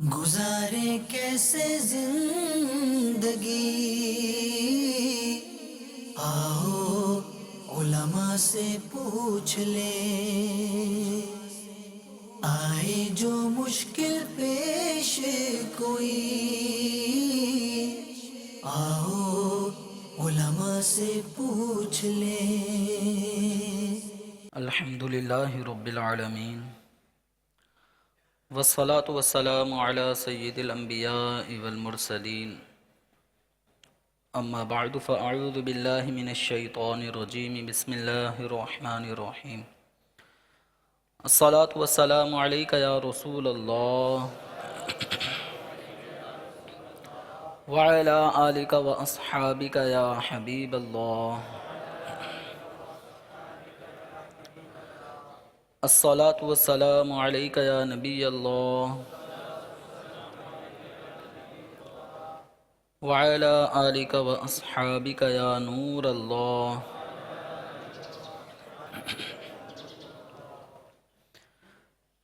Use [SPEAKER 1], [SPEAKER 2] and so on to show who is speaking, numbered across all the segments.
[SPEAKER 1] گزارے کیسے زندگی، آؤ علماء سے پوچھ لیں، آئے جو مشکل پیش کوئی، آؤ علماء سے پوچھ لیں۔
[SPEAKER 2] الحمد للہ رب العالمین والصلاة والسلام على سید الانبیاء والمرسلین، اما بعد فاعوذ باللہ من الشیطان الرجیم، بسم اللہ الرحمن الرحیم۔ الصلاة والسلام علیک یا رسول اللہ وعلی آلک واصحابک یا حبیب اللہ۔ الصلاة والسلام علیک یا نبی اللہ وعلی آلک واصحابک یا نور اللہ۔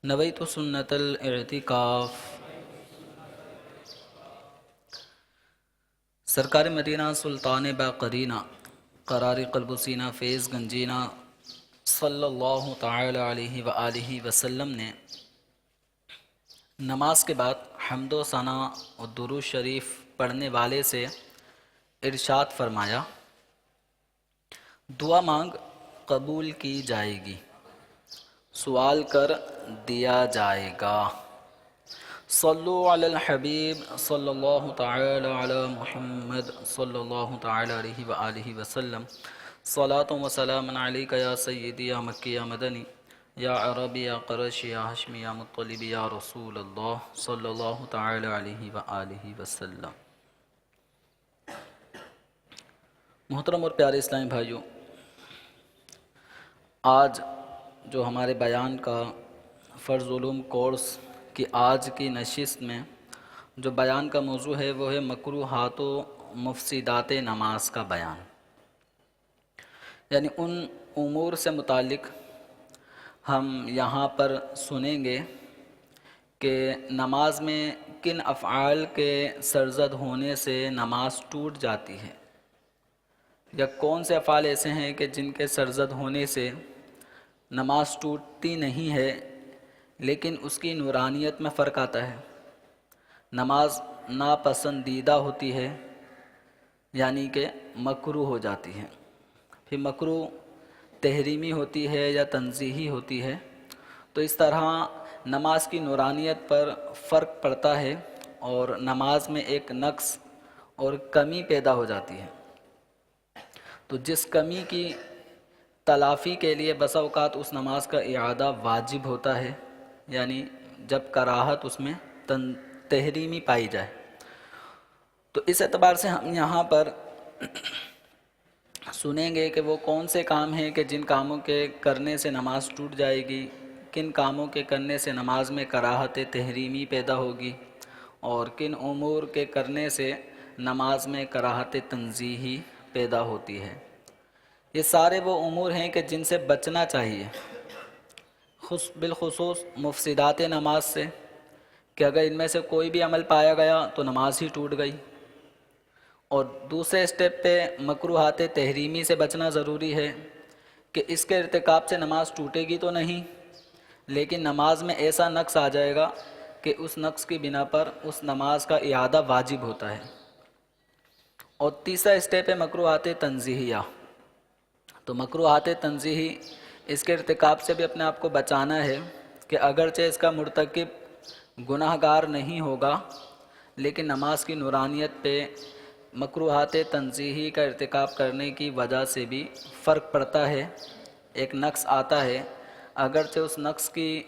[SPEAKER 2] نویت سنت الاعتکاف۔ سرکار مدینہ سلطان باقرینہ قرار قلب و سینہ فیض گنجینہ صلی اللہ تعالی علیہ وآلہ وسلم نے نماز کے بعد حمد و ثنا اور درود شریف پڑھنے والے سے ارشاد فرمایا، دعا مانگ قبول کی جائے گی، سوال کر دیا جائے گا۔ صلو علی الحبیب صلی اللہ تعالی علی محمد صلی اللہ تعالی علیہ وآلہ وسلم۔ صلاۃ و سلام علیک یا سیدی یا مکی یا مدنی یا عربی یا قریشی یا ہاشمی یا مطلبی یا رسول اللہ صلی اللہ تعالی علیہ وآلہ وسلم۔ محترم اور پیارے اسلامی بھائیوں، آج جو ہمارے بیان کا فرض علوم کورس کی آج کی نشست میں جو بیان کا موضوع ہے وہ ہے مکروہات و مفسدات نماز کا بیان، یعنی ان امور سے متعلق ہم یہاں پر سنیں گے کہ نماز میں کن افعال کے سرزد ہونے سے نماز ٹوٹ جاتی ہے، یا کون سے افعال ایسے ہیں کہ جن کے سرزد ہونے سے نماز ٹوٹتی نہیں ہے لیکن اس کی نورانیت میں فرق آتا ہے، نماز ناپسندیدہ ہوتی ہے یعنی کہ مکروہ ہو جاتی ہے، پھر مکروہ تحریمی ہوتی ہے یا تنزیہی ہوتی ہے۔ تو اس طرح نماز کی نورانیت پر فرق پڑتا ہے اور نماز میں ایک نقص اور کمی پیدا ہو جاتی ہے۔ تو جس کمی کی تلافی کے لیے بسا اوقات اس نماز کا اعادہ واجب ہوتا ہے، یعنی جب کراہت اس میں تحریمی پائی جائے۔ تو اس اعتبار سے ہم یہاں پر سنیں گے کہ وہ کون سے کام ہیں کہ جن کاموں کے کرنے سے نماز ٹوٹ جائے گی، کن کاموں کے کرنے سے نماز میں کراہت تحریمی پیدا ہوگی، اور کن امور کے کرنے سے نماز میں کراہت تنزیہی پیدا ہوتی ہے۔ یہ سارے وہ امور ہیں کہ جن سے بچنا چاہیے، بالخصوص مفسدات نماز سے، کہ اگر ان میں سے کوئی بھی عمل پایا گیا تو نماز ہی ٹوٹ گئی۔ اور دوسرے اسٹیپ پہ مکروہات تحریمی سے بچنا ضروری ہے کہ اس کے ارتکاب سے نماز ٹوٹے گی تو نہیں، لیکن نماز میں ایسا نقص آ جائے گا کہ اس نقص کی بنا پر اس نماز کا اعادہ واجب ہوتا ہے۔ اور تیسرا اسٹیپ ہے مکروہات تنزیہیہ۔ تو مکروہات تنزیہی، اس کے ارتکاب سے بھی اپنے آپ کو بچانا ہے کہ اگرچہ اس کا مرتکب گناہ گار نہیں ہوگا لیکن نماز کی نورانیت پہ مکروہات تنزیہی کا ارتکاب کرنے کی وجہ سے بھی فرق پڑتا ہے، ایک نقص آتا ہے، اگرچہ اس نقص کی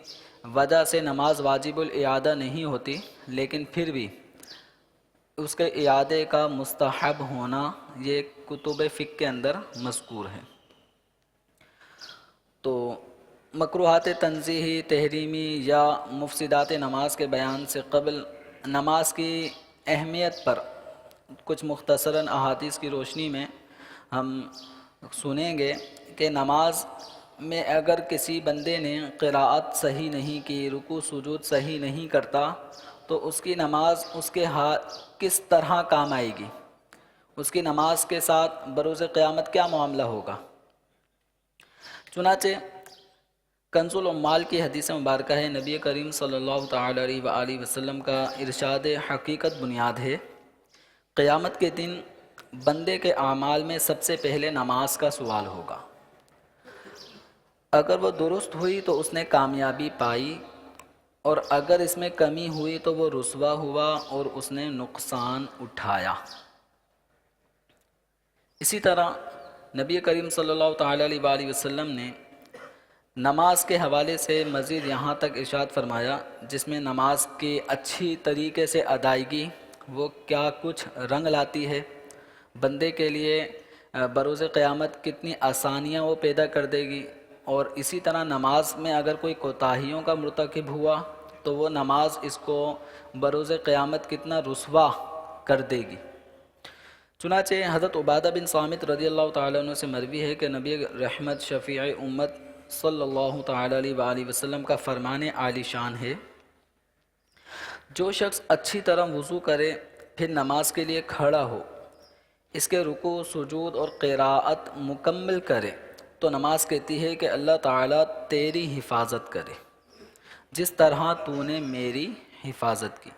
[SPEAKER 2] وجہ سے نماز واجب الاعادہ نہیں ہوتی لیکن پھر بھی اس کے اعادے کا مستحب ہونا یہ کتب فقہ کے اندر مذکور ہے۔ تو مکروہات تنزیہی، تحریمی یا مفسدات نماز کے بیان سے قبل نماز کی اہمیت پر کچھ مختصراً احادیث کی روشنی میں ہم سنیں گے کہ نماز میں اگر کسی بندے نے قراءت صحیح نہیں کی، رکوع سجود صحیح نہیں کرتا تو اس کی نماز اس کے ہاتھ کس طرح کام آئے گی، اس کی نماز کے ساتھ بروز قیامت کیا معاملہ ہوگا۔ چنانچہ کنز العمال کی حدیث مبارکہ ہے، نبی کریم صلی اللہ تعالی علیہ وآلہ وسلم کا ارشاد حقیقت بنیاد ہے، قیامت کے دن بندے کے اعمال میں سب سے پہلے نماز کا سوال ہوگا، اگر وہ درست ہوئی تو اس نے کامیابی پائی، اور اگر اس میں کمی ہوئی تو وہ رسوا ہوا اور اس نے نقصان اٹھایا۔ اسی طرح نبی کریم صلی اللہ تعالی علیہ وآلہ وسلم نے نماز کے حوالے سے مزید یہاں تک ارشاد فرمایا، جس میں نماز کی اچھی طریقے سے ادائیگی وہ کیا کچھ رنگ لاتی ہے، بندے کے لیے بروز قیامت کتنی آسانیاں وہ پیدا کر دے گی، اور اسی طرح نماز میں اگر کوئی کوتاہیوں کا مرتکب ہوا تو وہ نماز اس کو بروز قیامت کتنا رسوا کر دے گی۔ چنانچہ حضرت عبادہ بن صامت رضی اللہ تعالیٰ عنہ سے مروی ہے کہ نبی رحمت شفیع امت صلی اللہ تعالیٰ علیہ وآلہ وسلم کا فرمان عالی شان ہے، جو شخص اچھی طرح وضو کرے پھر نماز کے لیے کھڑا ہو، اس کے رکوع سجود اور قراءت مکمل کرے تو نماز کہتی ہے کہ اللہ تعالیٰ تیری حفاظت کرے جس طرح تو نے میری حفاظت کی۔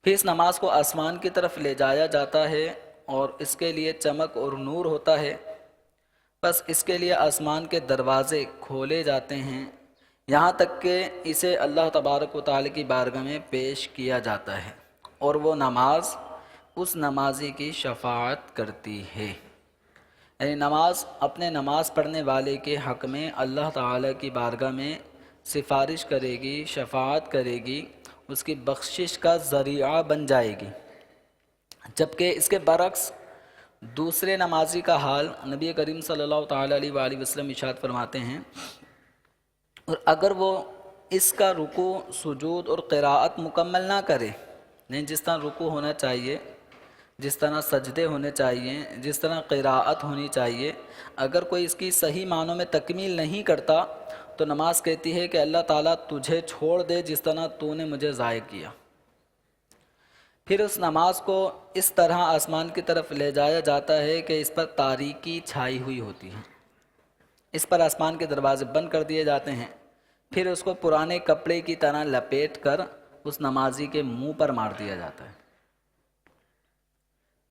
[SPEAKER 2] پھر اس نماز کو آسمان کی طرف لے جایا جاتا ہے اور اس کے لیے چمک اور نور ہوتا ہے، بس اس کے لیے آسمان کے دروازے کھولے جاتے ہیں یہاں تک کہ اسے اللہ تبارک و تعالی کی بارگاہ میں پیش کیا جاتا ہے، اور وہ نماز اس نمازی کی شفاعت کرتی ہے، یعنی نماز اپنے نماز پڑھنے والے کے حق میں اللہ تعالی کی بارگاہ میں سفارش کرے گی، شفاعت کرے گی، اس کی بخشش کا ذریعہ بن جائے گی۔ جبکہ اس کے برعکس دوسرے نمازی کا حال نبی کریم صلی اللہ تعالی علیہ وآلہ وسلم ارشاد فرماتے ہیں، اور اگر وہ اس کا رکوع سجود اور قراءت مکمل نہ کرے، نہیں جس طرح رکوع ہونا چاہیے، جس طرح سجدے ہونے چاہیے، جس طرح قراءت ہونی چاہیے، اگر کوئی اس کی صحیح معنوں میں تکمیل نہیں کرتا تو نماز کہتی ہے کہ اللہ تعالیٰ تجھے چھوڑ دے جس طرح تو نے مجھے ضائع کیا۔ پھر اس نماز کو اس طرح آسمان کی طرف لے جایا جاتا ہے کہ اس پر تاریکی چھائی ہوئی ہوتی ہے، اس پر آسمان کے دروازے بند کر دیے جاتے ہیں، پھر اس کو پرانے کپڑے کی طرح لپیٹ کر اس نمازی کے منہ پر مار دیا جاتا ہے۔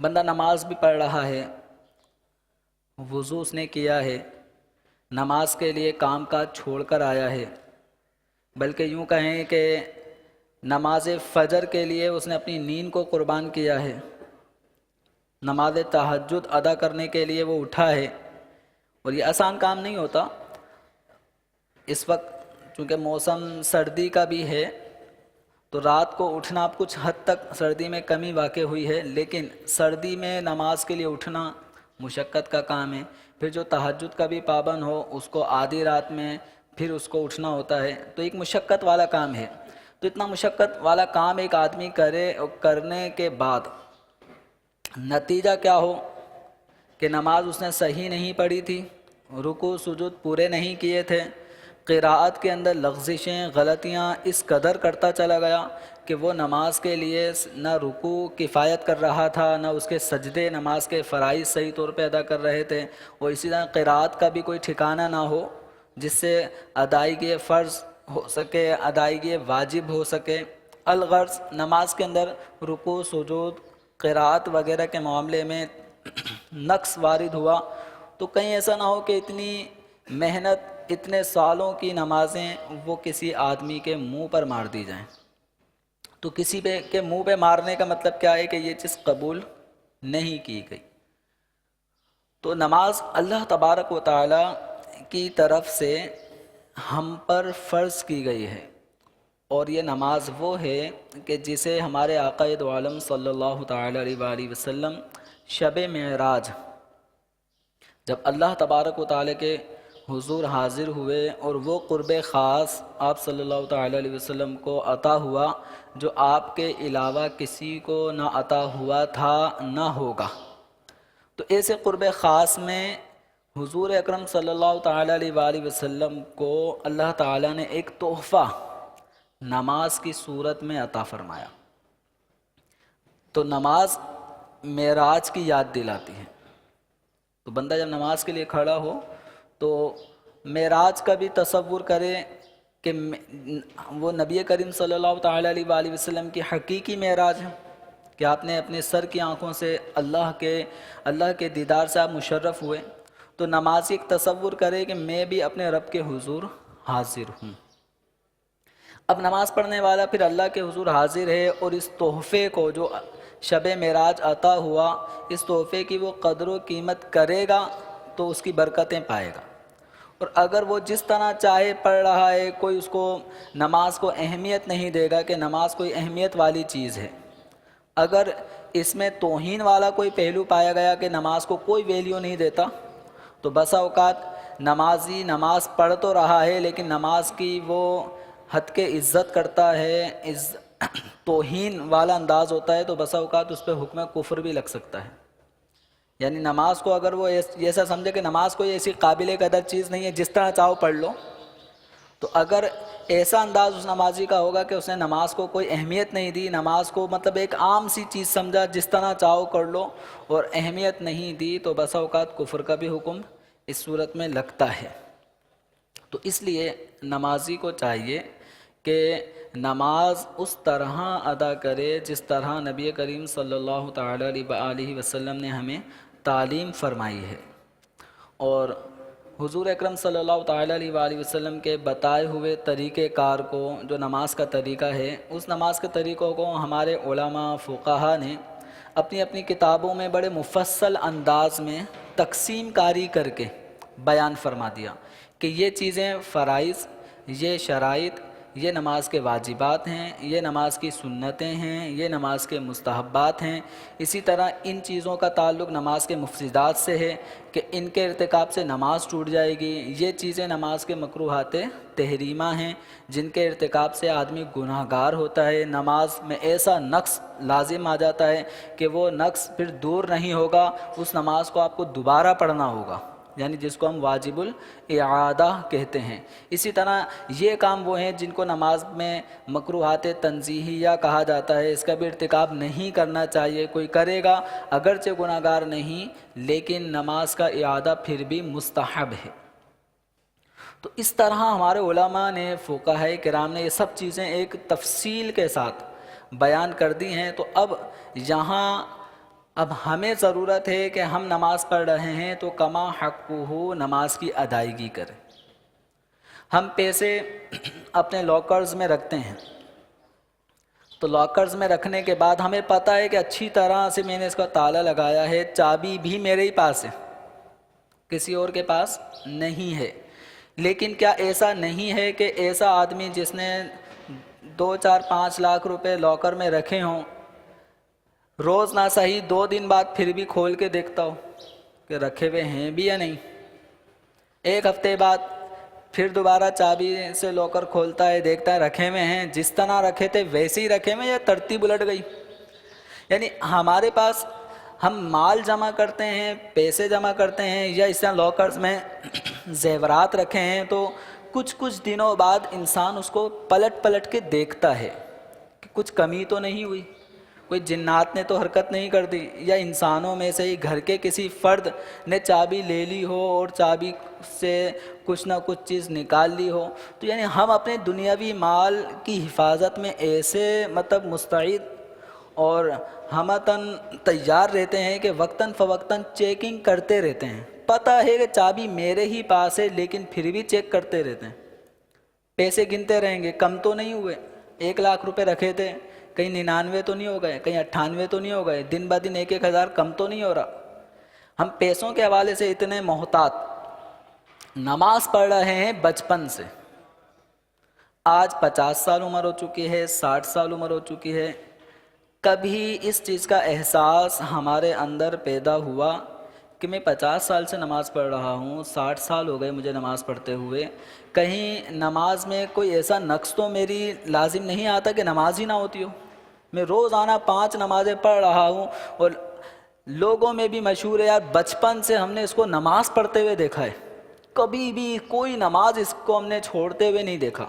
[SPEAKER 2] بندہ نماز بھی پڑھ رہا ہے، وضو اس نے کیا ہے، نماز کے لیے کام کاج چھوڑ کر آیا ہے، بلکہ یوں کہیں کہ نماز فجر کے لیے اس نے اپنی نیند کو قربان کیا ہے، نماز تہجد ادا کرنے کے لیے وہ اٹھا ہے، اور یہ آسان کام نہیں ہوتا۔ اس وقت چونکہ موسم سردی کا بھی ہے تو رات کو اٹھنا اب کچھ حد تک سردی میں کمی واقع ہوئی ہے، لیکن سردی میں نماز کے لیے اٹھنا مشقت کا کام ہے، پھر جو تہجد کا بھی پابند ہو اس کو آدھی رات میں پھر اس کو اٹھنا ہوتا ہے، تو ایک مشقت والا کام ہے۔ تو اتنا مشقت والا کام ایک آدمی کرنے کے بعد نتیجہ کیا ہو کہ نماز اس نے صحیح نہیں پڑھی تھی، رکوع سجود پورے نہیں کیے تھے، قراءت کے اندر لغزشیں غلطیاں اس قدر کرتا چلا گیا کہ وہ نماز کے لیے نہ رکوع کفایت کر رہا تھا، نہ اس کے سجدے نماز کے فرائض صحیح طور پہ ادا کر رہے تھے، اور اسی طرح قراءت کا بھی کوئی ٹھکانہ نہ ہو جس سے ادائیگی فرض ہو سکے، ادائیگی واجب ہو سکے۔ الغرض نماز کے اندر رکوع سجود قراءت وغیرہ کے معاملے میں نقص وارد ہوا تو کہیں ایسا نہ ہو کہ اتنی محنت اتنے سالوں کی نمازیں وہ کسی آدمی کے منہ پر مار دی جائیں۔ تو کسی کے منہ پہ مارنے کا مطلب کیا ہے کہ یہ چیز قبول نہیں کی گئی۔ تو نماز اللہ تبارک و تعالی کی طرف سے ہم پر فرض کی گئی ہے، اور یہ نماز وہ ہے کہ جسے ہمارے آقا دو عالم صلی اللہ تعالی علیہ وآلہ وسلم شب معراج جب اللہ تبارک و تعالی کے حضور حاضر ہوئے اور وہ قرب خاص آپ صلی اللہ تعالی علیہ وسلم کو عطا ہوا جو آپ کے علاوہ کسی کو نہ عطا ہوا تھا نہ ہوگا، تو ایسے قرب خاص میں حضور اکرم صلی اللہ تعالی علیہ وآلہ وسلم کو اللہ تعالیٰ نے ایک تحفہ نماز کی صورت میں عطا فرمایا۔ تو نماز معراج کی یاد دلاتی ہے. تو بندہ جب نماز کے لیے کھڑا ہو تو معراج کا بھی تصور کرے کہ وہ نبی کریم صلی اللہ تعالیٰ علیہ وآلہ وسلم کی حقیقی معراج ہے کہ آپ نے اپنے سر کی آنکھوں سے اللہ کے دیدار سے آپ مشرف ہوئے. تو نمازی ایک تصور کرے کہ میں بھی اپنے رب کے حضور حاضر ہوں. اب نماز پڑھنے والا پھر اللہ کے حضور حاضر ہے اور اس تحفے کو جو شب معراج عطا ہوا اس تحفے کی وہ قدر و قیمت کرے گا تو اس کی برکتیں پائے گا. اور اگر وہ جس طرح چاہے پڑھ رہا ہے کوئی اس کو نماز کو اہمیت نہیں دے گا کہ نماز کوئی اہمیت والی چیز ہے. اگر اس میں توہین والا کوئی پہلو پایا گیا کہ نماز کو کوئی ویلیو نہیں دیتا تو بسا اوقات نمازی نماز پڑھ تو رہا ہے لیکن نماز کی وہ حد کے عزت کرتا ہے، توہین والا انداز ہوتا ہے تو بسا اوقات اس پہ حکم کفر بھی لگ سکتا ہے. یعنی نماز کو اگر وہ ایسا سمجھے کہ نماز کوئی ایسی قابل قدر چیز نہیں ہے جس طرح چاہو پڑھ لو، تو اگر ایسا انداز اس نمازی کا ہوگا کہ اس نے نماز کو کوئی اہمیت نہیں دی، نماز کو مطلب ایک عام سی چیز سمجھا جس طرح چاہو کر لو اور اہمیت نہیں دی، تو بسا اوقات کفر کا بھی حکم اس صورت میں لگتا ہے. تو اس لیے نمازی کو چاہیے کہ نماز اس طرح ادا کرے جس طرح نبی کریم صلی اللہ تعالیٰ علیہ وسلم نے ہمیں تعلیم فرمائی ہے. اور حضور اکرم صلی اللہ تعالیٰ علیہ وآلہ وسلم کے بتائے ہوئے طریقہ کار کو جو نماز کا طریقہ ہے اس نماز کے طریقوں کو ہمارے علماء فقہا نے اپنی اپنی کتابوں میں بڑے مفصل انداز میں تقسیم کاری کر کے بیان فرما دیا کہ یہ چیزیں فرائض، یہ شرائط، یہ نماز کے واجبات ہیں، یہ نماز کی سنتیں ہیں، یہ نماز کے مستحبات ہیں. اسی طرح ان چیزوں کا تعلق نماز کے مفسدات سے ہے کہ ان کے ارتکاب سے نماز ٹوٹ جائے گی. یہ چیزیں نماز کے مکروہات تحریمہ ہیں جن کے ارتکاب سے آدمی گناہ گار ہوتا ہے. نماز میں ایسا نقص لازم آ جاتا ہے کہ وہ نقص پھر دور نہیں ہوگا، اس نماز کو آپ کو دوبارہ پڑھنا ہوگا، یعنی جس کو ہم واجب الاعادہ کہتے ہیں. اسی طرح یہ کام وہ ہیں جن کو نماز میں مکروہات تنزیہیہ کہا جاتا ہے، اس کا بھی ارتکاب نہیں کرنا چاہیے. کوئی کرے گا اگرچہ گناہ گار نہیں لیکن نماز کا اعادہ پھر بھی مستحب ہے. تو اس طرح ہمارے علماء نے، فقہاء کرام نے یہ سب چیزیں ایک تفصیل کے ساتھ بیان کر دی ہیں. تو اب ہمیں ضرورت ہے کہ ہم نماز پڑھ رہے ہیں تو کما حقہ نماز کی ادائیگی کریں. ہم پیسے اپنے لاکرز میں رکھتے ہیں تو لاکرز میں رکھنے کے بعد ہمیں پتہ ہے کہ اچھی طرح سے میں نے اس کا تالا لگایا ہے، چابی بھی میرے ہی پاس ہے، کسی اور کے پاس نہیں ہے. لیکن کیا ایسا نہیں ہے کہ ایسا آدمی جس نے 2-4-5 لاکھ روپے لاکر میں رکھے ہوں، روز نہ صحیح 2 دن بعد پھر بھی کھول کے دیکھتا ہو کہ رکھے ہوئے ہیں بھی یا نہیں، 1 ہفتے بعد پھر دوبارہ چابی سے لاکر کھولتا ہے، دیکھتا ہے رکھے ہوئے ہیں، جس طرح رکھے تھے ویسے ہی رکھے ہوئے یا ترتیب الٹ گئی. یعنی ہمارے پاس ہم مال جمع کرتے ہیں، پیسے جمع کرتے ہیں یا اس طرح لاکرز میں زیورات رکھے ہیں تو کچھ دنوں بعد انسان اس کو پلٹ کے دیکھتا ہے کہ کچھ کمی تو نہیں ہوئی، کوئی جنات نے تو حرکت نہیں کر دی، یا انسانوں میں سے ہی گھر کے کسی فرد نے چابی لے لی ہو اور چابی سے کچھ نہ کچھ چیز نکال لی ہو. تو یعنی ہم اپنے دنیاوی مال کی حفاظت میں ایسے مطلب مستعد اور ہمتاً تیار رہتے ہیں کہ وقتاً فوقتاً چیکنگ کرتے رہتے ہیں. پتہ ہے کہ چابی میرے ہی پاس ہے لیکن پھر بھی چیک کرتے رہتے ہیں، پیسے گنتے رہیں گے کم تو نہیں ہوئے. 1 لاکھ روپے رکھے تھے، کہیں 99 تو نہیں ہو گئے، کہیں 98 تو نہیں ہو گئے، دن بہ دن 1-1 ہزار کم تو نہیں ہو رہا. ہم پیسوں کے حوالے سے اتنے محتاط. نماز پڑھ رہے ہیں بچپن سے، آج 50 سال عمر ہو چکی ہے، 60 سال عمر ہو چکی ہے. کبھی اس چیز کا احساس ہمارے اندر پیدا ہوا کہ میں 50 سال سے نماز پڑھ رہا ہوں، 60 سال ہو گئے مجھے نماز پڑھتے ہوئے، کہیں نماز میں کوئی ایسا نقص تو میری لازم نہیں آتا کہ نماز ہی نہ ہوتی ہو؟ میں روزانہ 5 نمازیں پڑھ رہا ہوں اور لوگوں میں بھی مشہور ہے، یار بچپن سے ہم نے اس کو نماز پڑھتے ہوئے دیکھا ہے، کبھی بھی کوئی نماز اس کو ہم نے چھوڑتے ہوئے نہیں دیکھا.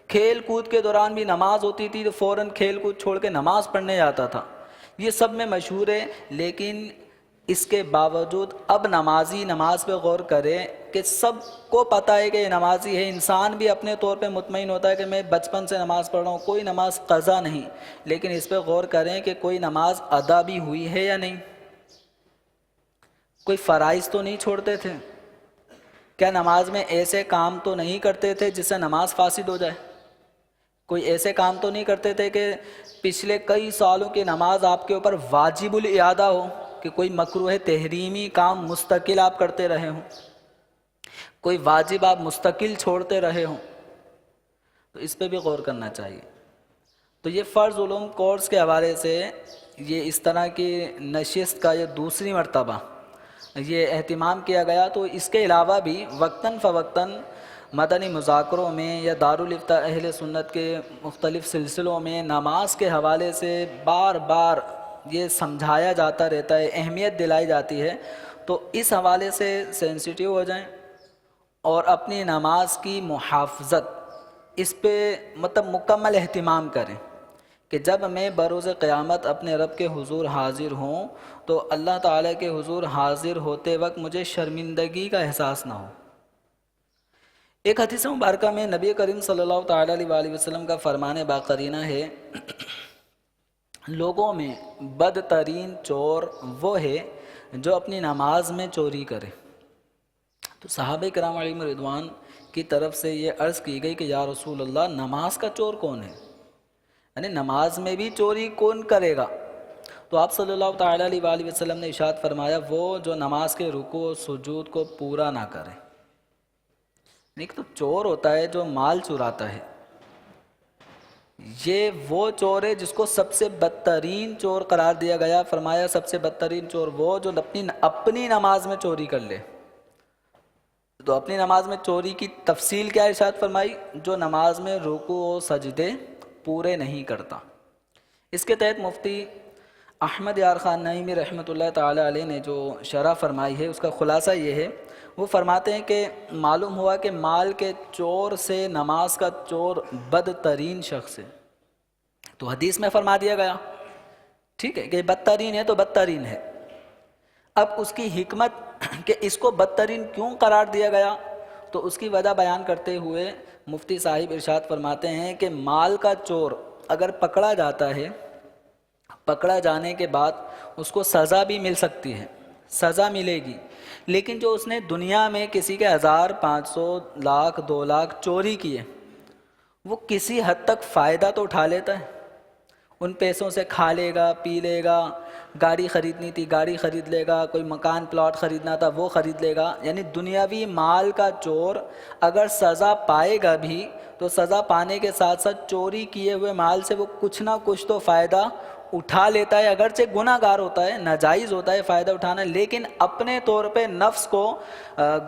[SPEAKER 2] کھیل کود کے دوران بھی نماز ہوتی تھی تو فوراً کھیل کود چھوڑ کے نماز پڑھنے جاتا تھا. یہ سب میں مشہور ہے، لیکن اس کے باوجود اب نمازی نماز پہ غور کرے کہ سب کو پتہ ہے کہ یہ نمازی ہے، انسان بھی اپنے طور پہ مطمئن ہوتا ہے کہ میں بچپن سے نماز پڑھ رہا ہوں، کوئی نماز قضا نہیں، لیکن اس پہ غور کریں کہ کوئی نماز ادا بھی ہوئی ہے یا نہیں، کوئی فرائض تو نہیں چھوڑتے تھے، کیا نماز میں ایسے کام تو نہیں کرتے تھے جس سے نماز فاسد ہو جائے، کوئی ایسے کام تو نہیں کرتے تھے کہ پچھلے کئی سالوں کی نماز آپ کے اوپر واجب الاعادہ ہو، کہ کوئی مکروہ تحریمی کام مستقل آپ کرتے رہے ہوں، کوئی واجب آپ مستقل چھوڑتے رہے ہوں، تو اس پہ بھی غور کرنا چاہیے۔ تو یہ فرض علوم کورس کے حوالے سے یہ اس طرح کی نشست کا یہ دوسری مرتبہ یہ اہتمام کیا گیا، تو اس کے علاوہ بھی وقتاً فوقتاً مدنی مذاکروں میں یا دارالفتاء اہل سنت کے مختلف سلسلوں میں نماز کے حوالے سے بار بار یہ سمجھایا جاتا رہتا ہے، اہمیت دلائی جاتی ہے، تو اس حوالے سے سینسیٹیو ہو جائیں اور اپنی نماز کی محافظت اس پہ مکمل اہتمام کریں کہ جب میں بروز قیامت اپنے رب کے حضور حاضر ہوں تو اللہ تعالیٰ کے حضور حاضر ہوتے وقت مجھے شرمندگی کا احساس نہ ہو۔ ایک حدیث مبارکہ میں نبی کریم صلی اللہ تعالیٰ علیہ وآلہ وسلم کا فرمان باقرینہ ہے، لوگوں میں بدترین چور وہ ہے جو اپنی نماز میں چوری کرے۔ تو صحابہ کرام علیہم رضوان کی طرف سے یہ عرض کی گئی کہ یا رسول اللہ، نماز کا چور کون ہے؟ یعنی نماز میں بھی چوری کون کرے گا؟ تو آپ صلی اللہ تعالیٰ علیہ وآلہ وسلم نے ارشاد فرمایا، وہ جو نماز کے رکوع و سجود کو پورا نہ کرے۔ ایک تو چور ہوتا ہے جو مال چراتا ہے، یہ وہ چور ہے جس کو سب سے بدترین چور قرار دیا گیا، فرمایا سب سے بدترین چور وہ جو اپنی نماز میں چوری کر لے۔ تو اپنی نماز میں چوری کی تفصیل کیا ارشاد فرمائی؟ جو نماز میں رکوع و سجدے پورے نہیں کرتا۔ اس کے تحت مفتی احمد یار خان نعیمی رحمۃ اللہ تعالی علیہ نے جو شرح فرمائی ہے اس کا خلاصہ یہ ہے، وہ فرماتے ہیں کہ معلوم ہوا کہ مال کے چور سے نماز کا چور بدترین شخص ہے۔ تو حدیث میں فرما دیا گیا، ٹھیک ہے، کہ بدترین ہے تو بدترین ہے۔ اب اس کی حکمت کہ اس کو بدترین کیوں قرار دیا گیا، تو اس کی وجہ بیان کرتے ہوئے مفتی صاحب ارشاد فرماتے ہیں کہ مال کا چور اگر پکڑا جاتا ہے، پکڑا جانے کے بعد اس کو سزا بھی مل سکتی ہے، سزا ملے گی، لیکن جو اس نے دنیا میں کسی کے 1000 500 لاکھ 2 لاکھ چوری کیے، وہ کسی حد تک فائدہ تو اٹھا لیتا ہے، ان پیسوں سے کھا لے گا، پی لے گا، گاڑی خریدنی تھی گاڑی خرید لے گا، کوئی مکان پلاٹ خریدنا تھا وہ خرید لے گا۔ یعنی دنیاوی مال کا چور اگر سزا پائے گا بھی تو سزا پانے کے ساتھ ساتھ چوری کیے ہوئے مال سے وہ کچھ نہ کچھ تو فائدہ اٹھا لیتا ہے، اگرچہ گناہ گار ہوتا ہے، ناجائز ہوتا ہے فائدہ اٹھانا، لیکن اپنے طور پہ نفس کو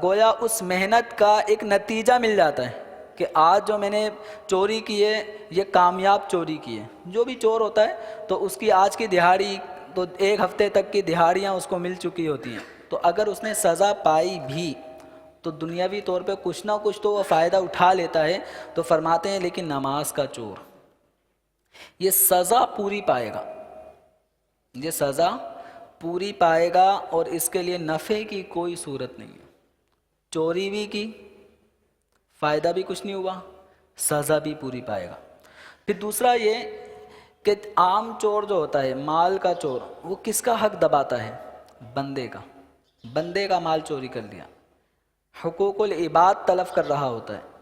[SPEAKER 2] گویا اس محنت کا ایک نتیجہ مل جاتا ہے کہ آج جو میں نے چوری کی ہے یہ کامیاب چوری کی ہے۔ جو بھی چور ہوتا ہے تو اس کی آج کی دہاڑی تو 1 ہفتے تک کی دہاڑیاں اس کو مل چکی ہوتی ہیں، تو اگر اس نے سزا پائی بھی تو دنیاوی طور پہ کچھ نہ کچھ تو وہ فائدہ اٹھا لیتا ہے۔ تو فرماتے ہیں لیکن نماز کا چور یہ سزا پوری پائے گا، یہ سزا پوری پائے گا اور اس کے لیے نفع کی کوئی صورت نہیں ہے، چوری بھی کی، فائدہ بھی کچھ نہیں ہوا، سزا بھی پوری پائے گا۔ پھر دوسرا یہ کہ عام چور جو ہوتا ہے، مال کا چور، وہ کس کا حق دباتا ہے؟ بندے کا، بندے کا مال چوری کر لیا، حقوق العباد تلف کر رہا ہوتا ہے،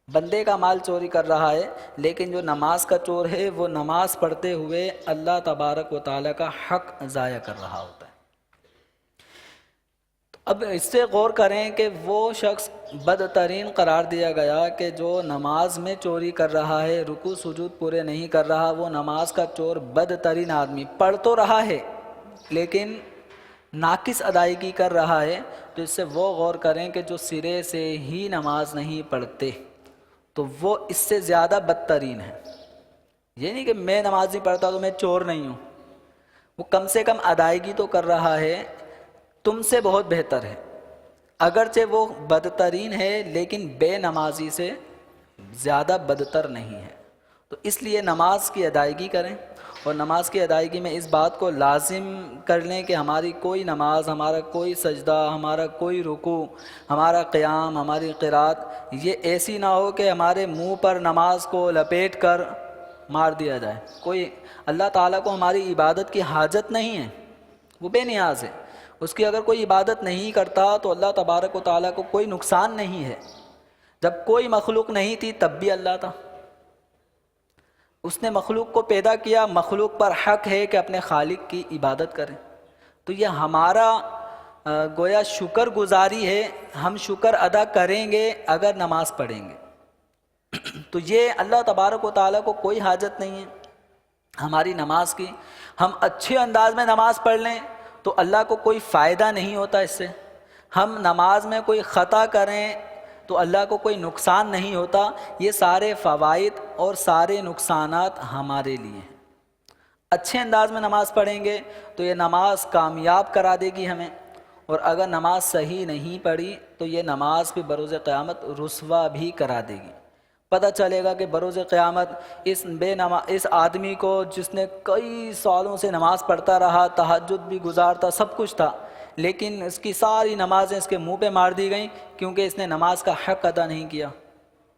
[SPEAKER 2] بندے کا مال چوری کر رہا ہے، لیکن جو نماز کا چور ہے وہ نماز پڑھتے ہوئے اللہ تبارک و تعالیٰ کا حق ضائع کر رہا ہوتا ہے۔ اب اس سے غور کریں کہ وہ شخص بدترین قرار دیا گیا کہ جو نماز میں چوری کر رہا ہے، رکوع سجود پورے نہیں کر رہا، وہ نماز کا چور بدترین آدمی، پڑھ تو رہا ہے لیکن ناقص ادائیگی کر رہا ہے۔ تو اس سے وہ غور کریں کہ جو سرے سے ہی نماز نہیں پڑھتے تو وہ اس سے زیادہ بدترین ہے۔ یہ نہیں کہ میں نماز نہیں پڑھتا تو میں چور نہیں ہوں، وہ کم سے کم ادائیگی تو کر رہا ہے، تم سے بہت بہتر ہے، اگرچہ وہ بدترین ہے لیکن بے نمازی سے زیادہ بدتر نہیں ہے۔ تو اس لیے نماز کی ادائیگی کریں اور نماز کی ادائیگی میں اس بات کو لازم کر لیں کہ ہماری کوئی نماز، ہمارا کوئی سجدہ، ہمارا کوئی رکوع، ہمارا قیام، ہماری قرات یہ ایسی نہ ہو کہ ہمارے منہ پر نماز کو لپیٹ کر مار دیا جائے۔ کوئی اللہ تعالیٰ کو ہماری عبادت کی حاجت نہیں ہے، وہ بے نیاز ہے۔ اس کی اگر کوئی عبادت نہیں کرتا تو اللہ تبارک و تعالیٰ کو کوئی نقصان نہیں ہے۔ جب کوئی مخلوق نہیں تھی تب بھی اللہ تھا، اس نے مخلوق کو پیدا کیا، مخلوق پر حق ہے کہ اپنے خالق کی عبادت کریں۔ تو یہ ہمارا گویا شکر گزاری ہے، ہم شکر ادا کریں گے اگر نماز پڑھیں گے۔ تو یہ اللہ تبارک و تعالیٰ کو کوئی حاجت نہیں ہے ہماری نماز کی۔ ہم اچھے انداز میں نماز پڑھ لیں تو اللہ کو کوئی فائدہ نہیں ہوتا اس سے، ہم نماز میں کوئی خطا کریں تو اللہ کو کوئی نقصان نہیں ہوتا۔ یہ سارے فوائد اور سارے نقصانات ہمارے لیے ہیں۔ اچھے انداز میں نماز پڑھیں گے تو یہ نماز کامیاب کرا دے گی ہمیں، اور اگر نماز صحیح نہیں پڑھی تو یہ نماز بھی بروز قیامت رسوا بھی کرا دے گی۔ پتہ چلے گا کہ بروز قیامت اس آدمی کو جس نے کئی سالوں سے نماز پڑھتا رہا، تہجد بھی گزارتا، سب کچھ تھا، لیکن اس کی ساری نمازیں اس کے منہ پہ مار دی گئیں کیونکہ اس نے نماز کا حق ادا نہیں کیا،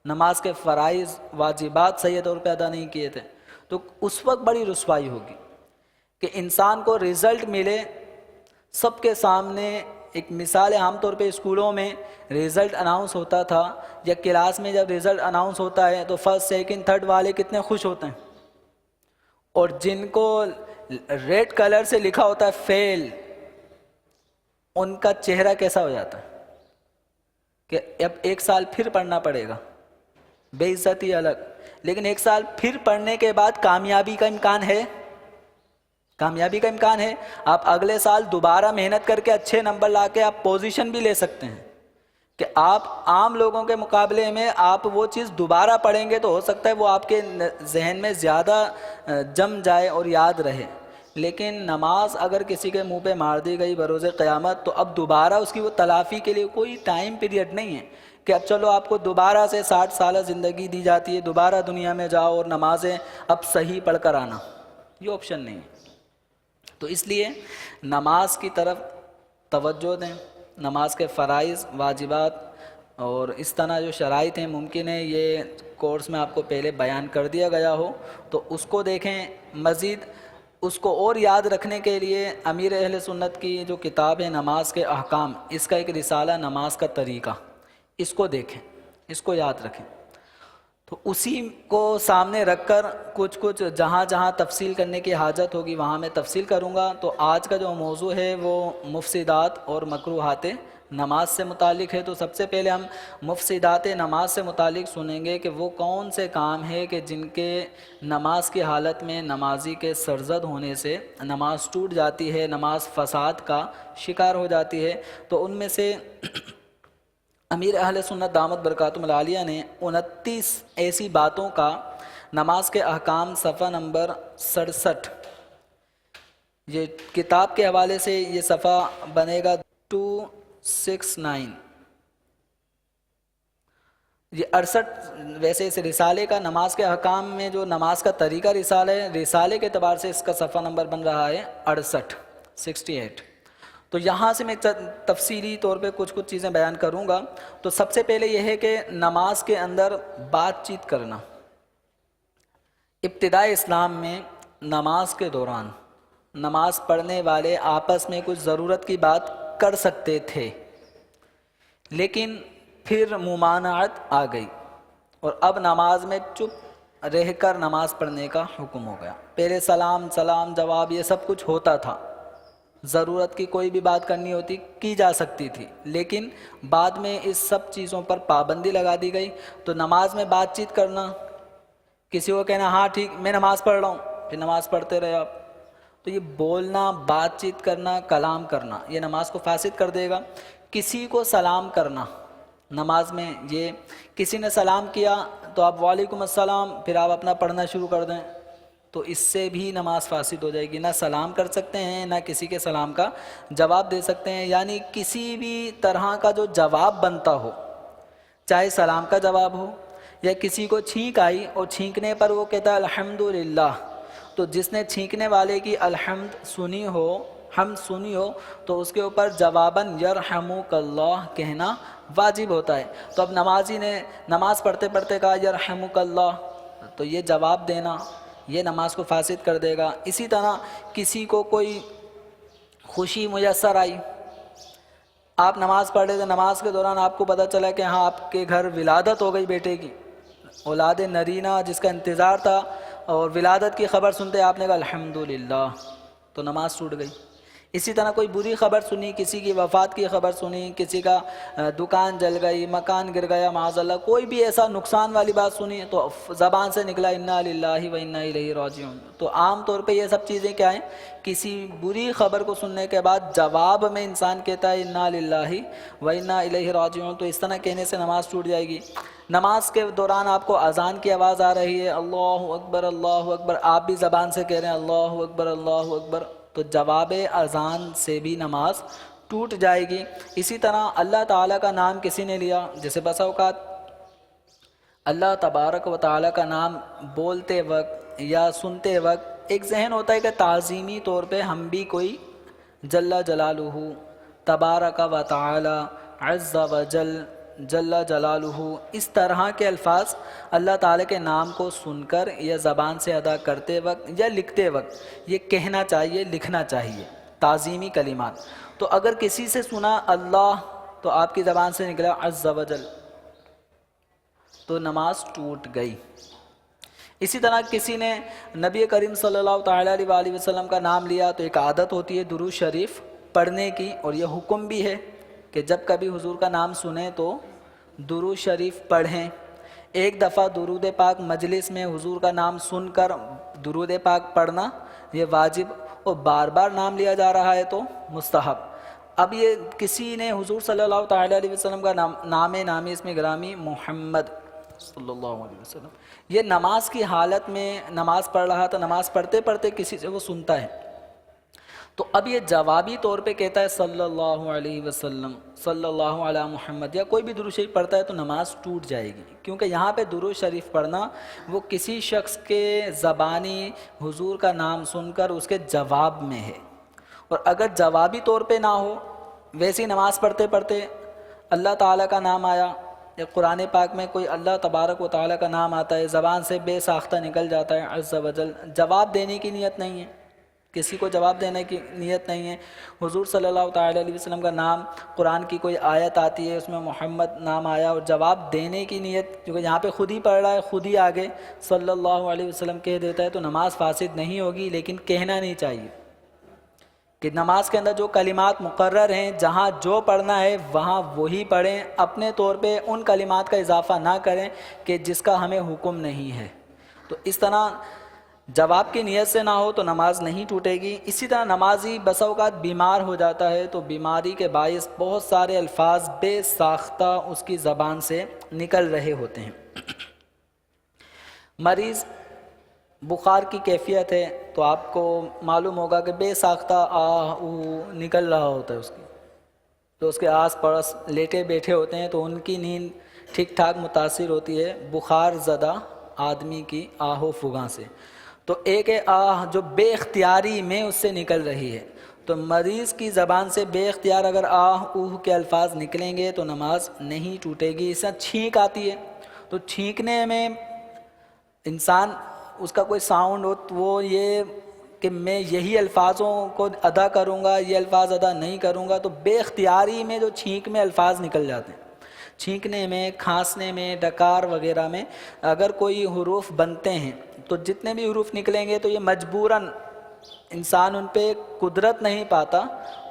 [SPEAKER 2] نماز کے فرائض واجبات صحیح طور پہ ادا نہیں کیے تھے۔ تو اس وقت بڑی رسوائی ہوگی کہ انسان کو رزلٹ ملے سب کے سامنے۔ ایک مثال ہے، عام طور پہ اسکولوں میں رزلٹ اناؤنس ہوتا تھا یا کلاس میں جب رزلٹ اناؤنس ہوتا ہے تو فرسٹ سیکنڈ تھرڈ والے کتنے خوش ہوتے ہیں، اور جن کو ریڈ کلر سے لکھا ہوتا ہے فیل، ان کا چہرہ کیسا ہو جاتا ہے کہ اب ایک سال پھر پڑھنا پڑے گا، بے عزتی الگ۔ لیکن ایک سال پھر پڑھنے کے بعد کامیابی کا امکان ہے، کامیابی کا امکان ہے۔ آپ اگلے سال دوبارہ محنت کر کے اچھے نمبر لا کے آپ پوزیشن بھی لے سکتے ہیں کہ آپ عام لوگوں کے مقابلے میں آپ وہ چیز دوبارہ پڑھیں گے تو ہو سکتا ہے وہ آپ کے ذہن میں زیادہ جم جائے اور یاد رہے۔ لیکن نماز اگر کسی کے منہ پہ مار دی گئی بروز قیامت تو اب دوبارہ اس کی وہ تلافی کے لیے کوئی ٹائم پیریڈ نہیں ہے کہ اب چلو آپ کو دوبارہ سے 60 سالہ زندگی دی جاتی ہے، دوبارہ دنیا میں جاؤ اور نمازیں اب صحیح پڑھ کر آنا، یہ آپشن نہیں ہے۔ تو اس لیے نماز کی طرف توجہ دیں، نماز کے فرائض واجبات اور اس طرح جو شرائط ہیں، ممکن ہے یہ کورس میں آپ کو پہلے بیان کر دیا گیا ہو تو اس کو دیکھیں۔ مزید اس کو اور یاد رکھنے کے لیے امیر اہل سنت کی جو کتاب ہے نماز کے احکام، اس کا ایک رسالہ نماز کا طریقہ، اس کو دیکھیں، اس کو یاد رکھیں۔ تو اسی کو سامنے رکھ کر کچھ جہاں جہاں تفصیل کرنے کی حاجت ہوگی وہاں میں تفصیل کروں گا۔ تو آج کا جو موضوع ہے وہ مفسدات اور مکروہات نماز سے متعلق ہے۔ تو سب سے پہلے ہم مفسدات نماز سے متعلق سنیں گے کہ وہ کون سے کام ہیں کہ جن کے نماز کی حالت میں نمازی کے سرزد ہونے سے نماز ٹوٹ جاتی ہے، نماز فساد کا شکار ہو جاتی ہے۔ تو ان میں سے امیر اہل سنت دامت برکاتہم العالیہ نے 29 ایسی باتوں کا نماز کے احکام صفحہ نمبر 67، یہ کتاب کے حوالے سے یہ صفحہ بنے گا 269، یہ 68 ویسے اس رسالے کا نماز کے احکام میں جو نماز کا طریقہ رسالہ ہے، رسالے کے اعتبار سے اس کا صفحہ نمبر بن رہا ہے 68۔ تو یہاں سے میں تفصیلی طور پہ کچھ چیزیں بیان کروں گا۔ تو سب سے پہلے یہ ہے کہ نماز کے اندر بات چیت کرنا۔ ابتدائی اسلام میں نماز کے دوران نماز پڑھنے والے آپس میں کچھ ضرورت کی بات کر سکتے تھے، لیکن پھر ممانعت آ گئی اور اب نماز میں چپ رہ کر نماز پڑھنے کا حکم ہو گیا۔ پہلے سلام جواب یہ سب کچھ ہوتا تھا، ضرورت کی کوئی بھی بات کرنی ہوتی کی جا سکتی تھی، لیکن بعد میں اس سب چیزوں پر پابندی لگا دی گئی۔ تو نماز میں بات چیت کرنا، کسی کو کہنا ہاں ٹھیک میں نماز پڑھ رہا ہوں، پھر نماز پڑھتے رہے آپ، تو یہ بولنا، بات چیت کرنا، کلام کرنا یہ نماز کو فاسد کر دے گا۔ کسی کو سلام کرنا نماز میں، یہ کسی نے سلام کیا تو آپ وعلیکم السلام پھر آپ اپنا پڑھنا شروع کر دیں تو اس سے بھی نماز فاسد ہو جائے گی۔ نہ سلام کر سکتے ہیں، نہ کسی کے سلام کا جواب دے سکتے ہیں، یعنی کسی بھی طرح کا جو جواب بنتا ہو، چاہے سلام کا جواب ہو یا کسی کو چھینک آئی اور چھینکنے پر وہ کہتا ہے الحمدللہ، تو جس نے چھینکنے والے کی الحمد سنی ہو، حمد سنی ہو، تو اس کے اوپر جواباً یرحمک اللہ کہنا واجب ہوتا ہے۔ تو اب نمازی نے نماز پڑھتے پڑھتے کہا یرحمک اللہ، تو یہ جواب دینا یہ نماز کو فاسد کر دے گا۔ اسی طرح کسی کو کوئی خوشی میسر آئی، آپ نماز پڑھ رہے تھے، نماز کے دوران آپ کو پتہ چلا کہ ہاں آپ کے گھر ولادت ہو گئی بیٹے کی، اولاد نرینہ جس کا انتظار تھا، اور ولادت کی خبر سنتے آپ نے کہا الحمدللہ، تو نماز ٹوٹ گئی۔ اسی طرح کوئی بری خبر سنی، کسی کی وفات کی خبر سنی، کسی کا دکان جل گئی، مکان گر گیا معاذ اللہ، کوئی بھی ایسا نقصان والی بات سنی تو زبان سے نکلا انا للہ و انا الیہ راجعون۔ تو عام طور پہ یہ سب چیزیں کیا ہیں، کسی بری خبر کو سننے کے بعد جواب میں انسان کہتا ہے انا للہ و انا الیہ راجعون، تو اس طرح کہنے سے نماز ٹوٹ جائے گی۔ نماز کے دوران آپ کو اذان کی آواز آ رہی ہے اللہ اکبر اللہ اکبر، آپ بھی زبان سے کہہ رہے ہیں اللہ اکبر اللہ اکبر، تو جواب اذان سے بھی نماز ٹوٹ جائے گی۔ اسی طرح اللہ تعالیٰ کا نام کسی نے لیا، جیسے بسا اوقات اللہ تبارک و تعالیٰ کا نام بولتے وقت یا سنتے وقت ایک ذہن ہوتا ہے کہ تعظیمی طور پہ ہم بھی کوئی جل جلالہ، تبارک و تعالی، عز و جل، جل جلالہ، اس طرح کے الفاظ اللہ تعالیٰ کے نام کو سن کر یا زبان سے ادا کرتے وقت یا لکھتے وقت یہ کہنا چاہیے، لکھنا چاہیے، تعظیمی کلمات۔ تو اگر کسی سے سنا اللہ تو آپ کی زبان سے نکلا عز و جل، تو نماز ٹوٹ گئی۔ اسی طرح کسی نے نبی کریم صلی اللہ تعالیٰ علیہ وآلہ وسلم کا نام لیا، تو ایک عادت ہوتی ہے درود شریف پڑھنے کی، اور یہ حکم بھی ہے کہ جب کبھی حضور کا نام سنیں تو درود شریف پڑھیں۔ ایک دفعہ درود پاک مجلس میں حضور کا نام سن کر درود پاک پڑھنا یہ واجب، اور بار بار نام لیا جا رہا ہے تو مستحب۔ اب یہ کسی نے حضور صلی اللہ تعالیٰ علیہ وسلم کا نام نامی اسم گرامی محمد صلی اللہ علیہ وسلم، یہ نماز کی حالت میں نماز پڑھ رہا تھا، نماز پڑھتے پڑھتے کسی سے وہ سنتا ہے، تو اب یہ جوابی طور پہ کہتا ہے صلی اللہ علیہ وسلم، صلی اللہ علیہ محمد، یا کوئی بھی درود شریف پڑھتا ہے تو نماز ٹوٹ جائے گی، کیونکہ یہاں پہ درود شریف پڑھنا وہ کسی شخص کے زبانی حضور کا نام سن کر اس کے جواب میں ہے، اور اگر جوابی طور پہ نہ ہو، ویسی نماز پڑھتے پڑھتے اللہ تعالیٰ کا نام آیا، یا قرآن پاک میں کوئی اللہ تبارک و تعالیٰ کا نام آتا ہے، زبان سے بے ساختہ نکل جاتا ہے عز و جل، جواب دینے کی نیت نہیں ہے، کسی کو جواب دینے کی نیت نہیں ہے، حضور صلی اللہ تعالیٰ علیہ وسلم کا نام، قرآن کی کوئی آیت آتی ہے اس میں محمد نام آیا اور جواب دینے کی نیت، کیونکہ یہاں پہ خود ہی پڑھ رہا ہے، خود ہی آگے صلی اللہ علیہ وسلم کہہ دیتا ہے، تو نماز فاسد نہیں ہوگی، لیکن کہنا نہیں چاہیے کہ نماز کے اندر جو کلمات مقرر ہیں، جہاں جو پڑھنا ہے وہاں وہی پڑھیں، اپنے طور پہ ان کلمات کا اضافہ نہ کریں کہ جس کا ہمیں حکم نہیں ہے۔ تو اس طرح جواب کی نیت سے نہ ہو تو نماز نہیں ٹوٹے گی۔ اسی طرح نمازی بسا اوقات بیمار ہو جاتا ہے تو بیماری کے باعث بہت سارے الفاظ بے ساختہ اس کی زبان سے نکل رہے ہوتے ہیں۔ مریض بخار کی کیفیت ہے تو آپ کو معلوم ہوگا کہ بے ساختہ آہ او نکل رہا ہوتا ہے اس کی، تو اس کے آس پڑوس لیٹے بیٹھے ہوتے ہیں تو ان کی نیند ٹھیک ٹھاک متاثر ہوتی ہے بخار زدہ آدمی کی آہ و فغاں سے۔ تو ایک آہ جو بے اختیاری میں اس سے نکل رہی ہے، تو مریض کی زبان سے بے اختیار اگر آہ اوہ کے الفاظ نکلیں گے تو نماز نہیں ٹوٹے گی۔ اس طرح چھینک آتی ہے تو چھینکنے میں انسان اس کا کوئی ساؤنڈ ہو تو وہ یہ کہ میں یہی الفاظوں کو ادا کروں گا، یہ الفاظ ادا نہیں کروں گا، تو بے اختیاری میں جو چھینک میں الفاظ نکل جاتے ہیں۔ چھینکنے میں، کھانسنے میں، ڈکار وغیرہ میں اگر کوئی حروف بنتے ہیں تو جتنے بھی حروف نکلیں گے تو یہ مجبوراً انسان ان پہ قدرت نہیں پاتا،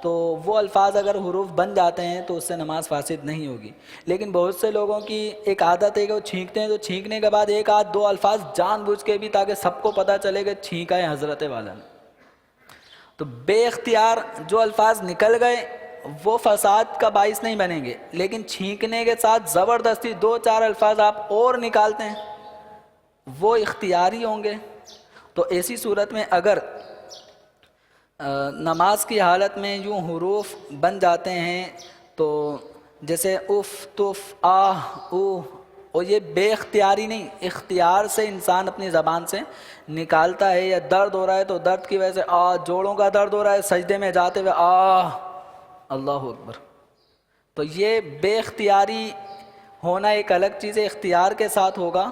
[SPEAKER 2] تو وہ الفاظ اگر حروف بن جاتے ہیں تو اس سے نماز فاسد نہیں ہوگی۔ لیکن بہت سے لوگوں کی ایک عادت ہے کہ وہ چھینکتے ہیں تو چھینکنے کے بعد ایک آدھ دو الفاظ جان بوجھ کے بھی تاکہ سب کو پتہ چلے کہ چھینکا ہے حضرت والا نے، تو بے اختیار جو الفاظ نکل گئے وہ فساد کا باعث نہیں بنیں گے، لیکن چھینکنے کے ساتھ زبردستی دو چار الفاظ آپ اور نکالتے ہیں وہ اختیاری ہوں گے۔ تو ایسی صورت میں اگر نماز کی حالت میں یوں حروف بن جاتے ہیں تو جیسے اف تف آہ اوہ اور یہ بے اختیاری نہیں، اختیار سے انسان اپنی زبان سے نکالتا ہے. یا درد ہو رہا ہے تو درد کی وجہ سے جوڑوں کا درد ہو رہا ہے، سجدے میں جاتے ہوئے اللہ اکبر. تو یہ بے اختیاری ہونا ایک الگ چیز ہے، اختیار کے ساتھ ہوگا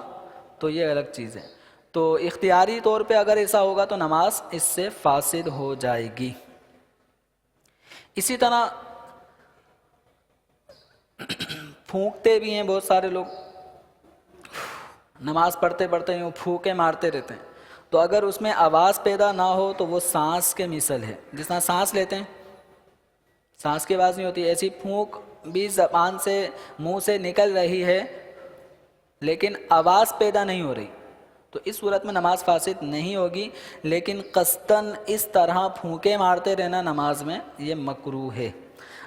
[SPEAKER 2] تو یہ الگ چیز ہے. تو اختیاری طور پہ اگر ایسا ہوگا تو نماز اس سے فاسد ہو جائے گی. اسی طرح پھونکتے بھی ہیں بہت سارے لوگ، نماز پڑھتے پڑھتے یوں پھونکے مارتے رہتے ہیں. تو اگر اس میں آواز پیدا نہ ہو تو وہ سانس کے مثل ہے. جس طرح سانس لیتے ہیں سانس کی آواز نہیں ہوتی، ایسی پھونک بھی زبان سے منہ سے نکل رہی ہے لیکن آواز پیدا نہیں ہو رہی، تو اس صورت میں نماز فاسد نہیں ہوگی. لیکن قصداً اس طرح پھونکے مارتے رہنا نماز میں یہ مکروہ ہے.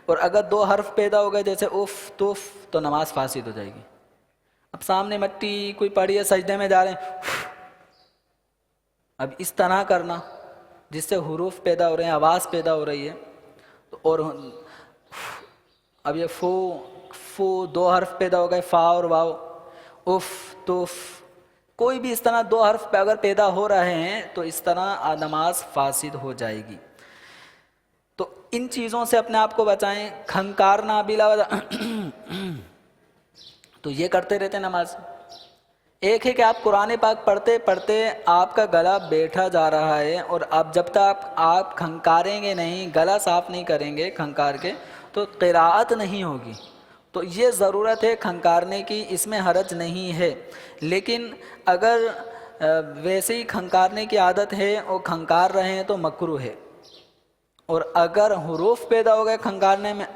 [SPEAKER 2] اور اگر دو حرف پیدا ہو گئے جیسے اف تف تو نماز فاسد ہو جائے گی. اب سامنے مٹی کوئی پڑی ہے، سجدے میں جا رہے ہیں، اب اس طرح کرنا جس سے حروف پیدا ہو رہے ہیں، آواز پیدا ہو رہی ہے. اور اب یہ فو دو حرف پیدا ہو گئے، فا اور واو، اف تف، کوئی بھی اس طرح دو حرف پہ اگر پیدا ہو رہے ہیں تو اس طرح نماز فاسد ہو جائے گی. تو ان چیزوں سے اپنے آپ کو بچائیں. کھنکارنا بلا وجہ تو یہ کرتے رہتے نماز. ایک ہے کہ آپ قرآن پاک پڑھتے پڑھتے آپ کا گلا بیٹھا جا رہا ہے، اور اب جب تک آپ کھنکاریں گے نہیں، گلا صاف نہیں کریں گے کھنکار کے، تو قراءت نہیں ہوگی. تو یہ ضرورت ہے کھنکارنے کی، اس میں حرج نہیں ہے. لیکن اگر ویسے ہی کھنکارنے کی عادت ہے اور کھنکار رہے ہیں تو مکروہ ہے. اور اگر حروف پیدا ہو گئے کھنکارنے میں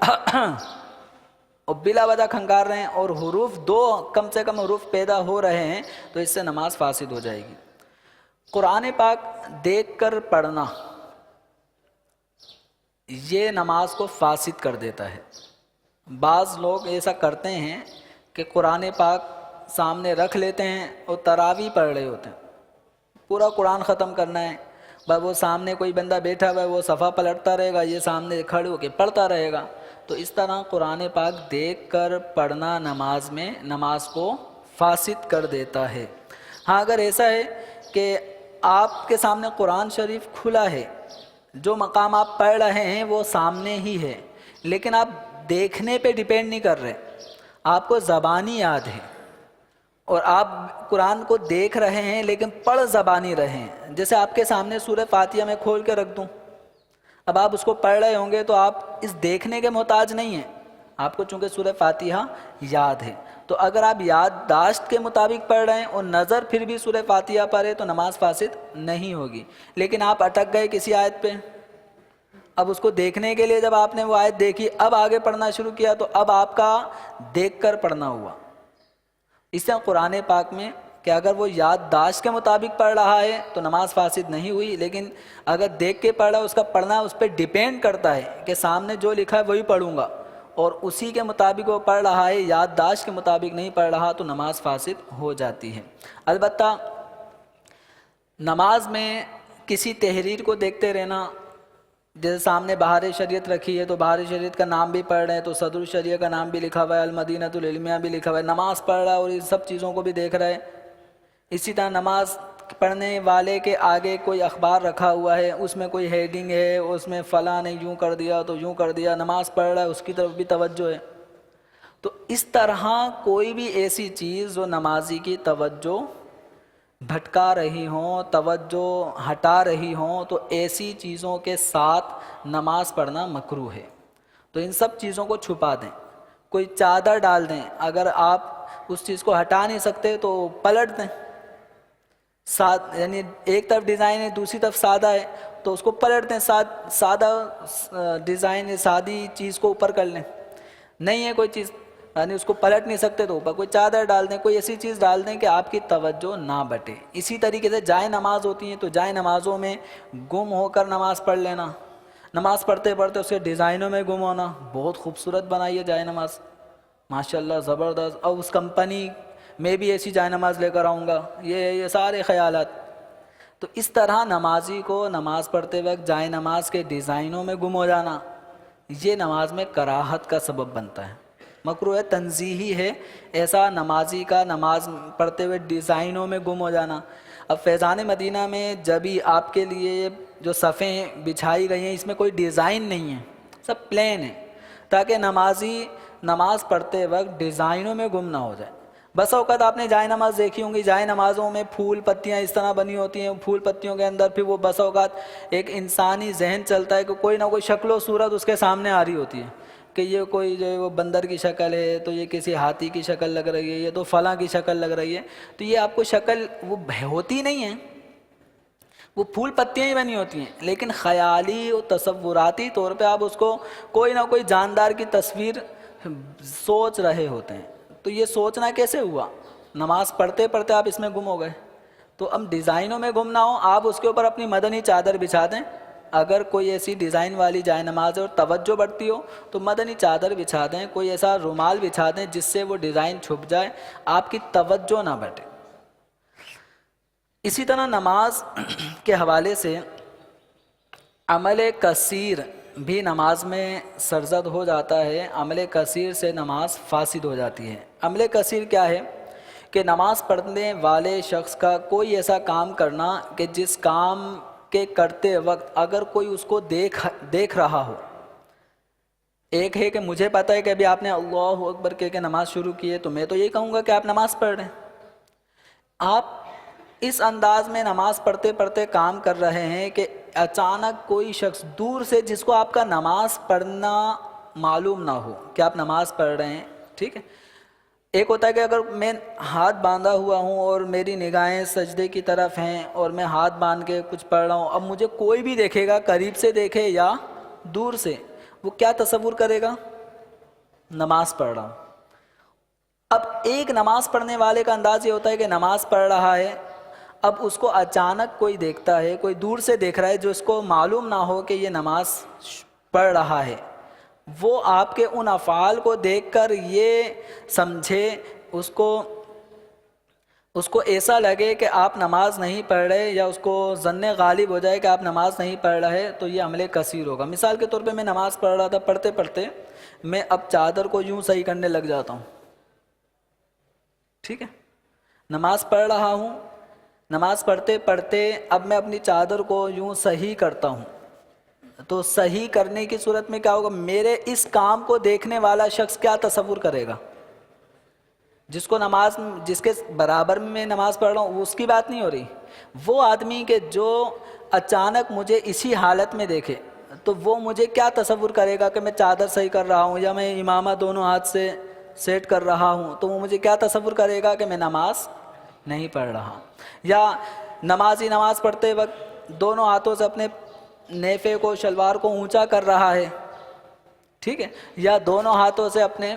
[SPEAKER 2] اور بلا وجہ کھنکار رہے ہیں اور حروف دو کم سے کم حروف پیدا ہو رہے ہیں تو اس سے نماز فاسد ہو جائے گی. قرآن پاک دیکھ کر پڑھنا یہ نماز کو فاسد کر دیتا ہے. بعض لوگ ایسا کرتے ہیں کہ قرآن پاک سامنے رکھ لیتے ہیں اور تراویح پڑھ رہے ہوتے ہیں، پورا قرآن ختم کرنا ہے، بس وہ سامنے کوئی بندہ بیٹھا ہوا ہے وہ صفحہ پلٹتا رہے گا، یہ سامنے کھڑے ہو کے پڑھتا رہے گا. تو اس طرح قرآن پاک دیکھ کر پڑھنا نماز میں نماز کو فاسد کر دیتا ہے. ہاں اگر ایسا ہے کہ آپ کے سامنے قرآن شریف کھلا ہے، جو مقام آپ پڑھ رہے ہیں وہ سامنے ہی ہے، لیکن آپ دیکھنے پہ ڈیپینڈ نہیں کر رہے، آپ کو زبانی یاد ہے اور آپ قرآن کو دیکھ رہے ہیں لیکن پڑھ زبانی رہے ہیں. جیسے آپ کے سامنے سورہ فاتحہ میں کھول کے رکھ دوں، اب آپ اس کو پڑھ رہے ہوں گے تو آپ اس دیکھنے کے محتاج نہیں ہیں، آپ کو چونکہ سورہ فاتحہ یاد ہے. تو اگر آپ یادداشت کے مطابق پڑھ رہے ہیں اور نظر پھر بھی سورہ فاتحہ پر ہے تو نماز فاسد نہیں ہوگی. لیکن آپ اٹک گئے کسی آیت پہ، اب اس کو دیکھنے کے لیے جب آپ نے وہ آیت دیکھی اب آگے پڑھنا شروع کیا تو اب آپ کا دیکھ کر پڑھنا ہوا. اس طرح قرآن پاک میں کہ اگر وہ یادداشت کے مطابق پڑھ رہا ہے تو نماز فاسد نہیں ہوئی، لیکن اگر دیکھ کے پڑھ رہا ہے اس کا پڑھنا اس پہ ڈیپینڈ کرتا ہے کہ سامنے جو لکھا ہے وہی پڑھوں گا اور اسی کے مطابق وہ پڑھ رہا ہے، یادداشت کے مطابق نہیں پڑھ رہا تو نماز فاسد ہو جاتی ہے. البتہ نماز میں کسی تحریر کو دیکھتے رہنا، جیسے سامنے بہار شریعت رکھی ہے تو بہار شریعت کا نام بھی پڑھ رہے ہیں تو صدر الشریعہ کا نام بھی لکھا ہوا ہے، المدینۃ العلمیہ بھی لکھا ہوا ہے، نماز پڑھ رہا ہے اور ان سب چیزوں کو بھی دیکھ رہا ہے. اسی طرح نماز پڑھنے والے کے آگے کوئی اخبار رکھا ہوا ہے، اس میں کوئی ہیڈنگ ہے، اس میں فلاں نے یوں کر دیا تو یوں کر دیا، نماز پڑھ رہا ہے اس کی طرف بھی توجہ ہے. تو اس طرح کوئی بھی ایسی چیز جو نمازی کی توجہ بھٹکا رہی ہوں، توجہ ہٹا رہی ہوں، تو ایسی چیزوں کے ساتھ نماز پڑھنا مکروہ ہے. تو ان سب چیزوں کو چھپا دیں، کوئی چادر ڈال دیں، اگر آپ اس چیز کو ہٹا نہیں سکتے تو پلٹ دیں، یعنی ایک طرف ڈیزائن ہے دوسری طرف سادہ ہے تو اس کو پلٹ دیں، سادہ ڈیزائن سادی چیز کو اوپر کر لیں. نہیں ہے کوئی چیز یعنی اس کو پلٹ نہیں سکتے تو اوپر کوئی چادر ڈال دیں، کوئی ایسی چیز ڈال دیں کہ آپ کی توجہ نہ بٹے. اسی طریقے سے جائے نماز ہوتی ہیں تو جائے نمازوں میں گم ہو کر نماز پڑھ لینا، نماز پڑھتے پڑھتے اس کے ڈیزائنوں میں گم ہونا، بہت خوبصورت بنائی ہے جائے نماز ماشاءاللہ زبردست، اور اس کمپنی میں بھی ایسی جائے نماز لے کر آؤں گا، یہ سارے خیالات. تو اس طرح نمازی کو نماز پڑھتے وقت جائے نماز کے ڈیزائنوں میں گم ہو جانا یہ نماز میں کراہت کا سبب بنتا ہے. مکروہ ہے، تنزیہی ہے ایسا نمازی کا نماز پڑھتے ہوئے ڈیزائنوں میں گم ہو جانا۔ اب فیضان مدینہ میں جبھی آپ کے لیے جو صفیں بچھائی گئی ہیں اس میں کوئی ڈیزائن نہیں ہے، سب پلین ہے، تاکہ نمازی نماز پڑھتے وقت ڈیزائنوں میں گم نہ ہو جائے۔ بس اوقات آپ نے جائے نماز دیکھی ہوں گی، جائے نمازوں میں پھول پتیاں اس طرح بنی ہوتی ہیں، پھول پتیوں کے اندر پھر وہ بس اوقات ایک انسانی ذہن چلتا ہے کہ کوئی نہ کوئی شکل و صورت اس کے سامنے آ رہی ہوتی ہے کہ یہ کوئی جو ہے وہ بندر کی شکل ہے، تو یہ کسی ہاتھی کی شکل لگ رہی ہے، یہ تو فلاں کی شکل لگ رہی ہے، تو یہ آپ کو شکل وہ ہوتی نہیں ہے، وہ پھول پتیاں ہی بنی ہوتی ہیں، لیکن خیالی و تصوراتی طور پہ آپ اس کو کوئی نہ کوئی جاندار کی تصویر سوچ رہے ہوتے ہیں۔ تو یہ سوچنا کیسے ہوا؟ نماز پڑھتے پڑھتے آپ اس میں گم ہو گئے۔ تو اب ڈیزائنوں میں گم نہ ہو، آپ اس کے اوپر اپنی مدنی چادر بچھا دیں۔ اگر کوئی ایسی ڈیزائن والی جائے نماز ہے اور توجہ بڑھتی ہو تو مدنی چادر بچھا دیں، کوئی ایسا رومال بچھا دیں جس سے وہ ڈیزائن چھپ جائے، آپ کی توجہ نہ بٹے۔ اسی طرح نماز کے حوالے سے عمل کثیر بھی نماز میں سرزد ہو جاتا ہے، عمل کثیر سے نماز فاسد ہو جاتی ہے۔ عمل کثیر کیا ہے؟ کہ نماز پڑھنے والے شخص کا کوئی ایسا کام کرنا کہ جس کام کے کرتے وقت اگر کوئی اس کو دیکھ رہا ہو۔ ایک ہے کہ مجھے پتہ ہے کہ ابھی آپ نے اللہ اکبر کہہ کے نماز شروع کی ہے، تو میں تو یہی کہوں گا کہ آپ نماز پڑھ رہے ہیں۔ آپ اس انداز میں نماز پڑھتے پڑھتے کام کر رہے ہیں کہ اچانک کوئی شخص دور سے جس کو آپ کا نماز پڑھنا معلوم نہ ہو کہ آپ نماز پڑھ رہے ہیں، ٹھیک ہے؟ ایک ہوتا ہے کہ اگر میں ہاتھ باندھا ہوا ہوں اور میری نگاہیں سجدے کی طرف ہیں اور میں ہاتھ باندھ کے کچھ پڑھ رہا ہوں، اب مجھے کوئی بھی دیکھے گا، قریب سے دیکھے یا دور سے، وہ کیا تصور کرے گا؟ نماز پڑھ رہا ہوں۔ اب ایک نماز پڑھنے والے کا انداز یہ ہوتا ہے کہ نماز پڑھ رہا ہے، اب اس کو اچانک کوئی دیکھتا ہے، کوئی دور سے دیکھ رہا ہے جو اس کو معلوم نہ ہو کہ یہ نماز پڑھ رہا ہے، وہ آپ کے ان افعال کو دیکھ کر یہ سمجھے، اس کو ایسا لگے کہ آپ نماز نہیں پڑھ رہے، یا اس کو ظن غالب ہو جائے کہ آپ نماز نہیں پڑھ رہے، تو یہ عمل کثیر ہوگا۔ مثال کے طور پہ میں نماز پڑھ رہا تھا، پڑھتے پڑھتے میں اب چادر کو یوں صحیح کرنے لگ جاتا ہوں، ٹھیک ہے؟ نماز پڑھ رہا ہوں، نماز پڑھتے پڑھتے اب میں اپنی چادر کو یوں صحیح کرتا ہوں، تو صحیح کرنے کی صورت میں کیا ہوگا؟ میرے اس کام کو دیکھنے والا شخص کیا تصور کرے گا؟ جس کے برابر میں نماز پڑھ رہا ہوں اس کی بات نہیں ہو رہی، وہ آدمی کہ جو اچانک مجھے اسی حالت میں دیکھے تو وہ مجھے کیا تصور کرے گا کہ میں چادر صحیح کر رہا ہوں یا میں امامہ دونوں ہاتھ سے سیٹ کر رہا ہوں، تو وہ مجھے کیا تصور کرے گا کہ میں نماز نہیں پڑھ رہا۔ یا نمازی نماز پڑھتے وقت دونوں ہاتھوں سے اپنے نیفے کو، شلوار کو اونچا کر رہا ہے، ٹھیک ہے، یا دونوں ہاتھوں سے اپنے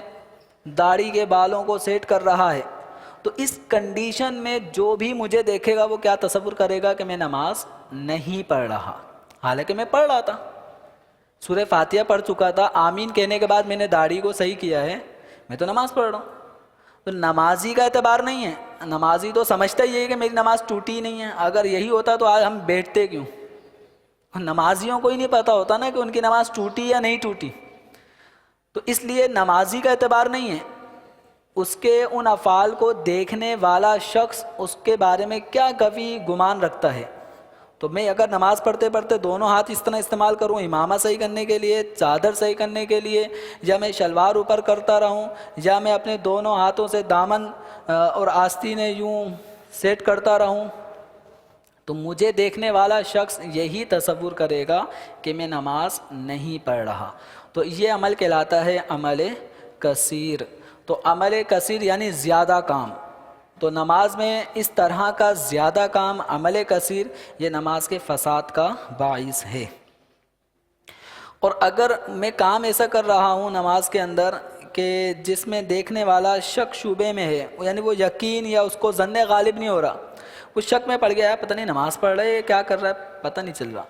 [SPEAKER 2] داڑھی کے بالوں کو سیٹ کر رہا ہے، تو اس کنڈیشن میں جو بھی مجھے دیکھے گا وہ کیا تصور کرے گا کہ میں نماز نہیں پڑھ رہا، حالانکہ میں پڑھ رہا تھا، سورہ فاتحہ پڑھ چکا تھا، آمین کہنے کے بعد میں نے داڑھی کو صحیح کیا ہے، میں تو نماز پڑھ رہا ہوں۔ تو نمازی کا اعتبار نہیں ہے، نمازی تو سمجھتا ہی ہے کہ میری نماز ٹوٹی نہیں ہے، اگر یہی ہوتا تو آج ہم بیٹھتے کیوں؟ نمازیوں کو ہی نہیں پتہ ہوتا نا کہ ان کی نماز ٹوٹی یا نہیں ٹوٹی، تو اس لیے نمازی کا اعتبار نہیں ہے، اس کے ان افعال کو دیکھنے والا شخص اس کے بارے میں کیا کبھی گمان رکھتا ہے۔ تو میں اگر نماز پڑھتے پڑھتے دونوں ہاتھ اس طرح استعمال کروں امامہ صحیح کرنے کے لیے، چادر صحیح کرنے کے لیے، یا میں شلوار اوپر کرتا رہوں، یا میں اپنے دونوں ہاتھوں سے دامن اور آستینیں یوں سیٹ کرتا رہوں، تو مجھے دیکھنے والا شخص یہی تصور کرے گا کہ میں نماز نہیں پڑھ رہا۔ تو یہ عمل کہلاتا ہے عمل کثیر۔ تو عمل کثیر یعنی زیادہ کام، تو نماز میں اس طرح کا زیادہ کام عمل کثیر یہ نماز کے فساد کا باعث ہے۔ اور اگر میں کام ایسا کر رہا ہوں نماز کے اندر کہ جس میں دیکھنے والا شک شبے میں ہے، یعنی وہ یقین یا اس کو ظن غالب نہیں ہو رہا، وہ شک میں پڑ گیا ہے، پتہ نہیں نماز پڑھ رہے ہے کیا کر رہا ہے پتہ نہیں چل رہا،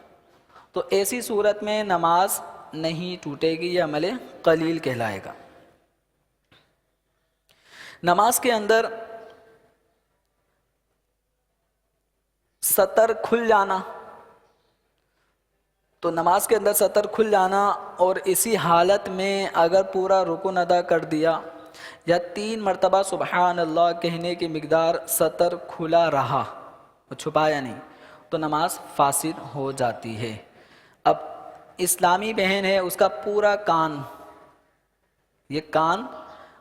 [SPEAKER 2] تو ایسی صورت میں نماز نہیں ٹوٹے گی، یہ عمل قلیل کہلائے گا۔ نماز کے اندر سطر کھل جانا، تو نماز کے اندر سطر کھل جانا اور اسی حالت میں اگر پورا رکن ادا کر دیا یا 3 مرتبہ سبحان اللہ کہنے کی مقدار سطر کھلا رہا، چھپایا نہیں، تو نماز فاسد ہو جاتی ہے۔ اب اسلامی بہن ہے، اس کا پورا کان، یہ کان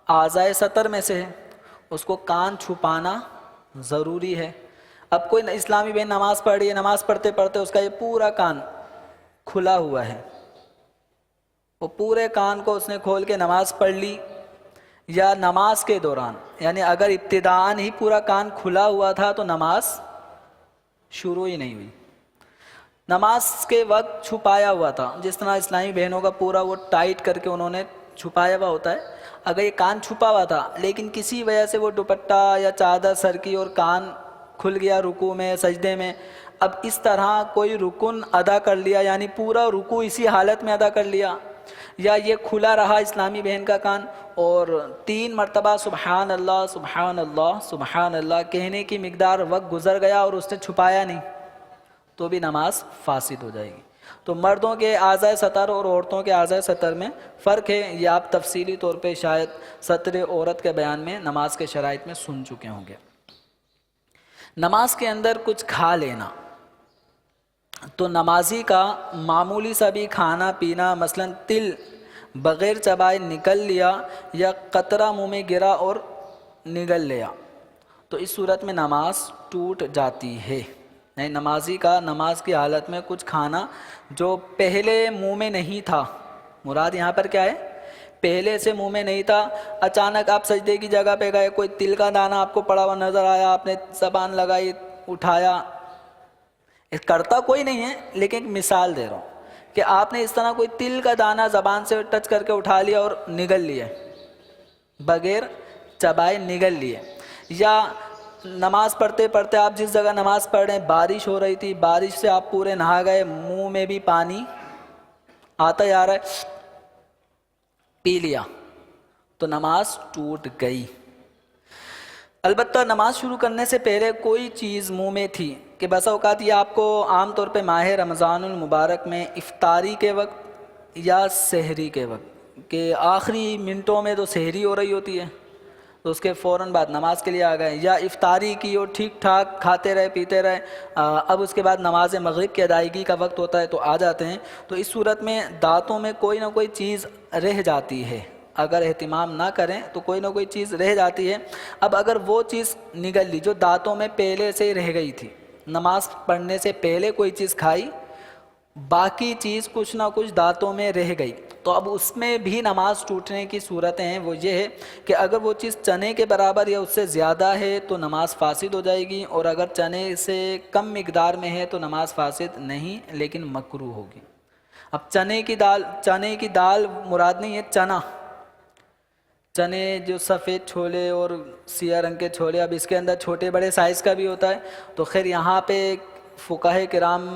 [SPEAKER 2] اعضائے سطر میں سے ہے، اس کو کان چھپانا ضروری ہے۔ اب کوئی اسلامی بہن نماز پڑھ رہی ہے، نماز پڑھتے پڑھتے اس کا یہ پورا کان کھلا ہوا ہے، وہ پورے کان کو اس نے کھول کے نماز پڑھ لی، یا نماز کے دوران، یعنی اگر ابتداءً ہی پورا کان کھلا ہوا تھا تو نماز شروع ہی نہیں ہوئی، نماز کے وقت چھپایا ہوا تھا، جس طرح اسلامی بہنوں کا پورا وہ ٹائٹ کر کے انہوں نے چھپایا ہوا ہوتا ہے، اگر یہ کان چھپا ہوا تھا لیکن کسی وجہ سے وہ دوپٹہ یا چادر سر کی اور کان کھل گیا رکوع میں سجدے میں، اب اس طرح کوئی رکن ادا کر لیا، یعنی پورا رکوع اسی حالت میں ادا کر لیا، یا یہ کھلا رہا اسلامی بہن کا کان اور 3 مرتبہ سبحان اللہ سبحان اللہ سبحان اللہ کہنے کی مقدار وقت گزر گیا اور اس نے چھپایا نہیں، تو بھی نماز فاسد ہو جائے گی۔ تو مردوں کے اعضائے سطر اور عورتوں کے اعضائے سطر میں فرق ہے، یہ آپ تفصیلی طور پہ شاید سطر عورت کے بیان میں نماز کے شرائط میں سن چکے ہوں گے۔ نماز کے اندر کچھ کھا لینا، تو نمازی کا معمولی سا بھی کھانا پینا، مثلا تل بغیر چبائے نکل لیا یا قطرہ منہ میں گرا اور نگل لیا، تو اس صورت میں نماز ٹوٹ جاتی ہے۔ یعنی نمازی کا نماز کی حالت میں کچھ کھانا جو پہلے منہ میں نہیں تھا، مراد یہاں پر کیا ہے، پہلے سے منہ میں نہیں تھا، اچانک آپ سجدے کی جگہ پہ گئے، کوئی تل کا دانہ آپ کو پڑا ہوا نظر آیا، آپ نے زبان لگائی اٹھایا، کرتا کوئی نہیں ہے لیکن ایک مثال دے رہا ہوں کہ آپ نے اس طرح کوئی تل کا دانہ زبان سے ٹچ کر کے اٹھا لیا اور نگل لیا، بغیر چبائے نگل لیے، یا نماز پڑھتے پڑھتے آپ جس جگہ نماز پڑھ رہے ہیں بارش ہو رہی تھی، بارش سے آپ پورے نہا گئے، منہ میں بھی پانی آتا جا رہا ہے، پی لیا، تو نماز ٹوٹ گئی۔ البتہ نماز شروع کرنے سے پہلے کوئی چیز منہ میں تھی، کہ بسا اوقات یہ آپ کو عام طور پہ ماہ رمضان المبارک میں افطاری کے وقت یا سحری کے وقت، کہ آخری منٹوں میں تو سحری ہو رہی ہوتی ہے تو اس کے فوراً بعد نماز کے لیے آ گئے، یا افطاری کی اور ٹھیک ٹھاک کھاتے رہے پیتے رہے، اب اس کے بعد نماز مغرب کی ادائیگی کا وقت ہوتا ہے تو آ جاتے ہیں، تو اس صورت میں دانتوں میں کوئی نہ کوئی چیز رہ جاتی ہے، اگر اہتمام نہ کریں تو کوئی نہ کوئی چیز رہ جاتی ہے۔ اب اگر وہ چیز نگل لی جو دانتوں میں پہلے سے رہ گئی تھی، نماز پڑھنے سے پہلے کوئی چیز کھائی، باقی چیز کچھ نہ کچھ دانتوں میں رہ گئی، تو اب اس میں بھی نماز ٹوٹنے کی صورتیں ہیں، وہ یہ ہے کہ اگر وہ چیز چنے کے برابر یا اس سے زیادہ ہے تو نماز فاسد ہو جائے گی، اور اگر چنے سے کم مقدار میں ہے تو نماز فاسد نہیں لیکن مکروہ ہوگی۔ اب چنے کی دال مراد نہیں ہے چنا، چنے جو سفید چھولے اور سیاہ رنگ کے چھولے، اب اس کے اندر چھوٹے بڑے سائز کا بھی ہوتا ہے، تو خیر یہاں پہ فقہائے کرام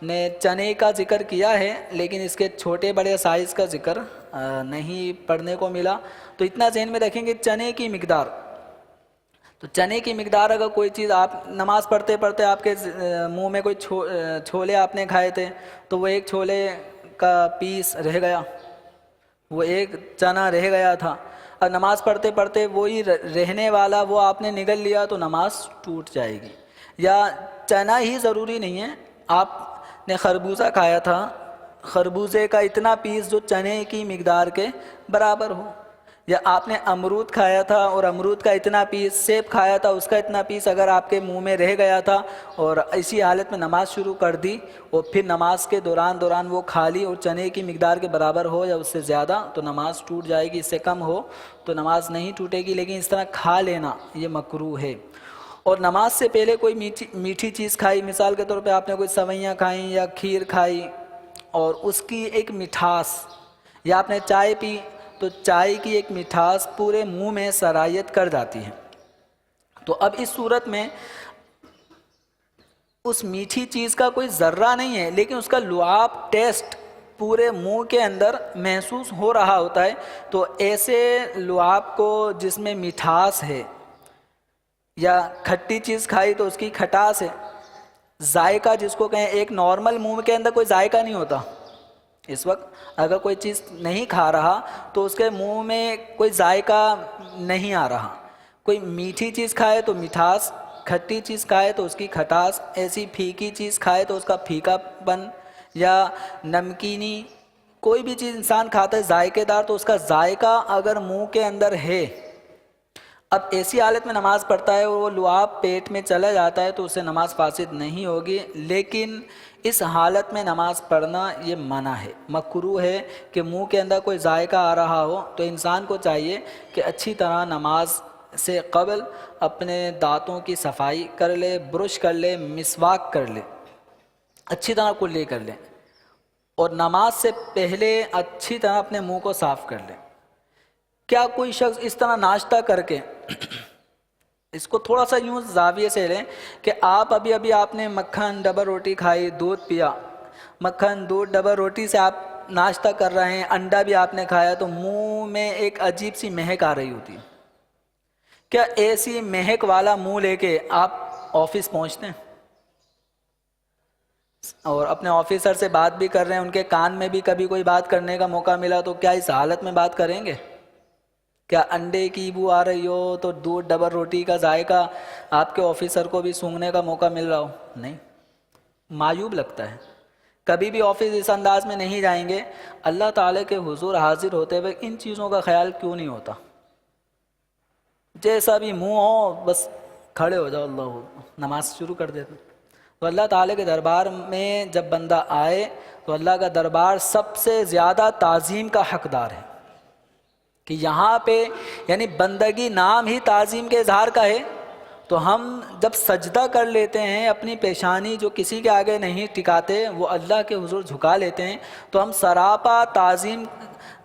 [SPEAKER 2] نے چنے کا ذکر کیا ہے لیکن اس کے چھوٹے بڑے سائز کا ذکر نہیں پڑھنے کو ملا، تو اتنا ذہن میں رکھیں گے چنے کی مقدار، تو چنے کی مقدار اگر کوئی چیز آپ نماز پڑھتے پڑھتے آپ کے منہ میں کوئی چھولے آپ نے کھائے تھے تو وہ ایک چھولے کا پیس رہ گیا، وہ ایک چنا رہ گیا تھا، اور نماز پڑھتے پڑھتے وہی رہنے والا وہ آپ نے نگل لیا تو نماز ٹوٹ جائے گی۔ یا چنا ہی ضروری نہیں ہے، آپ نے خربوزہ کھایا تھا، خربوزے کا اتنا پیس جو چنے کی مقدار کے برابر ہو، یا آپ نے امرود کھایا تھا اور امرود کا اتنا پیس، سیب کھایا تھا اس کا اتنا پیس اگر آپ کے منہ میں رہ گیا تھا اور اسی حالت میں نماز شروع کر دی اور پھر نماز کے دوران وہ کھا لی اور چنے کی مقدار کے برابر ہو یا اس سے زیادہ تو نماز ٹوٹ جائے گی، اس سے کم ہو تو نماز نہیں ٹوٹے گی، لیکن اس طرح کھا لینا یہ مکروہ ہے۔ اور نماز سے پہلے کوئی میٹھی چیز کھائی، مثال کے طور پہ آپ نے کوئی سوئیاں کھائیں یا کھیر کھائی اور اس کی ایک مٹھاس، یا آپ نے چائے پی تو چائے کی ایک مٹھاس پورے منہ میں سرایت کر جاتی ہے، تو اب اس صورت میں اس میٹھی چیز کا کوئی ذرہ نہیں ہے لیکن اس کا لعاب ٹیسٹ پورے منہ کے اندر محسوس ہو رہا ہوتا ہے، تو ایسے لعاب کو جس میں مٹھاس ہے، یا کھٹی چیز کھائی تو اس کی کھٹاس ہے، ذائقہ جس کو کہیں، ایک نارمل منہ کے اندر کوئی ذائقہ نہیں ہوتا. اس وقت اگر کوئی چیز نہیں کھا رہا تو اس کے منہ میں کوئی ذائقہ نہیں آ رہا. کوئی میٹھی چیز کھائے تو مٹھاس، کھٹی چیز کھائے تو اس کی کھٹاس، ایسی پھیکی چیز کھائے تو اس کا پھیکا پن، یا نمکینی کوئی بھی چیز انسان کھاتا ہے ذائقے دار تو اس کا ذائقہ اگر منہ کے اندر ہے. اب ایسی حالت میں نماز پڑھتا ہے اور وہ لعاب پیٹ میں چلا جاتا ہے تو اس سے نماز فاسد نہیں ہوگی، لیکن اس حالت میں نماز پڑھنا یہ منع ہے، مکروہ ہے کہ منہ کے اندر کوئی ذائقہ آ رہا ہو. تو انسان کو چاہیے کہ اچھی طرح نماز سے قبل اپنے دانتوں کی صفائی کر لے، برش کر لے، مسواک کر لے، اچھی طرح کلی کر لے، اور نماز سے پہلے اچھی طرح اپنے منہ کو صاف کر لے. کیا کوئی شخص اس طرح ناشتہ کر کے، اس کو تھوڑا سا یوں زاویے سے لیں کہ ابھی آپ نے مکھن ڈبل روٹی کھائی، دودھ پیا، مکھن دودھ ڈبل روٹی سے آپ ناشتہ کر رہے ہیں، انڈا بھی آپ نے کھایا، تو منہ میں ایک عجیب سی مہک آ رہی ہوتی ہے. کیا ایسی مہک والا منہ لے کے آپ آفس پہنچتے ہیں اور اپنے آفیسر سے بات بھی کر رہے ہیں، ان کے کان میں بھی کبھی کوئی بات کرنے کا موقع ملا تو کیا اس حالت میں بات کریں گے؟ کیا انڈے کی بو آ رہی ہو تو دودھ ڈبل روٹی کا ذائقہ آپ کے آفیسر کو بھی سونگھنے کا موقع مل رہا ہو؟ نہیں، معیوب لگتا ہے. کبھی بھی آفس اس انداز میں نہیں جائیں گے. اللہ تعالیٰ کے حضور حاضر ہوتے ہوئے ان چیزوں کا خیال کیوں نہیں ہوتا؟ جیسا بھی منہ ہو بس کھڑے ہو جاؤ، اللہ نماز شروع کر دیتے. تو اللہ تعالیٰ کے دربار میں جب بندہ آئے تو اللہ کا دربار سب سے زیادہ تعظیم کا حقدار ہے، کہ یہاں پہ یعنی بندگی نام ہی تعظیم کے اظہار کا ہے. تو ہم جب سجدہ کر لیتے ہیں، اپنی پیشانی جو کسی کے آگے نہیں ٹکاتے وہ اللہ کے حضور جھکا لیتے ہیں، تو ہم سراپا تعظیم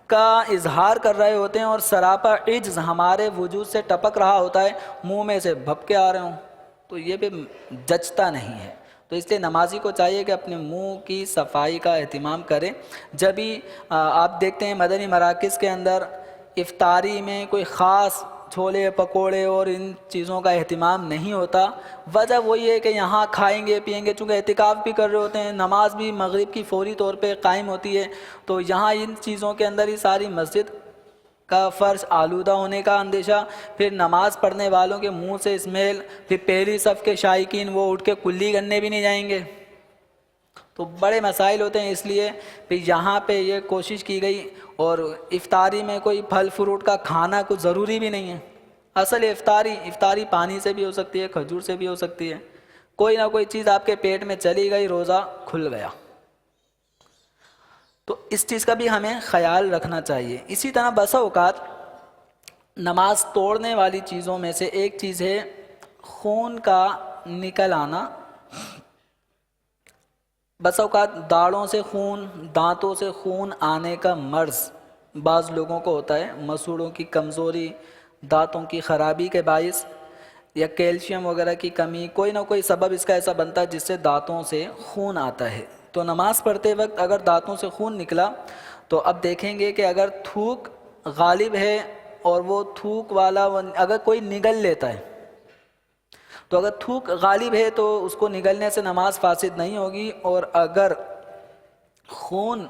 [SPEAKER 2] کا اظہار کر رہے ہوتے ہیں، اور سراپا عجز ہمارے وجود سے ٹپک رہا ہوتا ہے، منہ میں سے بھپکے آ رہے ہوں، تو یہ بھی جچتا نہیں ہے. تو اس لیے نمازی کو چاہیے کہ اپنے منہ کی صفائی کا اہتمام کرے. جب بھی آپ دیکھتے ہیں مدنی مراکز کے اندر افطاری میں کوئی خاص چھولے پکوڑے اور ان چیزوں کا اہتمام نہیں ہوتا، وجہ وہی ہے کہ یہاں کھائیں گے پیئیں گے، چونکہ اعتکاف بھی کر رہے ہوتے ہیں، نماز بھی مغرب کی فوری طور پہ قائم ہوتی ہے، تو یہاں ان چیزوں کے اندر ہی ساری مسجد کا فرش آلودہ ہونے کا اندیشہ، پھر نماز پڑھنے والوں کے منہ سے اسمیل، پھر پہلی صف کے شائقین وہ اٹھ کے کلی کرنے بھی نہیں جائیں گے، تو بڑے مسائل ہوتے ہیں. اس لیے پھر یہاں پہ یہ کوشش کی گئی. اور افطاری میں کوئی پھل فروٹ کا کھانا کچھ ضروری بھی نہیں ہے. اصل افطاری پانی سے بھی ہو سکتی ہے، کھجور سے بھی ہو سکتی ہے، کوئی نہ کوئی چیز آپ کے پیٹ میں چلی گئی، روزہ کھل گیا. تو اس چیز کا بھی ہمیں خیال رکھنا چاہیے. اسی طرح بسا اوقات نماز توڑنے والی چیزوں میں سے ایک چیز ہے خون کا نکل آنا. بس اوقات داڑھوں سے خون، دانتوں سے خون آنے کا مرض بعض لوگوں کو ہوتا ہے، مسوڑوں کی کمزوری، دانتوں کی خرابی کے باعث، یا کیلشیم وغیرہ کی کمی، کوئی نہ کوئی سبب اس کا ایسا بنتا ہے جس سے دانتوں سے خون آتا ہے. تو نماز پڑھتے وقت اگر دانتوں سے خون نکلا تو اب دیکھیں گے کہ اگر تھوک غالب ہے اور وہ تھوک والا اگر کوئی نگل لیتا ہے، تو اگر تھوک غالب ہے تو اس کو نگلنے سے نماز فاسد نہیں ہوگی، اور اگر خون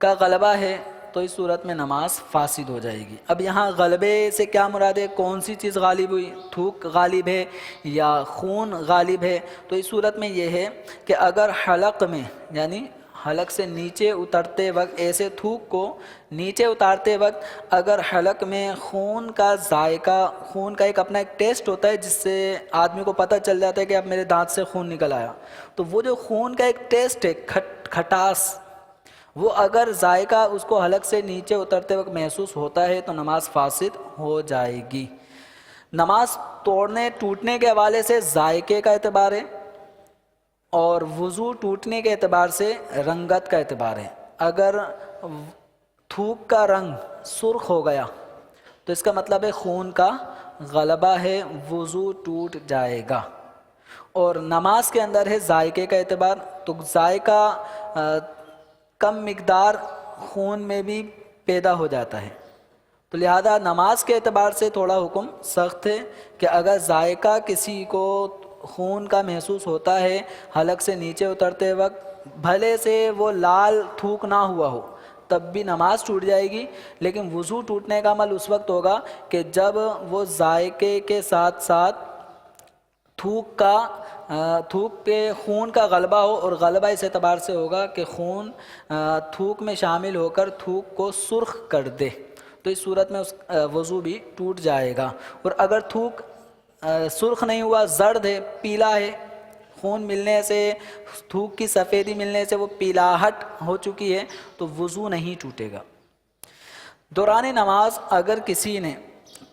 [SPEAKER 2] کا غلبہ ہے تو اس صورت میں نماز فاسد ہو جائے گی. اب یہاں غلبے سے کیا مراد ہے؟ کون سی چیز غالب ہوئی؟ تھوک غالب ہے یا خون غالب ہے؟ تو اس صورت میں یہ ہے کہ اگر حلق میں یعنی حلق سے نیچے اترتے وقت، ایسے تھوک کو نیچے اتارتے وقت اگر حلق میں خون کا ذائقہ، خون کا ایک اپنا ایک ٹیسٹ ہوتا ہے جس سے آدمی کو پتہ چل جاتا ہے کہ اب میرے دانت سے خون نکل آیا، تو وہ جو خون کا ایک ٹیسٹ ہے، کھٹاس، وہ اگر ذائقہ اس کو حلق سے نیچے اترتے وقت محسوس ہوتا ہے تو نماز فاسد ہو جائے گی. نماز توڑنے ٹوٹنے کے حوالے سے ذائقے کا اعتبار ہے، اور وضو ٹوٹنے کے اعتبار سے رنگت کا اعتبار ہے. اگر تھوک کا رنگ سرخ ہو گیا تو اس کا مطلب ہے خون کا غلبہ ہے، وضو ٹوٹ جائے گا. اور نماز کے اندر ہے ذائقے کا اعتبار، تو ذائقہ کم مقدار خون میں بھی پیدا ہو جاتا ہے، تو لہذا نماز کے اعتبار سے تھوڑا حکم سخت ہے کہ اگر ذائقہ کسی کو خون کا محسوس ہوتا ہے حلق سے نیچے اترتے وقت، بھلے سے وہ لال تھوک نہ ہوا ہو تب بھی نماز ٹوٹ جائے گی، لیکن وضو ٹوٹنے کا عمل اس وقت ہوگا کہ جب وہ ذائقے کے ساتھ ساتھ تھوک پہ خون کا غلبہ ہو، اور غلبہ اس اعتبار سے ہوگا کہ خون تھوک میں شامل ہو کر تھوک کو سرخ کر دے، تو اس صورت میں اس وضو بھی ٹوٹ جائے گا۔ اور اگر تھوک سرخ نہیں ہوا، زرد ہے، پیلا ہے، خون ملنے سے، تھوک کی سفیدی ملنے سے وہ پیلاہٹ ہو چکی ہے، تو وضو نہیں ٹوٹے گا۔ دوران نماز اگر کسی نے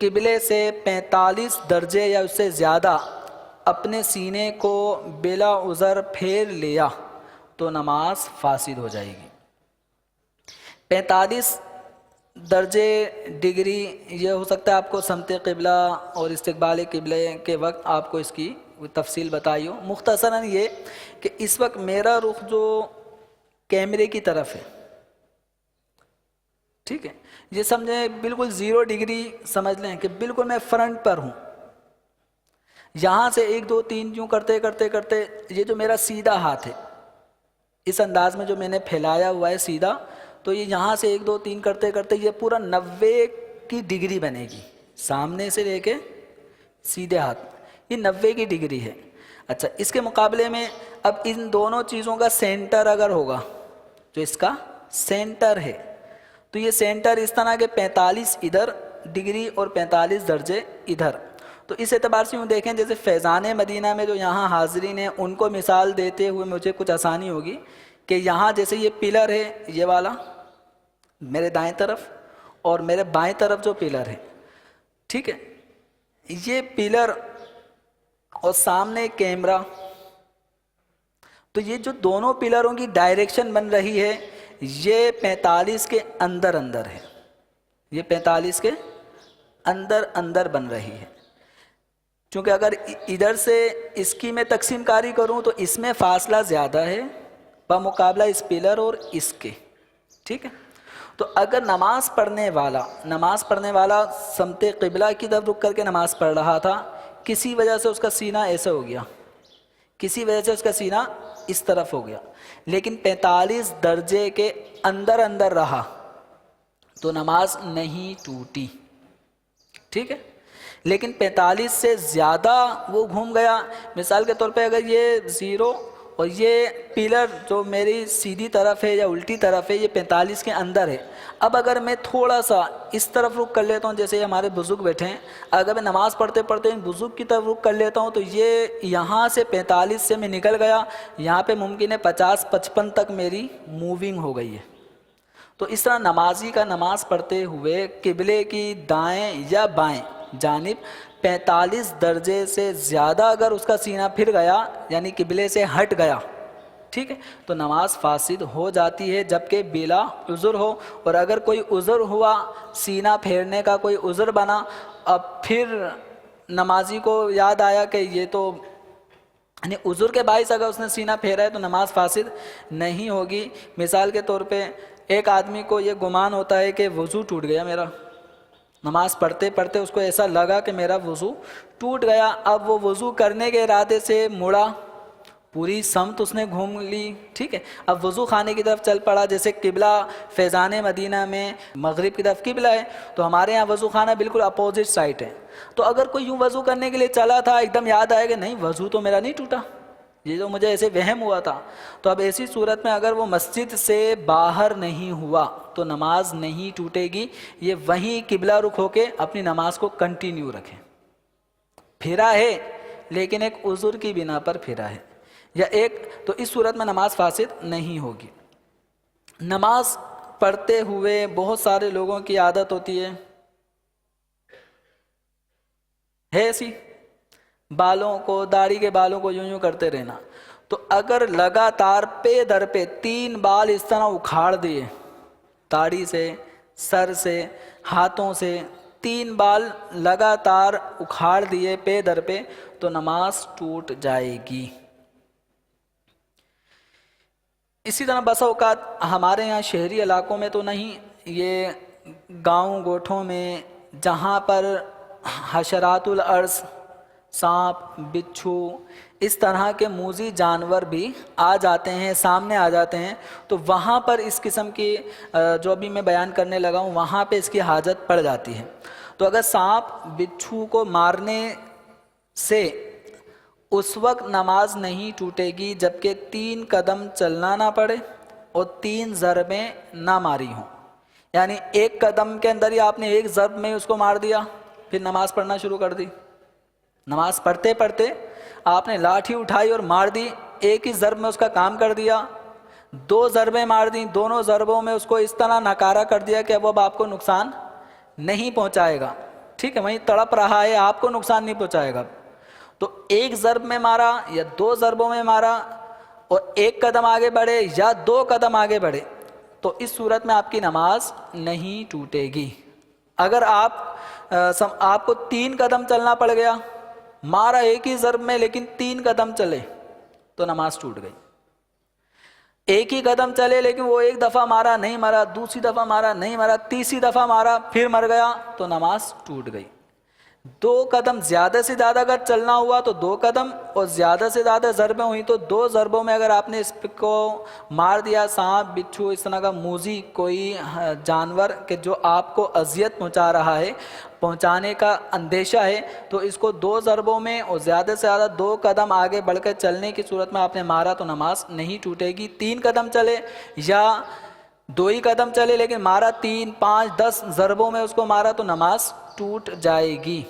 [SPEAKER 2] قبلے سے 45 درجے یا اس سے زیادہ اپنے سینے کو بلا عذر پھیر لیا تو نماز فاسد ہو جائے گی۔ 45 درجے ڈگری یہ ہو سکتا ہے آپ کو سمت قبلہ اور استقبال قبلے کے وقت آپ کو اس کی تفصیل بتائی ہو۔ مختصراً یہ کہ اس وقت میرا رخ جو کیمرے کی طرف ہے، ٹھیک ہے، یہ سمجھیں بالکل 0 ڈگری سمجھ لیں کہ بالکل میں فرنٹ پر ہوں، یہاں سے 1 2 3 یوں کرتے کرتے کرتے یہ جو میرا سیدھا ہاتھ ہے، اس انداز میں جو میں نے پھیلایا ہوا ہے سیدھا، تو یہ یہاں سے 1 2 3 کرتے کرتے یہ پورا 90 کی ڈگری بنے گی، سامنے سے لے کے سیدھے ہاتھ، یہ 90 کی ڈگری ہے۔ اچھا، اس کے مقابلے میں اب ان دونوں چیزوں کا سینٹر اگر ہوگا، جو اس کا سینٹر ہے، تو یہ سینٹر اس طرح کے 45 ادھر ڈگری اور 45 درجے ادھر، تو اس اعتبار سے یوں دیکھیں جیسے فیضان مدینہ میں جو یہاں حاضرین ہیں ان کو مثال دیتے ہوئے مجھے کچھ آسانی ہوگی کہ یہاں جیسے یہ پلر ہے، یہ والا میرے دائیں طرف، اور میرے بائیں طرف جو پلر ہے، ٹھیک ہے، یہ پلر اور سامنے کیمرہ، تو یہ جو دونوں پلروں کی ڈائریکشن بن رہی ہے یہ 45 کے اندر اندر ہے، یہ 45 کے اندر اندر بن رہی ہے، چونکہ اگر ادھر سے اس کی میں تقسیم کاری کروں تو اس میں فاصلہ زیادہ ہے بمقابلہ اس پلر اور اس کے، ٹھیک ہے۔ تو اگر نماز پڑھنے والا سمت قبلہ کی طرف رک کر کے نماز پڑھ رہا تھا، کسی وجہ سے اس کا سینہ ایسے ہو گیا، کسی وجہ سے اس کا سینہ اس طرف ہو گیا، لیکن 45 درجے کے اندر اندر رہا تو نماز نہیں ٹوٹی، ٹھیک ہے۔ لیکن 45 سے زیادہ وہ گھوم گیا، مثال کے طور پہ اگر یہ 0 اور یہ پلر جو میری سیدھی طرف ہے یا الٹی طرف ہے یہ 45 کے اندر ہے، اب اگر میں تھوڑا سا اس طرف رخ کر لیتا ہوں، جیسے ہمارے بزرگ بیٹھے ہیں، اگر میں نماز پڑھتے پڑھتے ان بزرگ کی طرف رخ کر لیتا ہوں تو یہ یہاں سے 45 سے میں نکل گیا، یہاں پہ ممکن ہے 50 55 تک میری موونگ ہو گئی ہے۔ تو اس طرح نمازی کا نماز پڑھتے ہوئے قبلے کی دائیں یا بائیں جانب 45 درجے سے زیادہ اگر اس کا سینہ پھر گیا یعنی قبلے سے ہٹ گیا، ٹھیک ہے، تو نماز فاسد ہو جاتی ہے جبکہ بلا عذر ہو، اور اگر کوئی عذر ہوا، سینہ پھیرنے کا کوئی عذر بنا، اب پھر نمازی کو یاد آیا کہ یہ تو یعنی عذر کے باعث اگر اس نے سینہ پھیرا ہے تو نماز فاسد نہیں ہوگی۔ مثال کے طور پہ ایک آدمی کو یہ گمان ہوتا ہے کہ وضو ٹوٹ گیا میرا، نماز پڑھتے پڑھتے اس کو ایسا لگا کہ میرا وضو ٹوٹ گیا، اب وہ وضو کرنے کے ارادے سے مڑا، پوری سمت اس نے گھوم لی، ٹھیک ہے، اب وضو خانے کی طرف چل پڑا، جیسے قبلہ فیضان مدینہ میں مغرب کی طرف قبلہ ہے تو ہمارے یہاں وضو خانہ بالکل اپوزٹ سائٹ ہے، تو اگر کوئی یوں وضو کرنے کے لیے چلا تھا، ایک دم یاد آئے کہ نہیں وضو تو میرا نہیں ٹوٹا، یہ جو مجھے ایسے وہم ہوا تھا، تو اب ایسی صورت میں اگر وہ مسجد سے باہر نہیں ہوا تو نماز نہیں ٹوٹے گی، یہ وہیں قبلہ رخ ہو کے اپنی نماز کو کنٹینیو رکھیں۔ پھرا ہے لیکن ایک عذر کی بنا پر پھرا ہے یا ایک، تو اس صورت میں نماز فاسد نہیں ہوگی۔ نماز پڑھتے ہوئے بہت سارے لوگوں کی عادت ہوتی ہے ایسی بالوں کو، داڑھی کے بالوں کو یوں کرتے رہنا، تو اگر لگاتار پے در پہ 3 بال اس طرح اکھاڑ دیے، داڑھی سے، سر سے، ہاتھوں سے 3 بال لگاتار اکھاڑ دیے پے در پہ تو نماز ٹوٹ جائے گی۔ اسی طرح بسا اوقات ہمارے یہاں شہری علاقوں میں تو نہیں، یہ گاؤں گوٹھوں میں جہاں پر حشرات الارض سانپ، بچھو، اس طرح کے موذی جانور بھی آ جاتے ہیں، سامنے آ جاتے ہیں، تو وہاں پر اس قسم کی جو ابھی میں بیان کرنے لگا ہوں وہاں پہ اس کی حاجت پڑ جاتی ہے۔ تو اگر سانپ بچھو کو مارنے سے اس وقت نماز نہیں ٹوٹے گی جبکہ 3 قدم چلنا نہ پڑے اور 3 ضربیں نہ ماری ہوں، یعنی 1 قدم کے اندر ہی آپ نے 1 ضرب میں اس کو مار دیا، پھر نماز پڑھنا شروع کر دی، نماز پڑھتے پڑھتے آپ نے لاٹھی اٹھائی اور مار دی، 1 ہی ضرب میں اس کا کام کر دیا، 2 ضربیں مار دیں، دونوں ضربوں میں اس کو اس طرح ناکارہ کر دیا کہ اب آپ کو نقصان نہیں پہنچائے گا، ٹھیک ہے، وہیں تڑپ رہا ہے، آپ کو نقصان نہیں پہنچائے گا۔ تو 1 ضرب میں مارا یا 2 ضربوں میں مارا اور 1 قدم آگے بڑھے یا 2 قدم آگے بڑھے تو اس صورت میں آپ کی نماز نہیں ٹوٹے گی۔ اگر آپ کو 3 قدم چلنا پڑ گیا، مارا 1 ہی ضرب میں لیکن 3 قدم چلے تو نماز ٹوٹ گئی۔ 1 ہی قدم چلے لیکن وہ 1 دفعہ مارا نہیں مرا، دوسری دفعہ مارا نہیں مرا، تیسری دفعہ مارا پھر مر گیا تو نماز ٹوٹ گئی۔ 2 قدم زیادہ سے زیادہ اگر چلنا ہوا تو 2 قدم اور زیادہ سے زیادہ ضربیں ہوئی تو 2 ضربوں میں اگر آپ نے اس کو مار دیا، سانپ، بچھو، اس طرح کا موذی کوئی جانور کہ جو آپ کو اذیت پہنچا رہا ہے، پہنچانے کا اندیشہ ہے، تو اس کو 2 ضربوں میں اور زیادہ سے زیادہ 2 قدم آگے بڑھ کر چلنے کی صورت میں آپ نے مارا تو نماز نہیں ٹوٹے گی۔ 3 قدم چلے یا 2 ہی قدم چلے لیکن مارا 3، 5، 10 ضربوں میں اس کو مارا تو نماز ٹوٹ جائے گی۔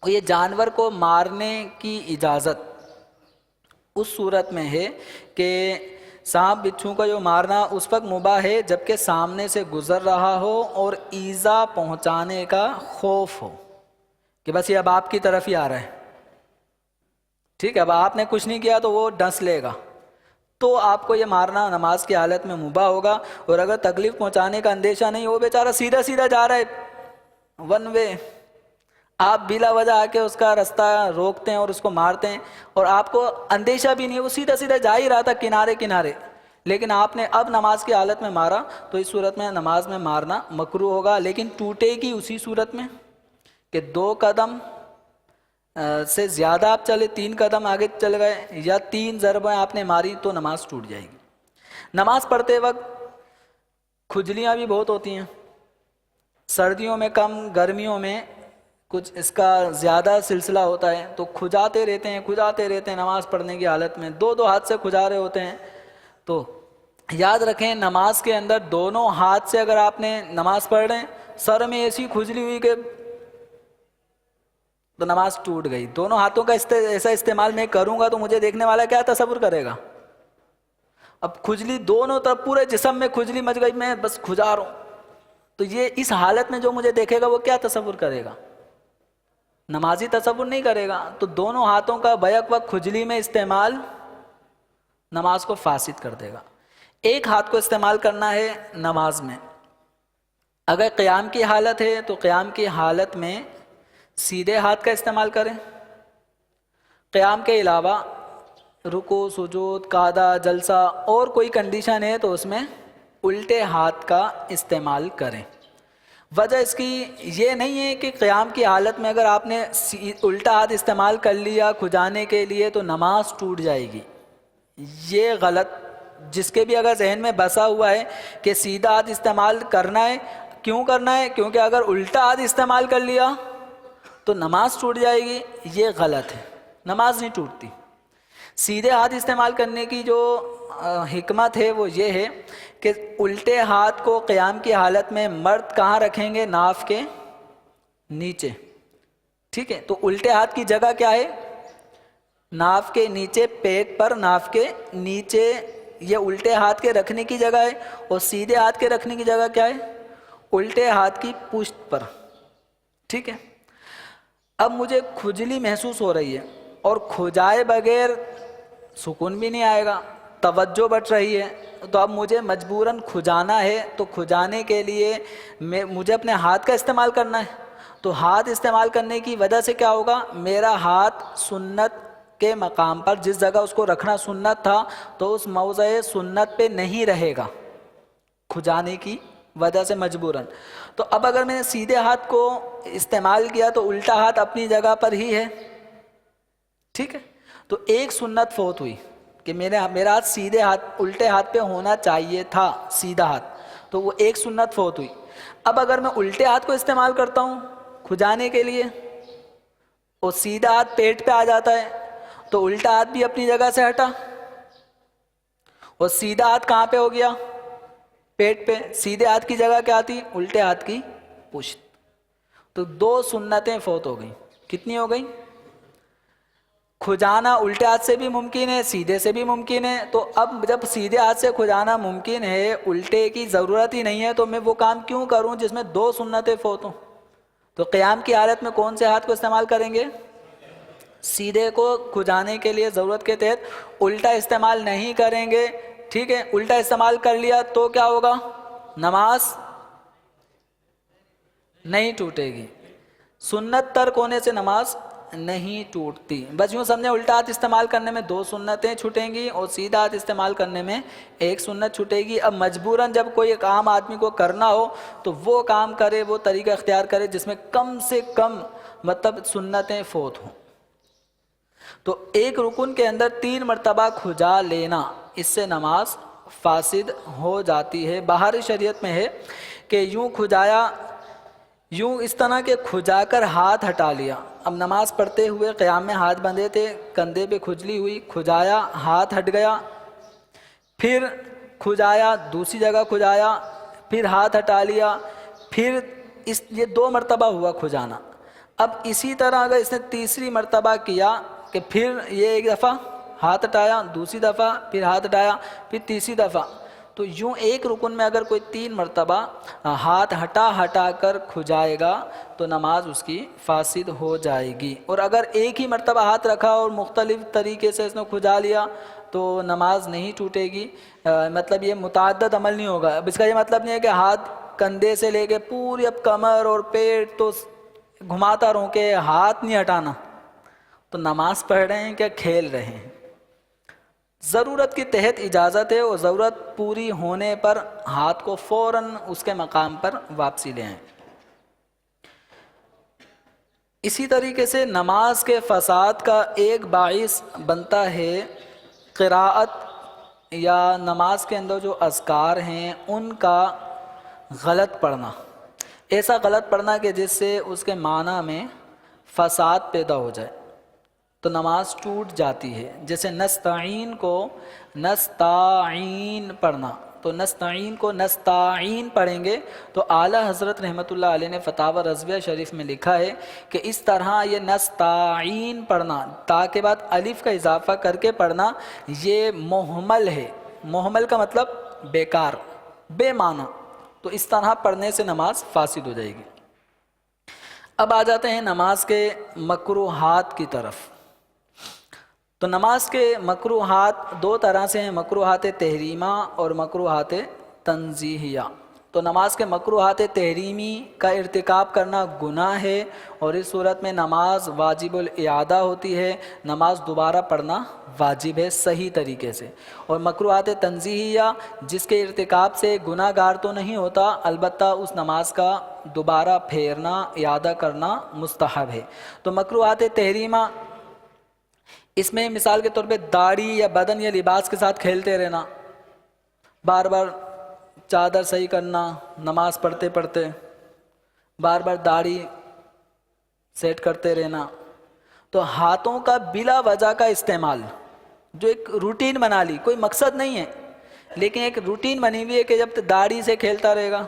[SPEAKER 2] اور یہ جانور کو مارنے کی اجازت اس صورت میں ہے کہ سانپ بچھو کا جو مارنا اس وقت مباح ہے جبکہ سامنے سے گزر رہا ہو اور ایذا پہنچانے کا خوف ہو کہ بس یہ اب آپ کی طرف ہی آ رہا ہے، ٹھیک ہے، اب آپ نے کچھ نہیں کیا تو وہ ڈس لے گا، تو آپ کو یہ مارنا نماز کی حالت میں مباح ہوگا۔ اور اگر تکلیف پہنچانے کا اندیشہ نہیں ہو، بیچارہ سیدھا سیدھا جا رہا ہے 1 وے، آپ بلا وجہ آ کے اس کا رستہ روکتے ہیں اور اس کو مارتے ہیں اور آپ کو اندیشہ بھی نہیں ہے، وہ سیدھا سیدھا جا ہی رہا تھا کنارے کنارے، لیکن آپ نے اب نماز کی حالت میں مارا تو اس صورت میں نماز میں مارنا مکروہ ہوگا، لیکن ٹوٹے گی اسی صورت میں کہ 2 قدم سے زیادہ آپ چلے، 3 قدم آگے چل گئے یا 3 ضربیں آپ نے ماری تو نماز ٹوٹ جائے گی۔ نماز پڑھتے وقت کھجلیاں بھی بہت ہوتی ہیں، سردیوں میں کم، گرمیوں میں کچھ اس کا زیادہ سلسلہ ہوتا ہے، تو کھجاتے رہتے ہیں نماز پڑھنے کی حالت میں، 2 ہاتھ سے کھجا رہے ہوتے ہیں۔ تو یاد رکھیں نماز کے اندر دونوں ہاتھ سے اگر آپ نے نماز پڑھ رہے ہیں، سر میں ایسی کھجلی ہوئی کہ تو نماز ٹوٹ گئی۔ دونوں ہاتھوں کا ایسا استعمال میں کروں گا تو مجھے دیکھنے والا کیا تصور کرے گا؟ اب کھجلی دونوں طرف پورے جسم میں کھجلی مچ گئی، میں بس کھجا رہا ہوں، تو یہ اس حالت میں جو مجھے دیکھے گا وہ کیا تصور کرے گا؟ نمازی تصور نہیں کرے گا۔ تو دونوں ہاتھوں کا بیک وقت کھجلی میں استعمال نماز کو فاسد کر دے گا۔ 1 ہاتھ کو استعمال کرنا ہے نماز میں، اگر قیام کی حالت ہے تو قیام کی حالت میں سیدھے ہاتھ کا استعمال کریں، قیام کے علاوہ رکوع، سجود، قعدہ، جلسہ اور کوئی کنڈیشن ہے تو اس میں الٹے ہاتھ کا استعمال کریں۔ وجہ اس کی یہ نہیں ہے کہ قیام کی حالت میں اگر آپ نے الٹا ہاتھ استعمال کر لیا کھجانے کے لیے تو نماز ٹوٹ جائے گی، یہ غلط، جس کے بھی اگر ذہن میں بسا ہوا ہے کہ سیدھا ہاتھ استعمال کرنا ہے، کیوں کرنا ہے؟ کیونکہ اگر الٹا ہاتھ استعمال کر لیا تو نماز ٹوٹ جائے گی، یہ غلط ہے، نماز نہیں ٹوٹتی۔ سیدھے ہاتھ استعمال کرنے کی جو حکمت ہے وہ یہ ہے کہ الٹے ہاتھ کو قیام کی حالت میں مرد کہاں رکھیں گے؟ ناف کے نیچے، ٹھیک ہے، تو الٹے ہاتھ کی جگہ کیا ہے؟ ناف کے نیچے، پیٹ پر، ناف کے نیچے، یہ الٹے ہاتھ کے رکھنے کی جگہ ہے، اور سیدھے ہاتھ کے رکھنے کی جگہ کیا ہے؟ الٹے ہاتھ کی پشت پر، ٹھیک ہے۔ اب مجھے کھجلی محسوس ہو رہی ہے اور کھجائے بغیر سکون بھی نہیں آئے گا، توجہ بٹ رہی ہے، تو اب مجھے مجبوراً کھجانا ہے، تو کھجانے کے لیے مجھے اپنے ہاتھ کا استعمال کرنا ہے، تو ہاتھ استعمال کرنے کی وجہ سے کیا ہوگا؟ میرا ہاتھ سنت کے مقام پر، جس جگہ اس کو رکھنا سنت تھا تو اس موضع سنت پہ نہیں رہے گا کھجانے کی وجہ سے مجبوراً۔ تو اب اگر میں نے سیدھے ہاتھ کو استعمال کیا تو الٹا ہاتھ اپنی جگہ پر ہی ہے، ٹھیک ہے، تو ایک سنت فوت ہوئی کہ میرا ہاتھ سیدھے ہاتھ، الٹے ہاتھ پہ ہونا چاہیے تھا سیدھا ہاتھ، تو وہ ایک سنت فوت ہوئی۔ اب اگر میں الٹے ہاتھ کو استعمال کرتا ہوں کھجانے کے لیے اور سیدھا ہاتھ پیٹ پہ آ جاتا ہے، تو الٹا ہاتھ بھی اپنی جگہ سے ہٹا اور سیدھا ہاتھ کہاں پہ ہو گیا؟ پیٹ پہ۔ سیدھے ہاتھ کی جگہ کیا تھی؟ الٹے ہاتھ کی پشت۔ تو دو سنتیں فوت ہو گئیں۔ کتنی ہو گئیں؟ کھجانا الٹے ہاتھ سے بھی ممکن ہے، سیدھے سے بھی ممکن ہے، تو اب جب سیدھے ہاتھ سے کھجانا ممکن ہے، الٹے کی ضرورت ہی نہیں ہے، تو میں وہ کام کیوں کروں جس میں دو سنتیں فوت ہوں؟ تو قیام کی حالت میں کون سے ہاتھ کو استعمال کریں گے؟ سیدھے کو کھجانے کے لیے ضرورت کے تحت الٹا استعمال نہیں کریں گے، ٹھیک ہے؟ الٹا استعمال کر لیا تو کیا ہوگا؟ نماز نہیں ٹوٹے گی۔ سنت ترک ہونے سے نماز نہیں ٹوٹتی۔ بس یوں سمجھیں الٹا ہاتھ استعمال کرنے میں دو سنتیں چھٹیں گی اور سیدھا ہاتھ استعمال کرنے میں ایک سنت چھٹے گی۔ اب مجبوراً جب کوئی کام آدمی کو کرنا ہو تو وہ کام کرے، وہ طریقہ اختیار کرے جس میں کم سے کم مطلب سنتیں فوت ہوں۔ تو ایک رکن کے اندر 3 مرتبہ کھجا لینا، اس سے نماز فاسد ہو جاتی ہے۔ باہر شریعت میں ہے کہ یوں کھجایا، یوں اس طرح کے کھجا کر ہاتھ ہٹا لیا۔ اب نماز پڑھتے ہوئے قیام میں ہاتھ بندھے تھے، کندھے پہ کھجلی ہوئی، کھجایا، ہاتھ ہٹ گیا، پھر کھجایا، دوسری جگہ کھجایا، پھر ہاتھ ہٹا لیا، پھر یہ 2 مرتبہ ہوا کھجانا۔ اب اسی طرح اگر اس نے تیسری مرتبہ کیا کہ پھر یہ ایک دفعہ ہاتھ ہٹایا، دوسری دفعہ پھر ہاتھ ہٹایا، پھر تیسری دفعہ، تو یوں ایک رکن میں اگر کوئی 3 مرتبہ ہاتھ ہٹا کر کھجائے گا تو نماز اس کی فاسد ہو جائے گی۔ اور اگر ایک ہی مرتبہ ہاتھ رکھا اور مختلف طریقے سے اس نے کھجا لیا تو نماز نہیں ٹوٹے گی۔ مطلب یہ متعدد عمل نہیں ہوگا۔ اب اس کا یہ مطلب نہیں ہے کہ ہاتھ کندھے سے لے کے پوری اب کمر اور پیٹ تو گھماتا رہوں کہ ہاتھ نہیں ہٹانا، تو نماز پڑھ رہے ہیں کیا کھیل رہے ہیں؟ ضرورت کے تحت اجازت ہے، اور ضرورت پوری ہونے پر ہاتھ کو فوراً اس کے مقام پر واپسی لے آئیں۔ اسی طریقے سے نماز کے فساد کا ایک باعث بنتا ہے قراءت یا نماز کے اندر جو اذکار ہیں ان کا غلط پڑھنا، ایسا غلط پڑھنا کہ جس سے اس کے معنی میں فساد پیدا ہو جائے تو نماز ٹوٹ جاتی ہے۔ جیسے نستعین کو نستعین پڑھنا، تو نستعین کو نستعین پڑھیں گے تو اعلیٰ حضرت رحمۃ اللہ علیہ نے فتاوی رضویہ شریف میں لکھا ہے کہ اس طرح یہ نستعین پڑھنا، تا کے بعد الف کا اضافہ کر کے پڑھنا، یہ محمل ہے۔ محمل کا مطلب بیکار، بے معنی، تو اس طرح پڑھنے سے نماز فاسد ہو جائے گی۔ اب آ جاتے ہیں نماز کے مکروہات کی طرف۔ تو نماز کے مکروہات 2 طرح سے ہیں، مکروہات تحریمہ اور مکروہات تنزیہیہ۔ تو نماز کے مکروہات تحریمی کا ارتکاب کرنا گناہ ہے، اور اس صورت میں نماز واجب الاعادہ ہوتی ہے، نماز دوبارہ پڑھنا واجب ہے صحیح طریقے سے۔ اور مکروہات تنزیہیہ جس کے ارتکاب سے گناہ گار تو نہیں ہوتا، البتہ اس نماز کا دوبارہ پھیرنا، اعادہ کرنا مستحب ہے۔ تو مکروہات تحریمہ، اس میں مثال کے طور پہ داڑھی یا بدن یا لباس کے ساتھ کھیلتے رہنا، بار بار چادر صحیح کرنا، نماز پڑھتے پڑھتے بار بار داڑھی سیٹ کرتے رہنا، تو ہاتھوں کا بلا وجہ کا استعمال، جو ایک روٹین بنا لی، کوئی مقصد نہیں ہے لیکن ایک روٹین بنی ہوئی ہے کہ جب داڑھی سے کھیلتا رہے گا۔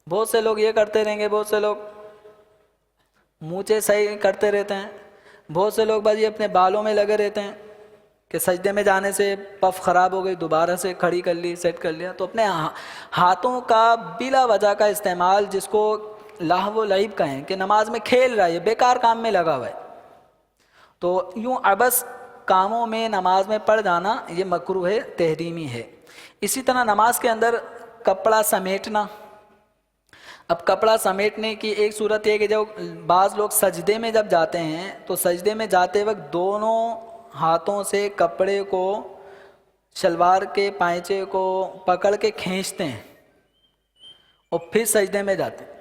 [SPEAKER 2] بہت سے لوگ یہ کرتے رہیں گے، بہت سے لوگ مونچھیں صحیح کرتے رہتے ہیں، بہت سے لوگ بس یہ اپنے بالوں میں لگے رہتے ہیں کہ سجدے میں جانے سے پف خراب ہو گئی، دوبارہ سے کھڑی کر لی، سیٹ کر لیا۔ تو اپنے ہاتھوں کا بلا وجہ کا استعمال، جس کو لہو و لعب کہیں کہ نماز میں کھیل رہا ہے، بیکار کام میں لگا ہوا ہے، تو یوں عبث کاموں میں نماز میں پڑ جانا یہ مکروہ تحریمی ہے۔ اسی طرح نماز کے اندر کپڑا سمیٹنا۔ اب کپڑا سمیٹنے کی ایک صورت یہ کہ جب بعض لوگ سجدے میں جب جاتے ہیں تو سجدے میں جاتے وقت دونوں ہاتھوں سے کپڑے کو، شلوار کے پائچے کو پکڑ کے کھینچتے ہیں اور پھر سجدے میں جاتے ہیں،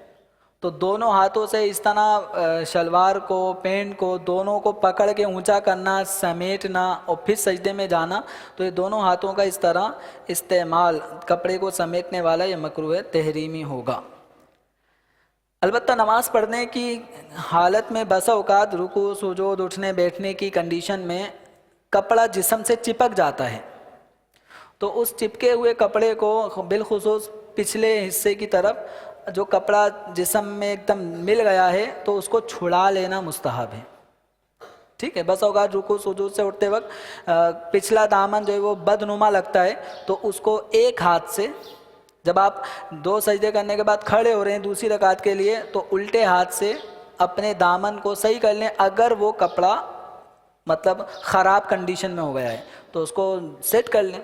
[SPEAKER 2] تو دونوں ہاتھوں سے اس طرح شلوار کو پینٹ کو دونوں کو پکڑ کے اونچا کرنا، سمیٹنا اور پھر سجدے میں جانا، تو یہ دونوں ہاتھوں کا اس طرح استعمال کپڑے کو سمیٹنے والا یہ مکروہ تحریمی ہوگا۔ البتہ نماز پڑھنے کی حالت میں بسا اوقات رکوع سجود اٹھنے بیٹھنے کی کنڈیشن میں کپڑا جسم سے چپک جاتا ہے، تو اس چپکے ہوئے کپڑے کو بالخصوص پچھلے حصے کی طرف جو کپڑا جسم میں ایک دم مل گیا ہے تو اس کو چھڑا لینا مستحب ہے، ٹھیک ہے۔ بس اوقات رکوع سجود سے اٹھتے وقت پچھلا دامن جو ہے وہ بدنما لگتا ہے، تو اس کو ایک ہاتھ سے، جب آپ 2 سجدے کرنے کے بعد کھڑے ہو رہے ہیں دوسری رکعت کے لیے، تو الٹے ہاتھ سے اپنے دامن کو صحیح کر لیں، اگر وہ کپڑا مطلب خراب کنڈیشن میں ہو گیا ہے تو اس کو سیٹ کر لیں۔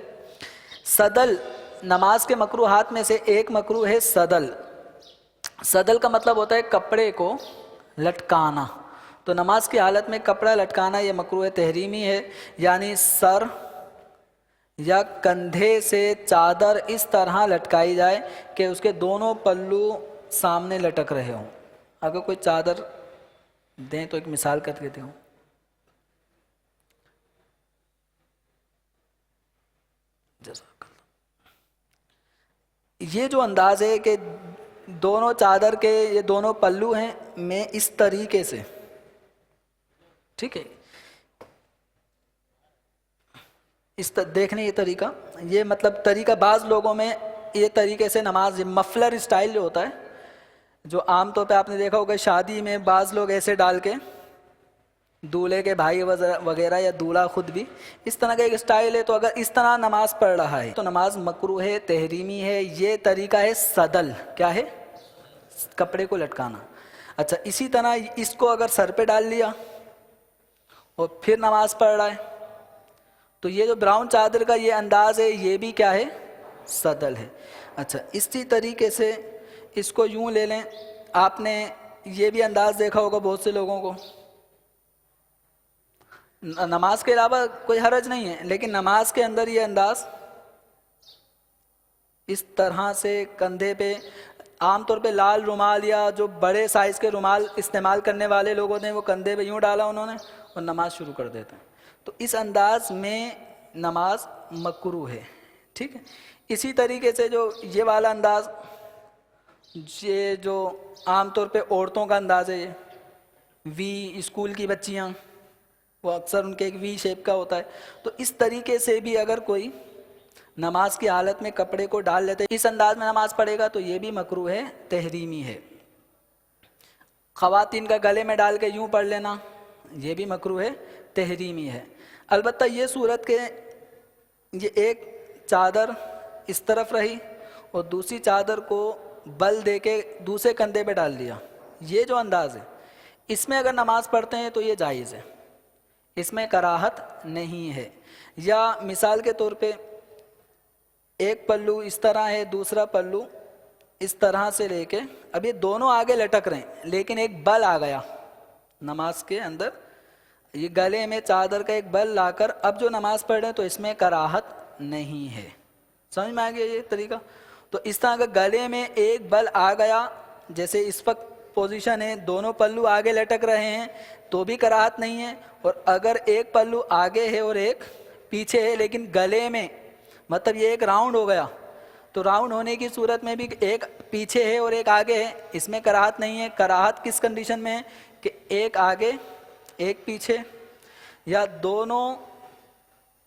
[SPEAKER 2] صدل نماز کے مکروہات میں سے ایک مکروہ ہے صدل۔ صدل کا مطلب ہوتا ہے کپڑے کو لٹکانا، تو نماز کی حالت میں کپڑا لٹکانا یہ مکروہ تحریمی ہے، یعنی سر یا کندھے سے چادر اس طرح لٹکائی جائے کہ اس کے دونوں پلو سامنے لٹک رہے ہوں۔ اگر کوئی چادر دیں تو ایک مثال کر دیتے ہوں۔ جزاک اللہ۔ یہ جو انداز ہے کہ دونوں چادر کے یہ دونوں پلو ہیں میں اس طریقے سے، ٹھیک ہے، دیکھنے یہ طریقہ، یہ مطلب طریقہ بعض لوگوں میں یہ طریقے سے نماز مفلر اسٹائل جو ہوتا ہے، جو عام طور پہ آپ نے دیکھا ہوگا شادی میں بعض لوگ ایسے ڈال کے، دولہے کے بھائی وغیرہ یا دولہا خود بھی اس طرح کا ایک اسٹائل ہے، تو اگر اس طرح نماز پڑھ رہا ہے تو نماز مکروہ تحریمی ہے۔ یہ طریقہ ہے صدل، کیا ہے؟ کپڑے کو لٹکانا۔ اچھا، اسی طرح اس کو اگر سر پہ ڈال لیا اور پھر نماز پڑھ رہا ہے تو یہ جو براؤن چادر کا یہ انداز ہے یہ بھی کیا ہے؟ صدل ہے۔ اچھا، اسی طریقے سے اس کو یوں لے لیں، آپ نے یہ بھی انداز دیکھا ہوگا بہت سے لوگوں کو، نماز کے علاوہ کوئی حرج نہیں ہے لیکن نماز کے اندر یہ انداز اس طرح سے کندھے پہ، عام طور پہ لال رومال یا جو بڑے سائز کے رومال استعمال کرنے والے لوگ ہوتے ہیں وہ کندھے پہ یوں ڈالا انہوں نے اور نماز شروع کر دیتے ہیں، تو اس انداز میں نماز مکروہ ہے، ٹھیک ہے۔ اسی طریقے سے جو یہ والا انداز، یہ جو عام طور پہ عورتوں کا انداز ہے، یہ وی، اسکول کی بچیاں وہ اکثر ان کے ایک وی شیپ کا ہوتا ہے، تو اس طریقے سے بھی اگر کوئی نماز کی حالت میں کپڑے کو ڈال لیتے اس انداز میں نماز پڑھے گا تو یہ بھی مکروہ تحریمی ہے۔ خواتین کا گلے میں ڈال کے یوں پڑھ لینا یہ بھی مکروہ تحریمی ہے۔ البتہ یہ صورت کہ یہ ایک چادر اس طرف رہی اور دوسری چادر کو بل دے کے دوسرے کندھے پہ ڈال دیا، یہ جو انداز ہے اس میں اگر نماز پڑھتے ہیں تو یہ جائز ہے، اس میں کراہت نہیں ہے۔ یا مثال کے طور پہ ایک پلو اس طرح ہے، دوسرا پلو اس طرح سے لے کے، اب یہ دونوں آگے لٹک رہے ہیں لیکن ایک بل آ گیا نماز کے اندر، یہ گلے میں چادر کا ایک بل لا کر اب جو نماز پڑھ رہے ہیں تو اس میں کراہت نہیں ہے۔ سمجھ میں آ گیا یہ طریقہ؟ تو اس طرح اگر گلے میں ایک بل آ گیا، جیسے اس وقت پوزیشن ہے دونوں پلو آگے لٹک رہے ہیں تو بھی کراہت نہیں ہے، اور اگر ایک پلو آگے ہے اور ایک پیچھے ہے لیکن گلے میں مطلب یہ ایک راؤنڈ ہو گیا تو راؤنڈ ہونے کی صورت میں بھی ایک پیچھے ہے اور ایک آگے ہے، اس میں کراہت نہیں ہے۔ کراہت کس کنڈیشن میں ہے کہ ایک آگے ایک پیچھے، یا دونوں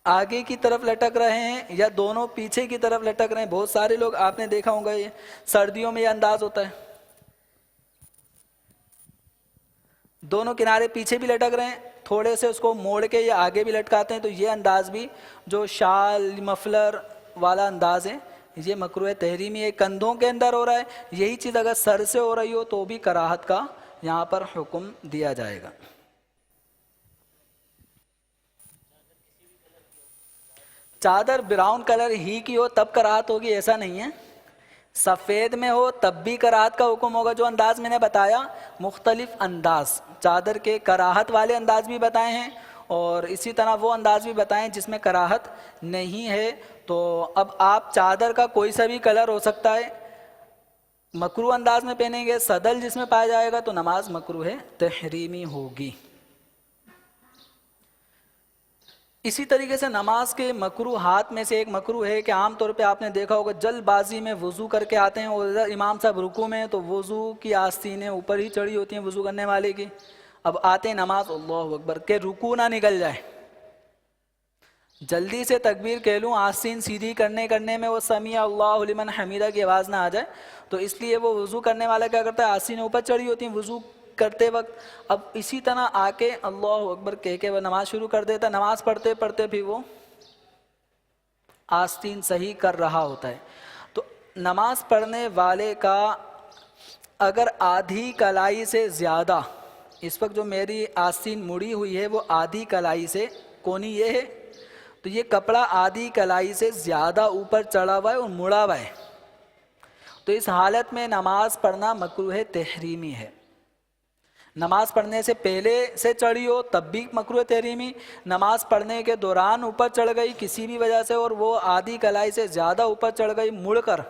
[SPEAKER 2] آگے کی طرف لٹک رہے ہیں یا دونوں پیچھے کی طرف لٹک رہے ہیں۔ بہت سارے لوگ آپ نے دیکھا ہوگا یہ سردیوں میں یہ انداز ہوتا ہے، دونوں کنارے پیچھے بھی لٹک رہے ہیں، تھوڑے سے اس کو موڑ کے یا آگے بھی لٹکاتے ہیں، تو یہ انداز بھی جو شال مفلر والا انداز ہے یہ مکروہ تحریمی ہے، کندھوں کے اندر ہو رہا ہے، یہی چیز اگر سر سے ہو رہی ہو تو بھی کراہت کا یہاں پر حکم دیا جائے گا۔ چادر براؤن کلر ہی کی ہو تب کراہت ہوگی ایسا نہیں ہے، سفید میں ہو تب بھی کراہت کا حکم ہوگا۔ جو انداز میں نے بتایا مختلف انداز چادر کے کراہت والے انداز بھی بتائے ہیں اور اسی طرح وہ انداز بھی بتائیں جس میں کراہت نہیں ہے۔ تو اب آپ چادر کا کوئی سا بھی کلر ہو سکتا ہے، مکروہ انداز میں پہنیں گے، صدل جس میں پایا جائے گا تو نماز مکروہ تحریمی ہوگی۔ اسی طریقے سے نماز کے مکروہات میں سے ایک مکروہ ہے کہ عام طور پہ آپ نے دیکھا ہوگا جلد بازی میں وضو کر کے آتے ہیں اور ادھر امام صاحب رکوع میں ہیں تو وضو کی آستینیں اوپر ہی چڑھی ہوتی ہیں وضو کرنے والے کی، اب آتے ہیں نماز اللہ اکبر کہ رکوع نہ نکل جائے، جلدی سے تکبیر کہہ لوں، آستین سیدھی کرنے میں وہ سمیع اللہ لمن حمیدہ کی آواز نہ آ جائے، تو اس لیے وہ وضو کرنے والا کیا کرتا ہے، آستینیں اوپر چڑھی ہوتی ہیں وضو کرتے وقت، اب اسی طرح آ کے اللہ اکبر کہہ کے وہ نماز شروع کر دیتا ہے، نماز پڑھتے پڑھتے بھی وہ آستین صحیح کر رہا ہوتا ہے۔ تو نماز پڑھنے والے کا اگر آدھی کلائی سے زیادہ، اس وقت جو میری آستین مڑی ہوئی ہے وہ آدھی کلائی سے، کونی یہ ہے تو یہ کپڑا آدھی کلائی سے زیادہ اوپر چڑھا ہوا ہے اور مڑا ہوا ہے، تو اس حالت میں نماز پڑھنا مکروہ تحریمی ہے۔ نماز پڑھنے سے پہلے سے چڑھی ہو تب بھی مکروہ تحریمی، نماز پڑھنے کے دوران اوپر چڑھ گئی کسی بھی وجہ سے اور وہ آدھی کلائی سے زیادہ اوپر چڑھ گئی مڑ کر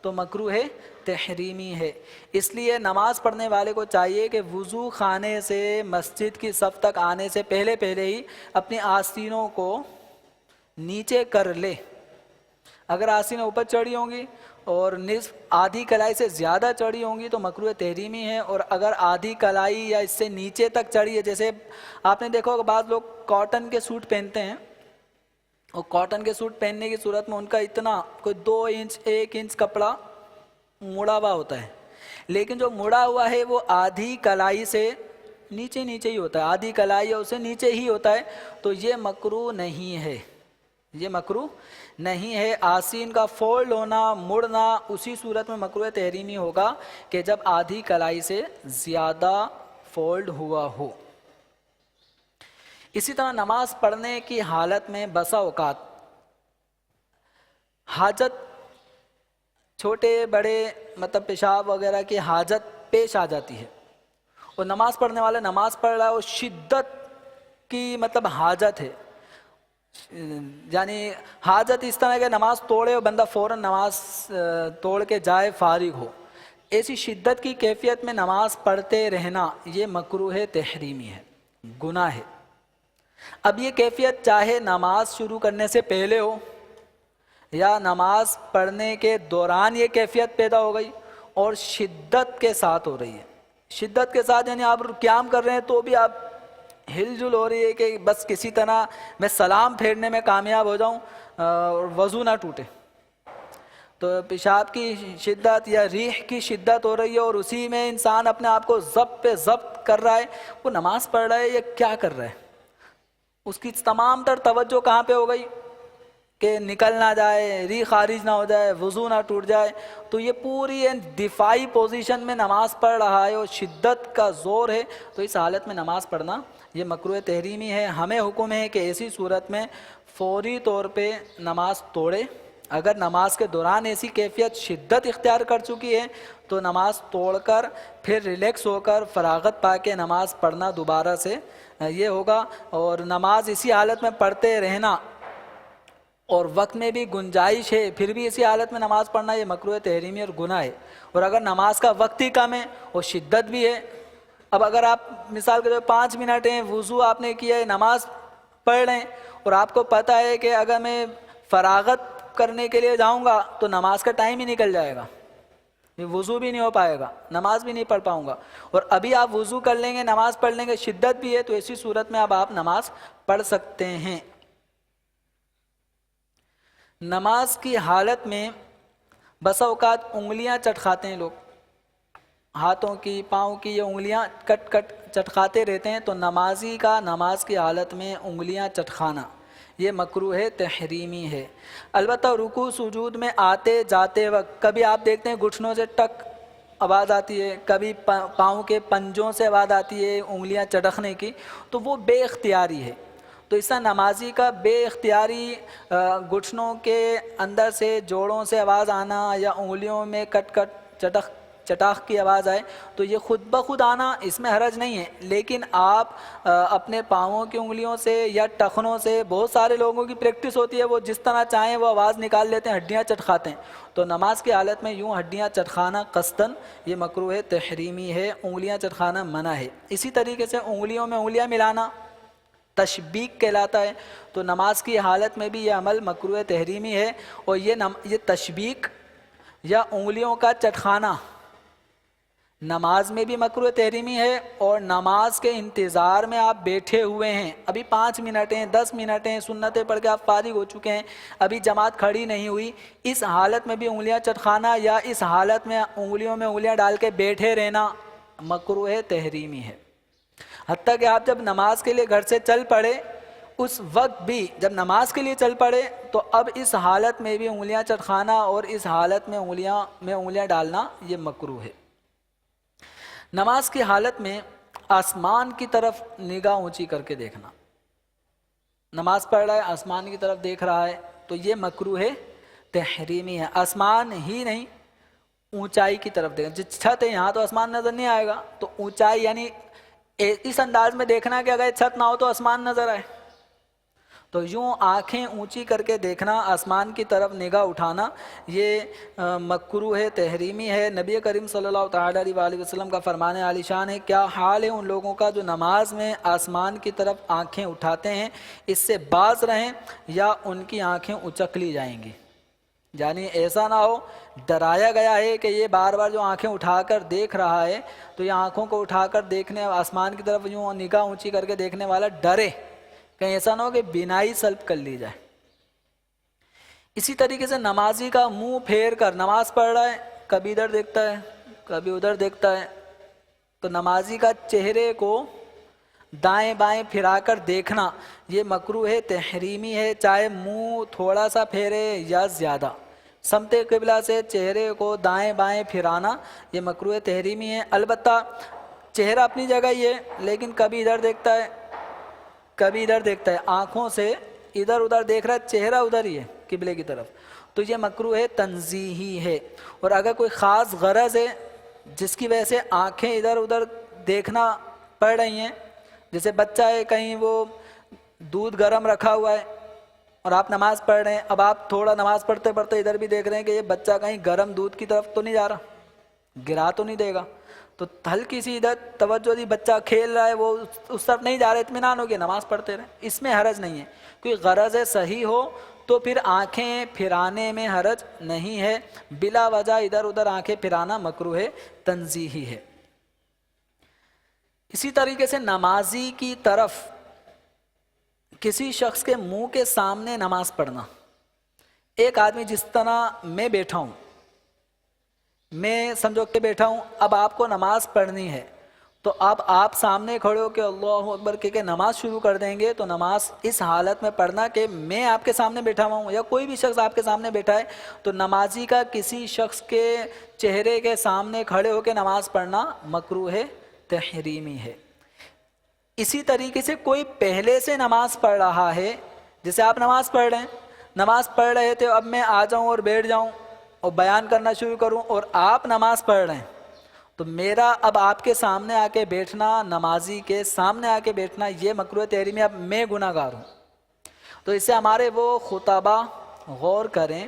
[SPEAKER 2] تو مکروہ تحریمی ہے۔ اس لیے نماز پڑھنے والے کو چاہیے کہ وضو خانے سے مسجد کی صف تک آنے سے پہلے ہی اپنی آستینوں کو نیچے کر لے، اگر آستینیں اوپر چڑھی ہوں گی اور نصف آدھی کلائی سے زیادہ چڑھی ہوں گی تو مکروہ تحریمی ہے، اور اگر آدھی کلائی یا اس سے نیچے تک چڑھی ہے، جیسے آپ نے دیکھا ہوگا بعض لوگ کاٹن کے سوٹ پہنتے ہیں اور کاٹن کے سوٹ پہننے کی صورت میں ان کا اتنا کوئی 2 انچ 1 انچ کپڑا مڑا ہوا ہوتا ہے، لیکن جو مڑا ہوا ہے وہ آدھی کلائی سے نیچے ہی ہوتا ہے، آدھی کلائی یا اس سے نیچے ہی ہوتا ہے، تو یہ مکروہ نہیں ہے، یہ مکروہ نہیں ہے۔ آستین کا فولڈ ہونا مڑنا اسی صورت میں مکروہ تحریمی ہوگا کہ جب آدھی کلائی سے زیادہ فولڈ ہوا ہو۔ اسی طرح نماز پڑھنے کی حالت میں بسا اوقات حاجت، چھوٹے بڑے مطلب پیشاب وغیرہ کی حاجت پیش آ جاتی ہے اور نماز پڑھنے والا نماز پڑھ رہا ہے اور شدت کی مطلب حاجت ہے، یعنی حاجت اس طرح کہ نماز توڑے اور بندہ فوراً نماز توڑ کے جائے فارغ ہو، ایسی شدت کی کیفیت میں نماز پڑھتے رہنا یہ مکروہ تحریمی ہے، گناہ ہے۔ اب یہ کیفیت چاہے نماز شروع کرنے سے پہلے ہو یا نماز پڑھنے کے دوران یہ کیفیت پیدا ہو گئی اور شدت کے ساتھ ہو رہی ہے، شدت کے ساتھ یعنی آپ قیام کر رہے ہیں تو بھی آپ ہل جل ہو رہی ہے کہ بس کسی طرح میں سلام پھیرنے میں کامیاب ہو جاؤں اور وضو نہ ٹوٹے، تو پیشاب کی شدت یا ریح کی شدت ہو رہی ہے اور اسی میں انسان اپنے آپ کو ضبط پہ ضبط کر رہا ہے، وہ نماز پڑھ رہا ہے یا کیا کر رہا ہے، اس کی تمام تر توجہ کہاں پہ ہو گئی کہ نکل نہ جائے، ریح خارج نہ ہو جائے، وضو نہ ٹوٹ جائے، تو یہ پوری دفاعی پوزیشن میں نماز پڑھ رہا ہے اور شدت کا زور ہے، تو اس حالت میں نماز پڑھنا یہ مکروہ تحریمی ہے۔ ہمیں حکم ہے کہ ایسی صورت میں فوری طور پہ نماز توڑے، اگر نماز کے دوران ایسی کیفیت شدت اختیار کر چکی ہے تو نماز توڑ کر پھر ریلیکس ہو کر فراغت پا کے نماز پڑھنا دوبارہ سے یہ ہوگا، اور نماز اسی حالت میں پڑھتے رہنا اور وقت میں بھی گنجائش ہے پھر بھی اسی حالت میں نماز پڑھنا یہ مکروہ تحریمی اور گناہ ہے، اور اگر نماز کا وقت ہی کم ہے اور شدت بھی ہے، اب اگر آپ مثال کے طور 5 منٹ ہیں وضو آپ نے کیا ہے نماز پڑھ رہے ہیں اور آپ کو پتہ ہے کہ اگر میں فراغت کرنے کے لیے جاؤں گا تو نماز کا ٹائم ہی نکل جائے گا، وضو بھی نہیں ہو پائے گا، نماز بھی نہیں پڑھ پاؤں گا، اور ابھی آپ وضو کر لیں گے نماز پڑھ لیں گے شدت بھی ہے تو ایسی صورت میں اب آپ نماز پڑھ سکتے ہیں۔ نماز کی حالت میں بسا اوقات انگلیاں چٹکھاتے ہیں لوگ، ہاتھوں کی پاؤں کی یہ انگلیاں کٹ چٹکھاتے رہتے ہیں، تو نمازی کا نماز کی حالت میں انگلیاں چٹکھانا یہ مکروہ تحریمی ہے۔ البتہ رکوع سجود میں آتے جاتے وقت کبھی آپ دیکھتے ہیں گھٹنوں سے ٹک آواز آتی ہے، کبھی پاؤں کے پنجوں سے آواز آتی ہے انگلیاں چٹکنے کی، تو وہ بے اختیاری ہے، تو اس طرح نمازی کا بے اختیاری گھٹنوں کے اندر سے جوڑوں سے آواز آنا یا انگلیوں میں کٹ چٹک چٹاخ کی آواز آئے تو یہ خود بخود آنا اس میں حرج نہیں ہے، لیکن آپ اپنے پاؤں کی انگلیوں سے یا ٹخنوں سے، بہت سارے لوگوں کی پریکٹس ہوتی ہے، وہ جس طرح چاہیں وہ آواز نکال لیتے ہیں، ہڈیاں چٹکھاتے ہیں، تو نماز کی حالت میں یوں ہڈیاں چٹکھانا قصداً یہ مکروہ تحریمی ہے، انگلیاں چٹکھانا منع ہے۔ اسی طریقے سے انگلیوں میں انگلیاں ملانا تشبیک کہلاتا ہے، تو نماز کی حالت میں بھی یہ عمل مکروہ تحریمی ہے، اور یہ تشبیک یا انگلیوں کا چٹکھانا نماز میں بھی مکروہ تحریمی ہے، اور نماز کے انتظار میں آپ بیٹھے ہوئے ہیں، ابھی 5 منٹ ہیں، 10 منٹ ہیں، سنتیں پڑھ کے آپ فارغ ہو چکے ہیں، ابھی جماعت کھڑی نہیں ہوئی، اس حالت میں بھی انگلیاں چٹکھانا یا اس حالت میں انگلیوں میں انگلیاں ڈال کے بیٹھے رہنا مکروہ تحریمی ہے۔ حتیٰ کہ آپ جب نماز کے لیے گھر سے چل پڑے، اس وقت بھی جب نماز کے لیے چل پڑے تو اب اس حالت میں بھی انگلیاں چٹکھانا اور اس حالت میں انگلیاں ڈالنا یہ مکروہ ہے۔ نماز کی حالت میں آسمان کی طرف نگاہ اونچی کر کے دیکھنا، نماز پڑھ رہا ہے آسمان کی طرف دیکھ رہا ہے تو یہ مکروہ تحریمی ہے۔ آسمان ہی نہیں، اونچائی کی طرف دیکھنا، جس چھت ہے یہاں تو آسمان نظر نہیں آئے گا، تو اونچائی یعنی اس انداز میں دیکھنا کہ اگر چھت نہ ہو تو آسمان نظر آئے، تو یوں آنکھیں اونچی کر کے دیکھنا، آسمان کی طرف نگاہ اٹھانا، یہ مکروہ تحریمی ہے۔ نبی کریم صلی اللہ تعالیٰ علیہ وآلہ وسلم کا فرمان عالی شان ہے، کیا حال ہے ان لوگوں کا جو نماز میں آسمان کی طرف آنکھیں اٹھاتے ہیں، اس سے باز رہیں یا ان کی آنکھیں اچک لی جائیں گی۔ یعنی ایسا نہ ہو، ڈرایا گیا ہے کہ یہ بار بار جو آنکھیں اٹھا کر دیکھ رہا ہے تو یہ آنکھوں کو اٹھا کر دیکھنے، آسمان کی طرف یوں نگاہ اونچی کر کے دیکھنے والا ڈرے، کہیں ایسا نہ ہو کہ بینائی سلب کر لی جائے۔ اسی طریقے سے نمازی کا منہ پھیر کر نماز پڑھ رہا ہے، کبھی ادھر دیکھتا ہے کبھی ادھر دیکھتا ہے، تو نمازی کا چہرے کو دائیں بائیں پھرا کر دیکھنا یہ مکروہ تحریمی ہے، چاہے منہ تھوڑا سا پھیرے یا زیادہ۔ سمت قبلہ سے چہرے کو دائیں بائیں پھرانا یہ مکروہ تحریمی ہے۔ البتہ چہرہ اپنی جگہ ہی ہے، لیکن کبھی ادھر دیکھتا ہے کبھی ادھر دیکھتا ہے، آنکھوں سے ادھر ادھر دیکھ رہا ہے، چہرہ ادھر ہی ہے قبلے کی طرف، تو یہ مکروہ تنزیہی ہے۔ اور اگر کوئی خاص غرض ہے جس کی وجہ سے آنکھیں ادھر ادھر دیکھنا پڑ رہی ہیں، جیسے بچہ ہے، کہیں وہ دودھ گرم رکھا ہوا ہے اور آپ نماز پڑھ رہے ہیں، اب آپ تھوڑا نماز پڑھتے پڑھتے ادھر بھی دیکھ رہے ہیں کہ یہ بچہ کہیں گرم دودھ کی طرف تو نہیں جا رہا، گرا تو نہیں دے گا، تو ہلکی سی ادھر توجہ دی، بچہ کھیل رہا ہے، وہ اس طرف نہیں جا رہا، اطمینان ہو کے نماز پڑھتے رہیں، اس میں حرج نہیں ہے۔ کوئی غرض صحیح ہو تو پھر آنکھیں پھرانے میں حرج نہیں ہے، بلا وجہ ادھر ادھر آنکھیں پھرانا مکروہ تنزیہی ہے۔ اسی طریقے سے نمازی کی طرف کسی شخص کے منہ کے سامنے نماز پڑھنا، ایک آدمی جس طرح میں بیٹھا ہوں، میں سمجھو کہ بیٹھا ہوں، اب آپ کو نماز پڑھنی ہے تو اب آپ سامنے کھڑے ہو کہ اللہ اکبر کہ نماز شروع کر دیں گے، تو نماز اس حالت میں پڑھنا کہ میں آپ کے سامنے بیٹھا ہوا ہوں یا کوئی بھی شخص آپ کے سامنے بیٹھا ہے، تو نمازی کا کسی شخص کے چہرے کے سامنے کھڑے ہو کے نماز پڑھنا مکروہ تحریمی ہے۔ اسی طریقے سے کوئی پہلے سے نماز پڑھ رہا ہے، جیسے آپ نماز پڑھ رہے ہیں، نماز پڑھ رہے تھے، اب میں آ جاؤں اور بیٹھ جاؤں اور بیان کرنا شروع کروں اور آپ نماز پڑھ رہے ہیں، تو میرا اب آپ کے سامنے آ کے بیٹھنا، نمازی کے سامنے آ کے بیٹھنا یہ مکروہ تحریمی، اب میں گناہ گار ہوں۔ تو اس سے ہمارے وہ خطبہ غور کریں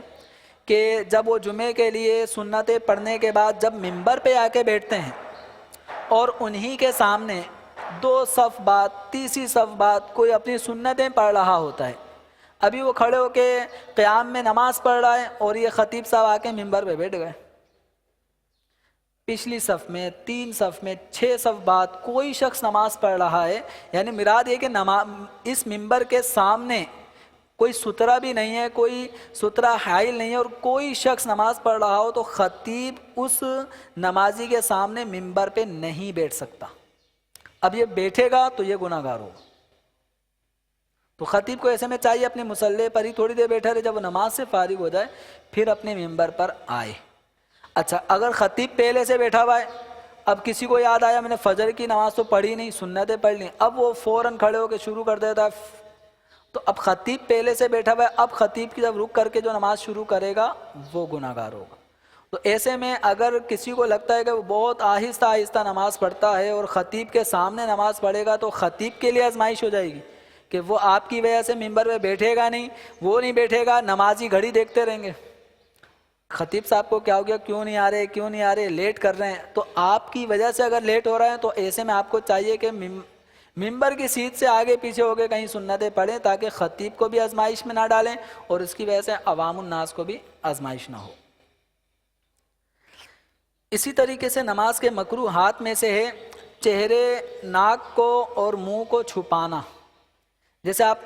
[SPEAKER 2] کہ جب وہ جمعے کے لیے سنتیں پڑھنے کے بعد جب ممبر پہ آ کے بیٹھتے ہیں اور انہی کے سامنے 2 صف بعد، تیسری صف بعد کوئی اپنی سنتیں پڑھ رہا ہوتا ہے، ابھی وہ کھڑے ہو کے قیام میں نماز پڑھ رہا ہے اور یہ خطیب صاحب آ کے ممبر پہ بیٹھ گئے، پچھلی صف میں، 3 صف میں، 6 صف بعد کوئی شخص نماز پڑھ رہا ہے، یعنی مراد یہ کہ اس ممبر کے سامنے کوئی سترہ بھی نہیں ہے، کوئی سترہ حائل نہیں ہے، اور کوئی شخص نماز پڑھ رہا ہو تو خطیب اس نمازی کے سامنے ممبر پہ نہیں بیٹھ سکتا۔ اب یہ بیٹھے گا تو یہ گناہ گار ہوگا، تو خطیب کو ایسے میں چاہیے اپنے مصلی پر ہی تھوڑی دیر بیٹھا رہے، جب وہ نماز سے فارغ ہو جائے پھر اپنے ممبر پر آئے۔ اچھا، اگر خطیب پہلے سے بیٹھا ہوا ہے، اب کسی کو یاد آیا میں نے فجر کی نماز تو پڑھی نہیں، سنتیں پڑھ لی، اب وہ فوراً کھڑے ہو کے شروع کر دیتا ہے، تو اب خطیب پہلے سے بیٹھا ہوا ہے، اب خطیب کی جب رک کر کے جو نماز شروع کرے گا وہ گناہ گار ہوگا۔ تو ایسے میں اگر کسی کو لگتا ہے کہ وہ بہت آہستہ آہستہ نماز پڑھتا ہے اور خطیب کے سامنے نماز پڑھے گا تو خطیب کے لیے آزمائش ہو جائے گی کہ وہ آپ کی وجہ سے ممبر پہ بیٹھے گا نہیں، وہ نہیں بیٹھے گا، نمازی گھڑی دیکھتے رہیں گے خطیب صاحب کو کیا ہو گیا، کیوں نہیں آ رہے، لیٹ کر رہے ہیں. تو آپ کی وجہ سے اگر لیٹ ہو رہے ہیں تو ایسے میں آپ کو چاہیے کہ ممبر کی سیٹ سے آگے پیچھے ہو کے کہیں سنتیں پڑھیں تاکہ خطیب کو بھی آزمائش میں نہ ڈالیں اور اس کی وجہ سے عوام الناس کو بھی آزمائش نہ ہو. اسی طریقے سے نماز کے مکروہات میں سے ہے چہرے، ناک کو اور منہ کو چھپانا. جیسے آپ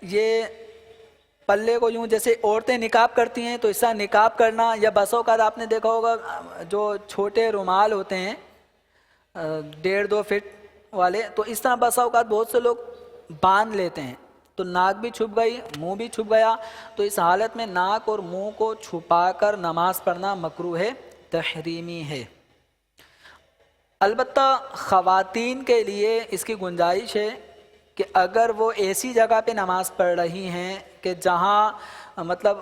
[SPEAKER 2] یہ پلے کو یوں جیسے عورتیں نقاب کرتی ہیں تو اس طرح نقاب کرنا، یا بسوں کا آپ نے دیکھا ہوگا جو چھوٹے رومال ہوتے ہیں 1.5-2 فٹ والے، تو اس طرح بسا اوقات بہت سے لوگ باندھ لیتے ہیں تو ناک بھی چھپ گئی، منہ بھی چھپ گیا. تو اس حالت میں ناک اور منہ کو چھپا کر نماز پڑھنا مکروہ تحریمی ہے. البتہ خواتین کے لیے اس کی گنجائش ہے کہ اگر وہ ایسی جگہ پہ نماز پڑھ رہی ہیں کہ جہاں مطلب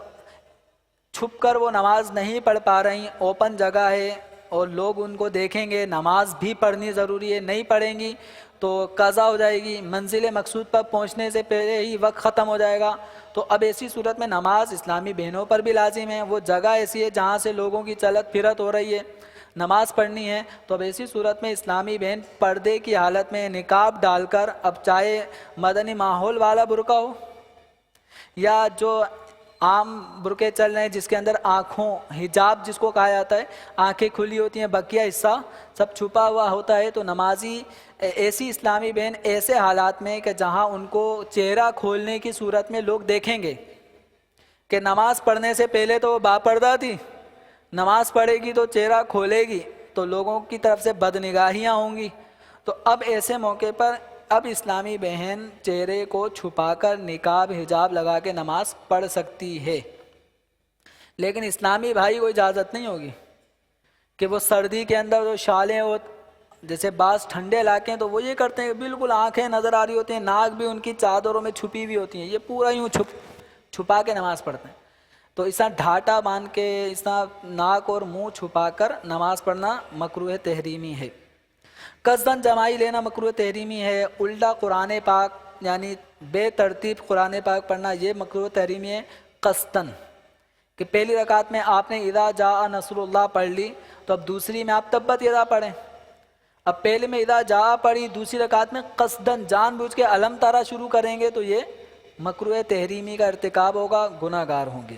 [SPEAKER 2] چھپ کر وہ نماز نہیں پڑھ پا رہی، اوپن جگہ ہے اور لوگ ان کو دیکھیں گے، نماز بھی پڑھنی ضروری ہے، نہیں پڑھیں گی تو قضا ہو جائے گی، منزل مقصود پر پہنچنے سے پہلے ہی وقت ختم ہو جائے گا. تو اب ایسی صورت میں نماز اسلامی بہنوں پر بھی لازم ہے. وہ جگہ ایسی ہے جہاں سے لوگوں کی چلت پھرت ہو رہی ہے، نماز پڑھنی ہے، تو اب ایسی صورت میں اسلامی بہن پردے کی حالت میں نقاب ڈال کر، اب چاہے مدنی ماحول والا برقع ہو یا جو عام برقعے چل رہے ہیں جس کے اندر آنکھوں، حجاب جس کو کہا جاتا ہے، آنکھیں کھلی ہوتی ہیں، بقیہ حصہ سب چھپا ہوا ہوتا ہے، تو نمازی ایسی اسلامی بہن ایسے حالات میں کہ جہاں ان کو چہرہ کھولنے کی صورت میں لوگ دیکھیں گے کہ نماز پڑھنے سے پہلے تو وہ باپردہ تھی، نماز پڑھے گی تو چہرہ کھولے گی تو لوگوں کی طرف سے بدنگاہیاں ہوں گی. تو اب ایسے موقع پر اب اسلامی بہن چہرے کو چھپا کر نقاب حجاب لگا کے نماز پڑھ سکتی ہے. لیکن اسلامی بھائی کو اجازت نہیں ہوگی کہ وہ سردی کے اندر جو شالیں ہو، جیسے بعض ٹھنڈے علاقے ہیں تو وہ یہ کرتے ہیں بالکل آنکھیں نظر آ رہی ہوتی ہیں، ناک بھی ان کی چادروں میں چھپی ہوئی ہوتی ہیں، یہ پورا یوں چھپا کے نماز پڑھتے ہیں. تو اس طرح ڈھاٹا باندھ کے اس طرح ناک اور منہ چھپا کر نماز پڑھنا مکروہ تحریمی ہے. قصداً جمائی لینا مکروہ تحریمی ہے. الٹا قرآن پاک یعنی بے ترتیب قرآن پاک پڑھنا یہ مکروہ تحریمی ہے قصداً، کہ پہلی رکعت میں آپ نے اذا جاء نصر اللہ پڑھ لی تو اب دوسری میں آپ تبت یدا پڑھیں. اب پہلے میں اذا جاء پڑھی، دوسری رکعت میں قصداً جان بوجھ کے الم تارا شروع کریں گے تو یہ مکروہ تحریمی کا ارتکاب ہوگا، گناہ گار ہوں گے.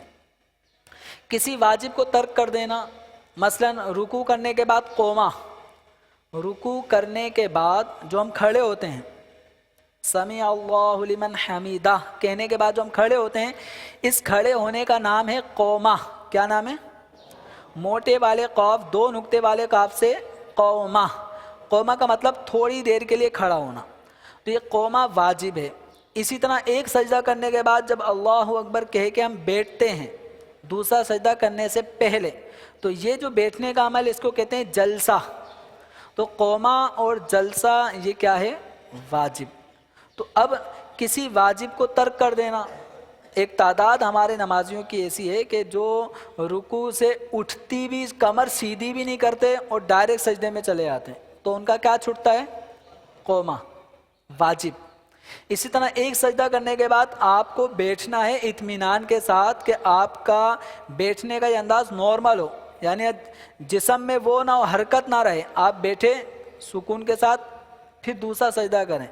[SPEAKER 2] کسی واجب کو ترک کر دینا، مثلا رکوع کرنے کے بعد قوما، رکوع کرنے کے بعد جو ہم کھڑے ہوتے ہیں سمیع اللہ لمن حمیدہ کہنے کے بعد جو ہم کھڑے ہوتے ہیں، اس کھڑے ہونے کا نام ہے قوما. کیا نام ہے؟ موٹے والے قاف 2 نقطے والے قاف سے قوما. قوما کا مطلب تھوڑی دیر کے لیے کھڑا ہونا، تو یہ قوما واجب ہے. اسی طرح ایک سجدہ کرنے کے بعد جب اللہ اکبر کہہ کے ہم بیٹھتے ہیں دوسرا سجدہ کرنے سے پہلے، تو یہ جو بیٹھنے کا عمل اس کو کہتے ہیں جلسہ. تو قوما اور جلسہ یہ کیا ہے؟ واجب. تو اب کسی واجب کو ترک کر دینا، ایک تعداد ہمارے نمازیوں کی ایسی ہے کہ جو رکوع سے اٹھتی بھی، کمر سیدھی بھی نہیں کرتے اور ڈائریکٹ سجدے میں چلے آتے ہیں، تو ان کا کیا چھٹتا ہے؟ قوما واجب. اسی طرح ایک سجدہ کرنے کے بعد آپ کو بیٹھنا ہے اطمینان کے ساتھ کہ آپ کا بیٹھنے کا یہ انداز نارمل ہو، یعنی جسم میں وہ نہ ہو، حرکت نہ رہے، آپ بیٹھے سکون کے ساتھ پھر دوسرا سجدہ کریں.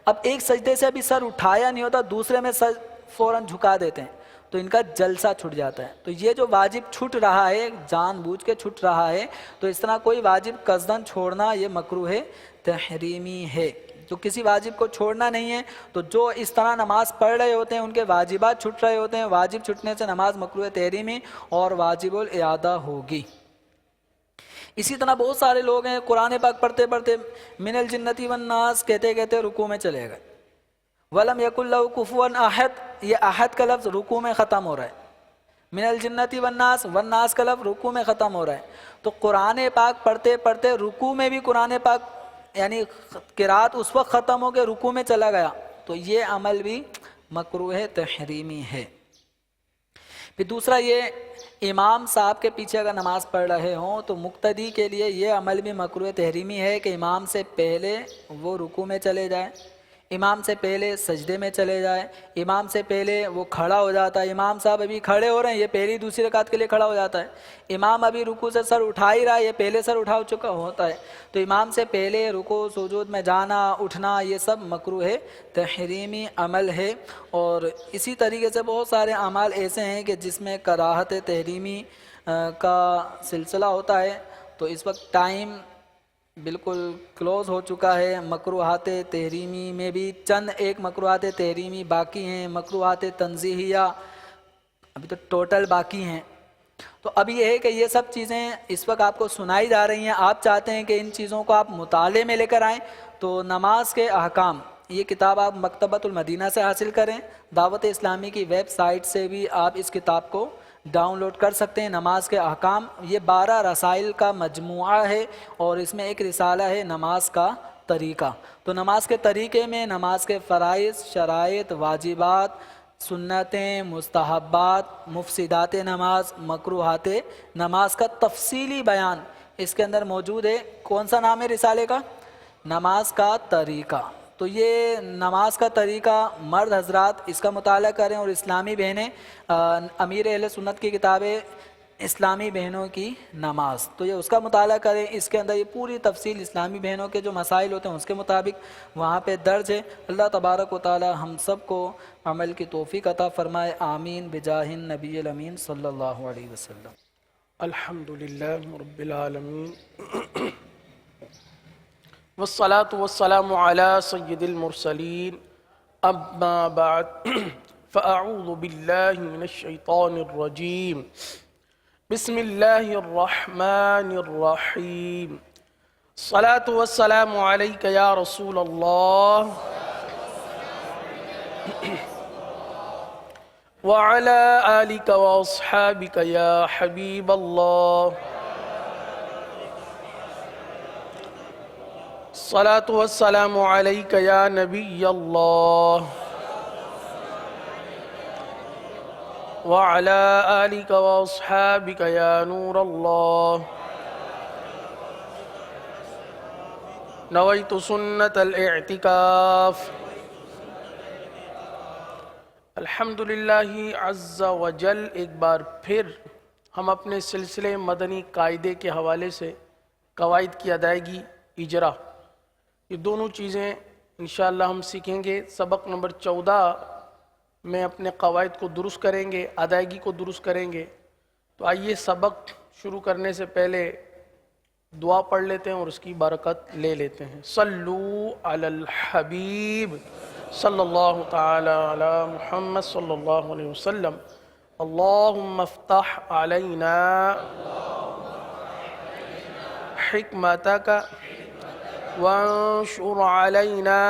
[SPEAKER 2] اب ایک سجدے سے ابھی سر اٹھایا نہیں ہوتا، دوسرے میں سر فوراً جھکا دیتے ہیں تو ان کا جلسہ چھٹ جاتا ہے. تو یہ جو واجب چھٹ رہا ہے جان بوجھ کے چھٹ رہا ہے، تو اس طرح کوئی واجب قصداً چھوڑنا یہ مکروہ تحریمی ہے. تو کسی واجب کو چھوڑنا نہیں ہے. تو جو اس طرح نماز پڑھ رہے ہوتے ہیں ان کے واجبات چھٹ رہے ہوتے ہیں، واجب چھٹنے سے نماز مکروہ تحریمی اور واجب الاعادہ ہوگی. اسی طرح بہت سارے لوگ ہیں قرآن پاک پڑھتے پڑھتے من الجنتی والناس کہتے کہتے رکوع میں چلے گئے. ولم یکن لہ کفوا احد، یہ احد کا لفظ رکوع میں ختم ہو رہا ہے. من الجنتی والناس، والناس کا لفظ رکوع میں ختم ہو رہا ہے. تو قرآن پاک پڑھتے پڑھتے رکوع میں بھی قرآن پاک یعنی قرات اس وقت ختم ہو کے رکوع میں چلا گیا، تو یہ عمل بھی مکروہ تحریمی ہے. پھر دوسرا یہ امام صاحب کے پیچھے اگر نماز پڑھ رہے ہوں تو مقتدی کے لیے یہ عمل بھی مکروہ تحریمی ہے کہ امام سے پہلے وہ رکوع میں چلے جائیں، امام سے پہلے سجدے میں چلے جائیں، امام سے پہلے وہ کھڑا ہو جاتا ہے، امام صاحب ابھی کھڑے ہو رہے ہیں، یہ پہلی دوسری رکعت کے لیے کھڑا ہو جاتا ہے، امام ابھی رکوع سے سر اٹھا ہی رہا ہے، یہ پہلے سر اٹھا چکا ہوتا ہے، تو امام سے پہلے رکوع سجود میں جانا اٹھنا یہ سب مکروہ تحریمی عمل ہے۔ اور اسی طریقے سے بہت سارے اعمال ایسے ہیں کہ جس میں کراہت تحریمی کا سلسلہ ہوتا ہے۔ تو اس وقت ٹائم بالکل کلوز ہو چکا ہے، مکروہات تحریمی میں بھی چند ایک مکروہات تحریمی باقی ہیں، مکروہات تنزیہیہ ابھی تو ٹوٹل باقی ہیں۔ تو اب یہ ہے کہ یہ سب چیزیں اس وقت آپ کو سنائی جا رہی ہیں، آپ چاہتے ہیں کہ ان چیزوں کو آپ مطالعے میں لے کر آئیں، تو نماز کے احکام یہ کتاب آپ مکتبۃ المدینہ سے حاصل کریں، دعوت اسلامی کی ویب سائٹ سے بھی آپ اس کتاب کو ڈاؤن لوڈ کر سکتے ہیں۔ نماز کے احکام یہ 12 رسائل کا مجموعہ ہے، اور اس میں ایک رسالہ ہے نماز کا طریقہ۔ تو نماز کے طریقے میں نماز کے فرائض، شرائط، واجبات، سنتیں، مستحبات، مفسدات نماز، مکروہات نماز کا تفصیلی بیان اس کے اندر موجود ہے۔ کون سا نام ہے رسالے کا؟ نماز کا طریقہ۔ تو یہ نماز کا طریقہ مرد حضرات اس کا مطالعہ کریں، اور اسلامی بہنیں امیر اہل سنت کی کتابیں اسلامی بہنوں کی نماز، تو یہ اس کا مطالعہ کریں، اس کے اندر یہ پوری تفصیل اسلامی بہنوں کے جو مسائل ہوتے ہیں اس کے مطابق وہاں پہ درج ہے۔ اللہ تبارک و تعالی ہم سب کو عمل کی توفیق عطا فرمائے، آمین بجاہ النبی الامین صلی اللہ علیہ وسلم۔
[SPEAKER 3] الحمدللہ رب العالمین والصلاة والسلام علی سید المرسلین، اما بعد فاعوذ باللہ من الشیطان الرجیم، بسم اللہ الرحمن الرحیم، الصلاة والسلام علیک یا رسول اللہ وعلى آلك وأصحابك يا حبيب الله، الصلاة والسلام عليك يا نبي الله وعلى آلك وأصحابك يا نور الله، نويت سنة الاعتكاف۔ الحمدللہ عز وجل ایک بار پھر ہم اپنے سلسلے مدنی قاعدے کے حوالے سے قواعد کی ادائیگی، اجرا، یہ دونوں چیزیں انشاءاللہ ہم سیکھیں گے۔ سبق نمبر 14 میں اپنے قواعد کو درست کریں گے، ادائیگی کو درست کریں گے۔ تو آئیے سبق شروع کرنے سے پہلے دعا پڑھ لیتے ہیں اور اس کی برکت لے لیتے ہیں۔ صلو علی الحبیب صلی اللہ تعالی علی محمد صلی اللہ علیہ وسلم، اللہم افتح علینا حکمتک وانشر علینا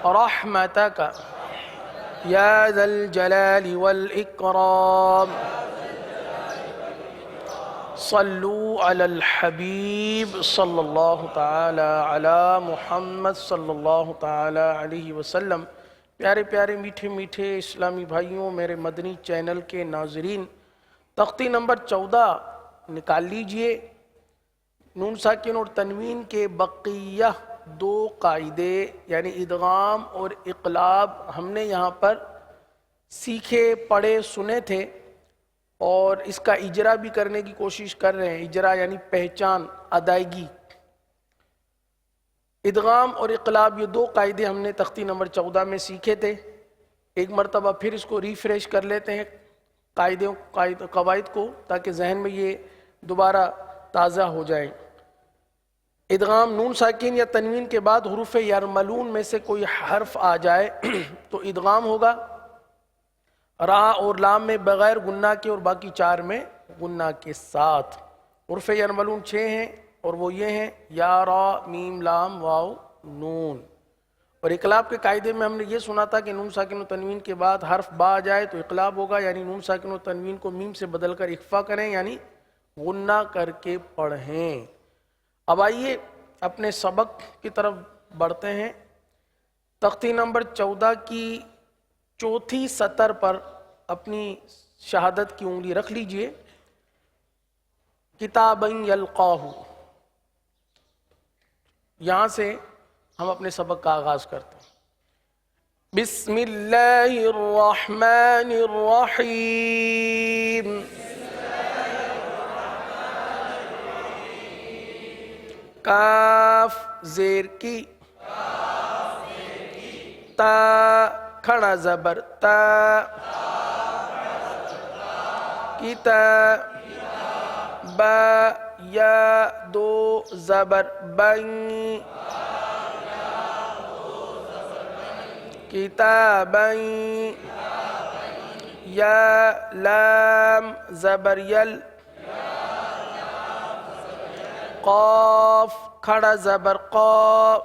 [SPEAKER 3] رحمتک یا ذا الجلال والاکرام، صلو علی الحبیب صلی اللہ تعالی علی محمد صلی اللہ تعالی علیہ وسلم۔ پیارے پیارے میٹھے میٹھے اسلامی بھائیوں، میرے مدنی چینل کے ناظرین، تختی نمبر 14 نکال لیجئے۔ نون ساکن اور تنوین کے بقیہ 2 قاعدے یعنی ادغام اور اقلاب ہم نے یہاں پر سیکھے، پڑھے، سنے تھے، اور اس کا اجرا بھی کرنے کی کوشش کر رہے ہیں۔ اجرا یعنی پہچان، ادائیگی۔ ادغام اور اقلاب یہ 2 قاعدے ہم نے تختی نمبر 14 میں سیکھے تھے۔ ایک مرتبہ پھر اس کو ریفریش کر لیتے ہیں قواعد کو، تاکہ ذہن میں یہ دوبارہ تازہ ہو جائے۔ ادغام نون ساکن یا تنوین کے بعد حروف یرملون میں سے کوئی حرف آ جائے تو ادغام ہوگا، را اور لام میں بغیر غنہ کے اور باقی 4 میں غنہ کے ساتھ۔ حروف یرملون 6 ہیں، اور وہ یہ ہیں یا، را، میم، لام، واو، نون۔ اور اقلاب کے قاعدے میں ہم نے یہ سنا تھا کہ نون ساکن و تنوین کے بعد حرف با آ جائے تو اقلاب ہوگا، یعنی نون ساکن و تنوین کو میم سے بدل کر اخفا کریں، یعنی غنہ کر کے پڑھیں۔ اب آئیے اپنے سبق کی طرف بڑھتے ہیں۔ تختی نمبر 14 کی 4تھی سطر پر اپنی شہادت کی انگلی رکھ لیجئے. کتابن یلقاہ، یہاں سے ہم اپنے سبق کا آغاز کرتے ہیں. بسم اللہ الرحمن الرحیم. کاف زیر کی، تا کھڑا زبر تا، کتاب، با یا دو زبر بن، کتابن، یا لام زبر یل، قاف کھڑا زبر قا،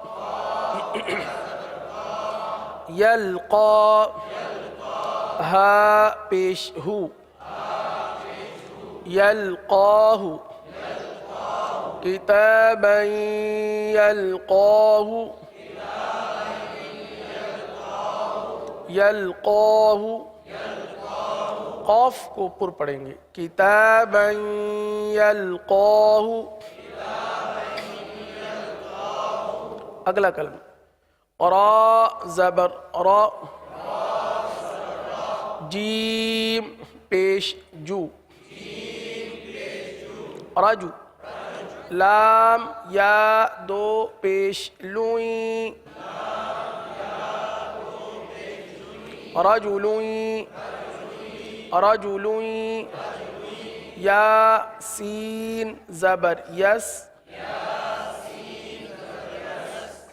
[SPEAKER 3] یلقا، ہا پیش ہو، یلقاہ، کتابا یلقاہ، یلقاہ، قاف کو پر پڑھیں گے. کتابا یلقاہ. اگلا کلمہ را زبر را، جیم پیش جو، رجو، لام یا دو پیش لوئیں، رجلوئیں، رجلوئیں، یا سین زبر یس،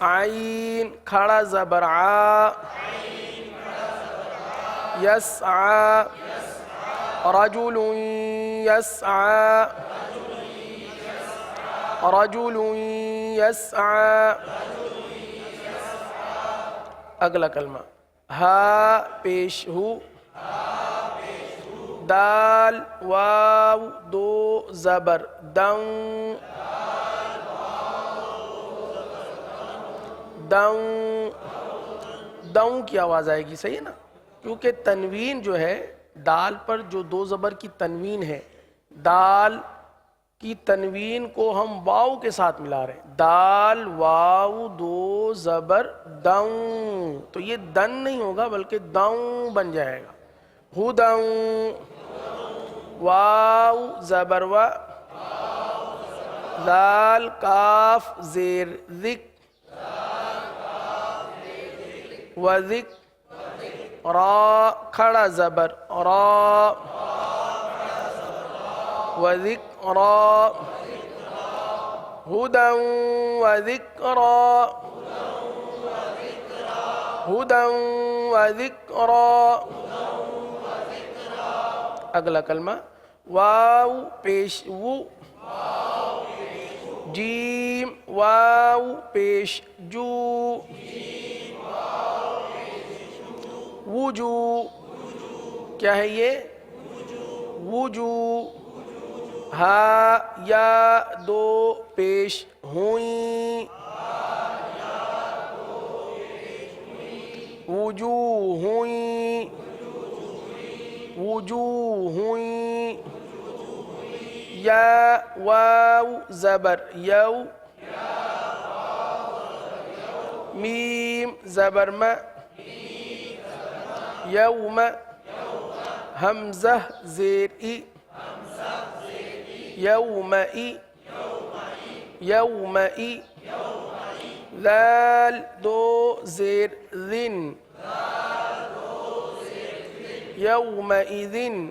[SPEAKER 3] عین کھڑا زبر عا، یسعا، رجل یسعا، رجل یسعا. اگلا کلمہ ہا پیش ہو، دال واو دو زبر دن، دن، دن کی آواز آئے گی، صحیح ہے نا؟ کیونکہ تنوین جو ہے دال پر، جو دو زبر کی تنوین ہے، دال کی تنوین کو ہم واو کے ساتھ ملا رہے ہیں. دال واو دو زبر دن، تو یہ دن نہیں ہوگا بلکہ دن بن جائے گا. ہدن، واو زبر و، دال کاف زیر ذک، وذک، را کھڑا زبر را، وذکرا، ہدى وذکرا، ہدى وذکرا. اگلا کلمہ واو پیش وو، جیم واو پیش جو، وجو، کیا ہے یہ؟ وجو. ہا یا دو پیش ہوئیں، وجوہوئیں، وجوہوئیں. یا واو زبر یو، میم زبر ما، یوم، حمزہ زیر ای، یومئی، یومئی. ذال دو زیر ذن، یومئذن،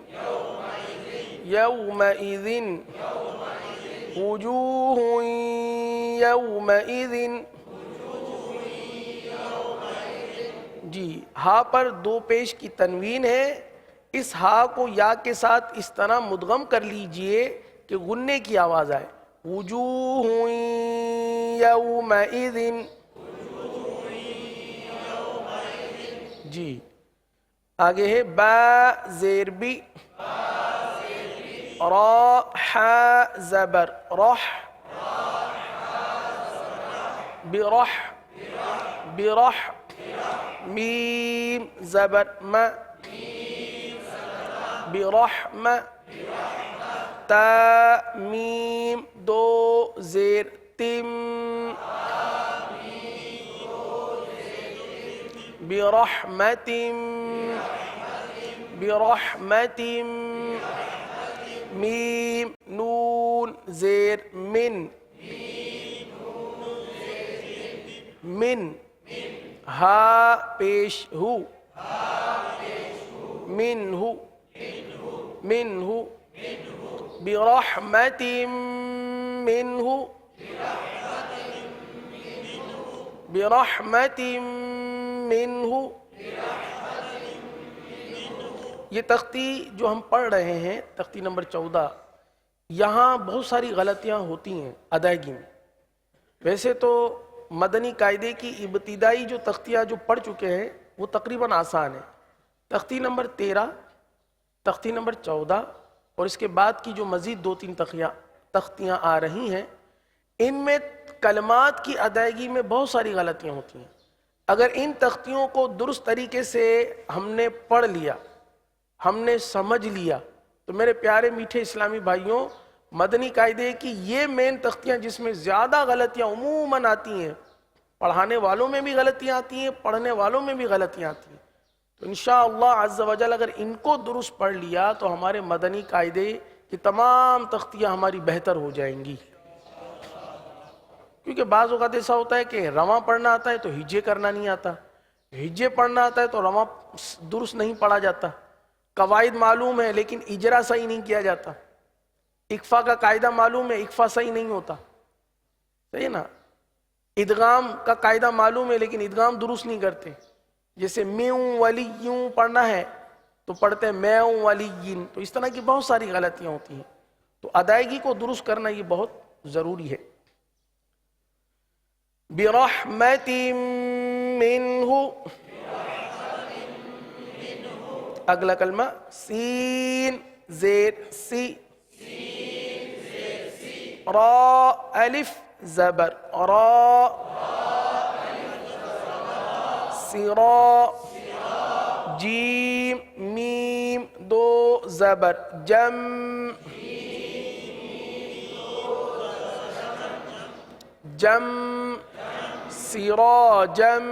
[SPEAKER 3] یومئذن. وجوہ یومئذن. جی ہا پر دو پیش کی تنوین ہے، اس ہا کو یا کے ساتھ اس طرح مدغم کر لیجئے کہ غنّے کی آواز آئے. وجوہ یومئذ. جی آگے ہے با زیر بی، را حا زبر رح، برح، برح. میم زبر ما، برحمہ تا میم دو زیر تم برحمت برحمت میم نون زیر من من ہا پیش ہو من ہو من ہو برحمت منہ برحمت منہ. یہ تختی جو ہم پڑھ رہے ہیں تختی نمبر 14، یہاں بہت ساری غلطیاں ہوتی ہیں ادائیگی میں. ویسے تو مدنی قاعدے کی ابتدائی جو تختیاں جو پڑھ چکے ہیں وہ تقریباً آسان ہے. تختی نمبر 13، تختی نمبر 14 اور اس کے بعد کی جو مزید 2-3 تختیاں آ رہی ہیں، ان میں کلمات کی ادائیگی میں بہت ساری غلطیاں ہوتی ہیں. اگر ان تختیوں کو درست طریقے سے ہم نے پڑھ لیا، ہم نے سمجھ لیا، تو میرے پیارے میٹھے اسلامی بھائیوں، مدنی قاعدے کی یہ مین تختیاں جس میں زیادہ غلطیاں عموماً آتی ہیں، پڑھانے والوں میں بھی غلطیاں آتی ہیں، پڑھنے والوں میں بھی غلطیاں آتی ہیں، تو انشاءاللہ عز و جل اگر ان کو درست پڑھ لیا تو ہمارے مدنی قاعدے کی تمام تختیاں ہماری بہتر ہو جائیں گی. کیونکہ بعض اوقات ایسا ہوتا ہے کہ رواں پڑھنا آتا ہے تو ہجے کرنا نہیں آتا، ہجے پڑھنا آتا ہے تو رواں درست نہیں پڑھا جاتا، قواعد معلوم ہے لیکن اجرا صحیح نہیں کیا جاتا، اکفا کا قاعدہ معلوم ہے، اکفا صحیح نہیں ہوتا، صحیح ہے نا. ادغام کا قاعدہ معلوم ہے لیکن ادغام درست نہیں کرتے. جیسے میوں ولیوں پڑھنا ہے تو پڑھتے ہیں میوں ولیین، تو اس طرح کی بہت ساری غلطیاں ہوتی ہیں. تو ادائیگی کو درست کرنا یہ بہت ضروری ہے. برحمت منہ، اگلا کلمہ سین زیر سی، را الف زبر را، سرا، جیم میم دو زبر جم، جم سراجم،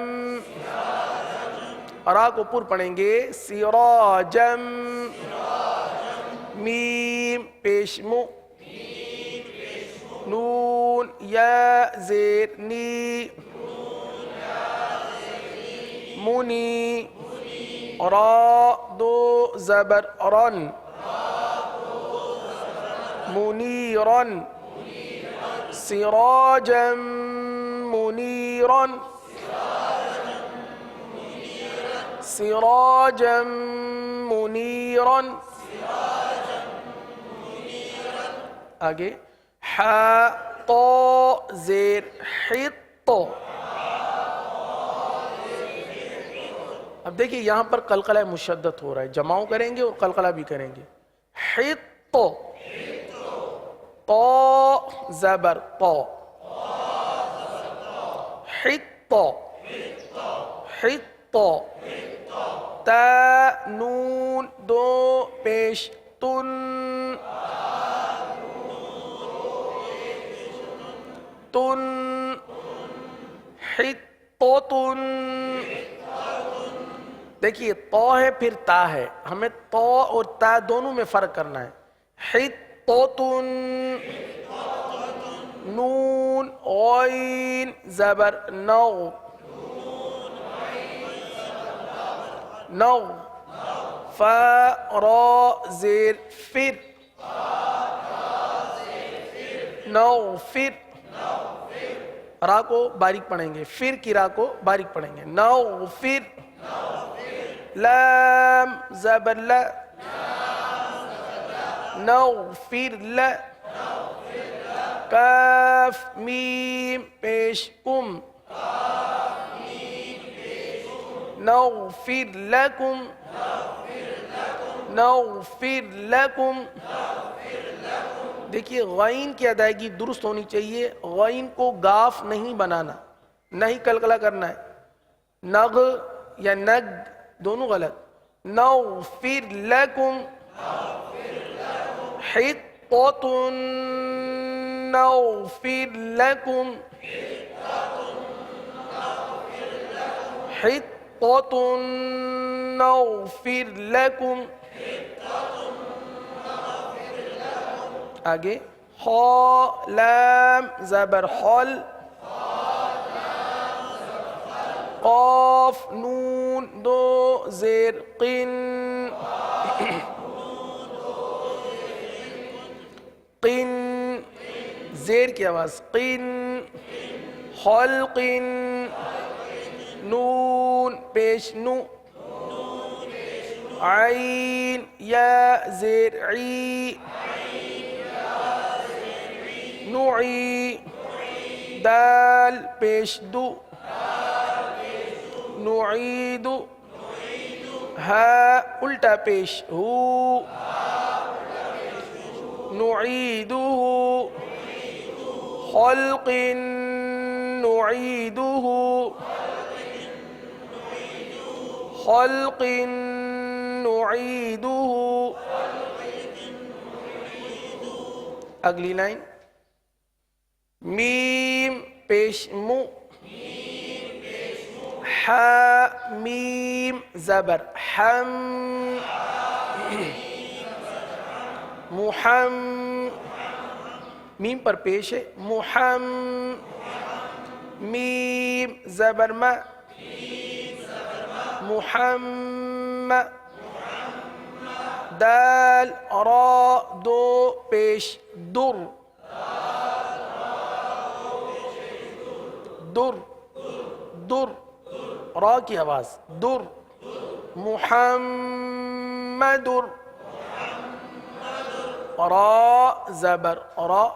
[SPEAKER 3] را کو پر پڑھیں گے سراجم، میم پیشمو، نون یا زیر نی، منی، را دو زبر رن، منیرن، سراجا منیرا، سراجا منیرا. آگے حا طا زیر حط. اب دیکھیں یہاں پر قلقلہ مشدد ہو رہا ہے، جماؤں کریں گے اور قلقلہ بھی کریں گے. حط، طا زبر طا، حط، حط، تا نون دو پیش تن، تن، حطتن. دیکھیے طا ہے پھر تا ہے، ہمیں طا اور تا دونوں میں فرق کرنا ہے. حطتن، نون غین زبر نو، نو، فا را زیر فر، نو فر. را کو باریک پڑھیں گے، فر کی را کو باریک پڑھیں گے. نو فر، لام زبر لا، نو فر لا، کاف میم پیش کم، نغفر لکم، نغفر لکم. دیکھیے غین کی ادائیگی درست ہونی چاہیے، غین کو گاف نہیں بنانا، نہیں قلقلہ کرنا ہے. نغ یا نگ دونوں غلط. نغفر لکم، حطة نغفر لكم حطة نغفر لكم آگے خا لام زبر خل قاف نون دو زیر قن قن زیر کی آواز قن خلق نون پیش نو عین یا زیر عی نعی دال پیش دو نعید ہا الٹا پیش ہو نعیدہ خلق نعیدہ خلق نعیدہ اگلی لائن میم پیش مو حا میم زبر حم محم میم پر پیش ہے محم میم زبر ما محم دال را دو پیش در در در را کی آواز در محمد را زبر را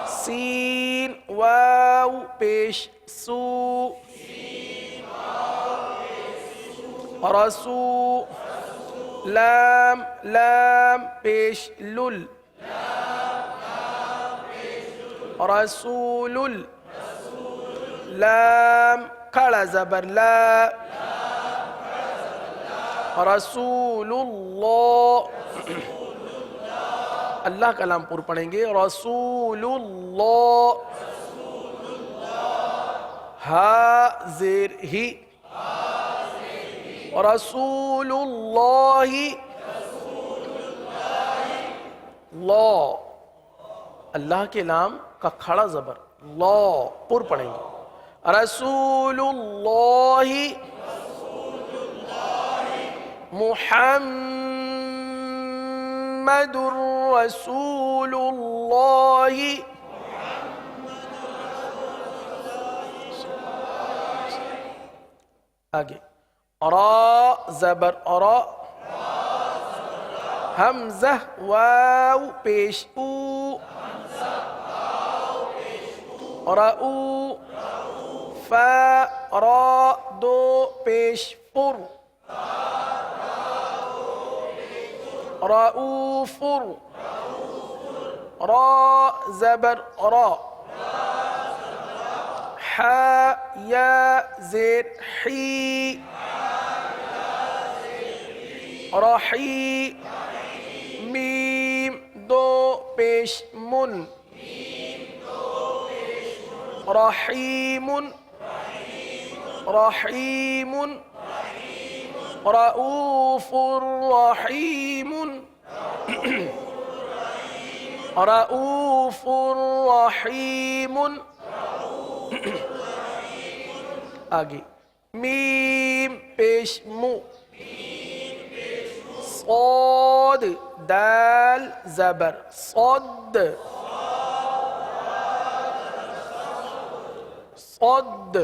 [SPEAKER 3] سین واو پیش سو رسو لام لام پیش لل رسول لام کھڑا زبر لا رسول اللہ اللہ کا لام پر پڑھیں گے رسول اللہ ہا زیر ہی رسول اللہ لا اللہ کے لام کا کھڑا زبر لا پر پڑھیں گے رسول اللہ محمد رسول اللہ آگے را زبر را حمزہ واو پیش او رأو فا را دو پیش پر رؤوف را زبر را حا یا زیر حی رحی میم دو پیش من رحیم رحیم رؤوف رحیم رؤوف رحیم آگے میم پیش مو صاد دال زبر صد صد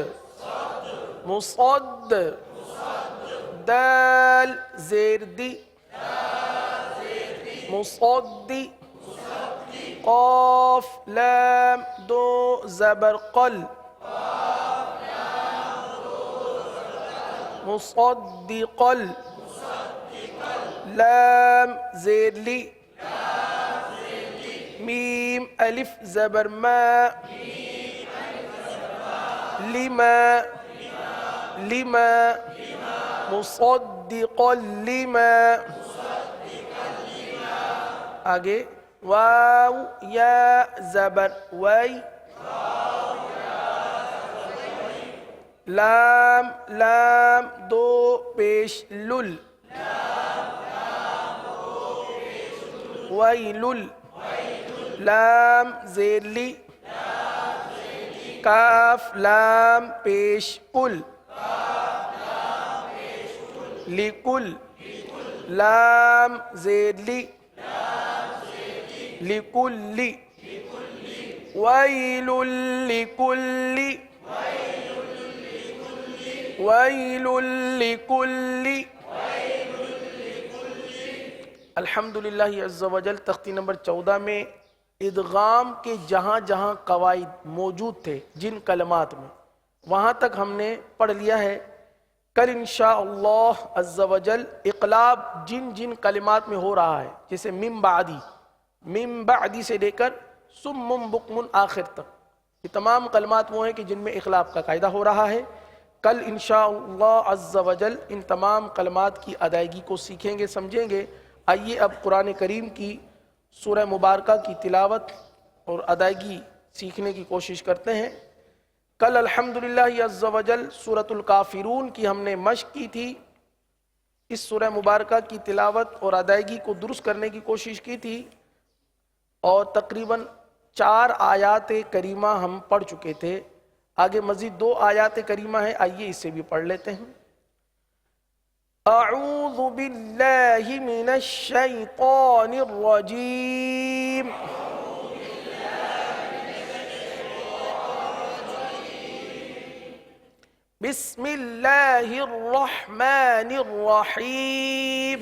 [SPEAKER 3] مصد دال زیر دی مصدی قاف لام دو زبر قل مصدقل لام زیر لی میم الف زبر ما لما لما مصدقا لما آگے واو یا زبر وی، لام لام دو پیش لل، ویلل، لام زیر لی، کاف لام پیش کل، لکل، لام زیر لی، لکل، ویل لکل، ویل لکل۔ الحمدللہ عز و جل تختی نمبر 14 میں ادغام کے جہاں جہاں قواعد موجود تھے جن کلمات میں، وہاں تک ہم نے پڑھ لیا ہے۔ کل انشاءاللہ عز و جل اقلاب جن جن کلمات میں ہو رہا ہے، جیسے من بعدی سے لے کر سم بکم آخر تک، یہ تمام کلمات وہ ہیں کہ جن میں اقلاب کا قاعدہ ہو رہا ہے۔ کل انشاءاللہ عز و جل ان تمام کلمات کی ادائیگی کو سیکھیں گے، سمجھیں گے۔ آئیے اب قرآن کریم کی سورہ مبارکہ کی تلاوت اور ادائیگی سیکھنے کی کوشش کرتے ہیں۔ کل الحمدللہ عز و جل سورۃ الکافرون کی ہم نے مشق کی تھی، اس سورہ مبارکہ کی تلاوت اور ادائیگی کو درست کرنے کی کوشش کی تھی، اور تقریباً 4 آیات کریمہ ہم پڑھ چکے تھے۔ آگے مزید 2 آیات کریمہ ہیں، آئیے اسے بھی پڑھ لیتے ہیں۔ اعوذ باللہ من الشیطان الرجیم، بسم اللہ الرحمن الرحیم۔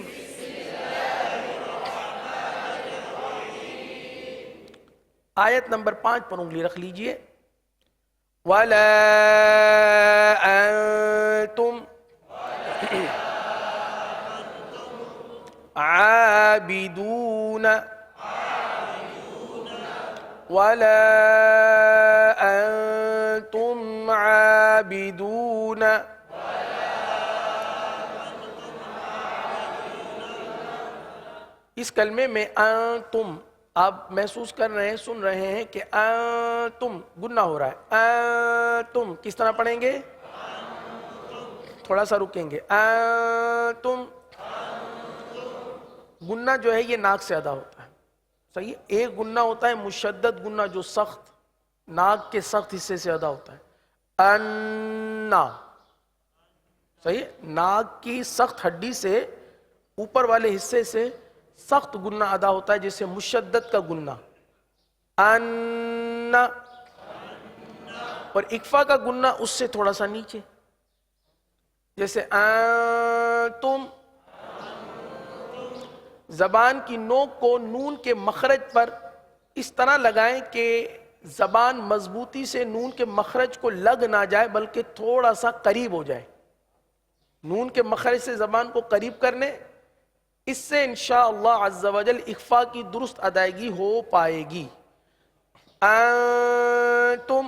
[SPEAKER 3] آیت نمبر 5 پر انگلی رکھ لیجئے۔ وَلَا أَنْتُمْ عَابِدُونَ، وَلَا أَنْتُمْ عَابِدُونَ۔ اس کلمے میں انتم آپ محسوس کر رہے ہیں، سن رہے ہیں کہ انتم گنہ ہو رہا ہے۔ انتم کس طرح پڑھیں گے؟ تھوڑا سا رکیں گے۔ انتم گنہ جو ہے یہ ناک سے ادا ہوتا ہے، صحیح ہے؟ ایک گنہ ہوتا ہے مشدد گنہ جو سخت ناک کے سخت حصے سے ادا ہوتا ہے، انا، صحیح ہے؟ ناک کی سخت ہڈی سے اوپر والے حصے سے سخت گنہ ادا ہوتا ہے، جیسے مشدد کا گنہ انا، اور اکفا کا گنہ اس سے تھوڑا سا نیچے، جیسے انتم۔ زبان کی نوک کو نون کے مخرج پر اس طرح لگائیں کہ زبان مضبوطی سے نون کے مخرج کو لگ نہ جائے بلکہ تھوڑا سا قریب ہو جائے۔ نون کے مخرج سے زبان کو قریب کرنے، اس سے انشاءاللہ عز و جل اخفاء کی درست ادائیگی ہو پائے گی۔ انتم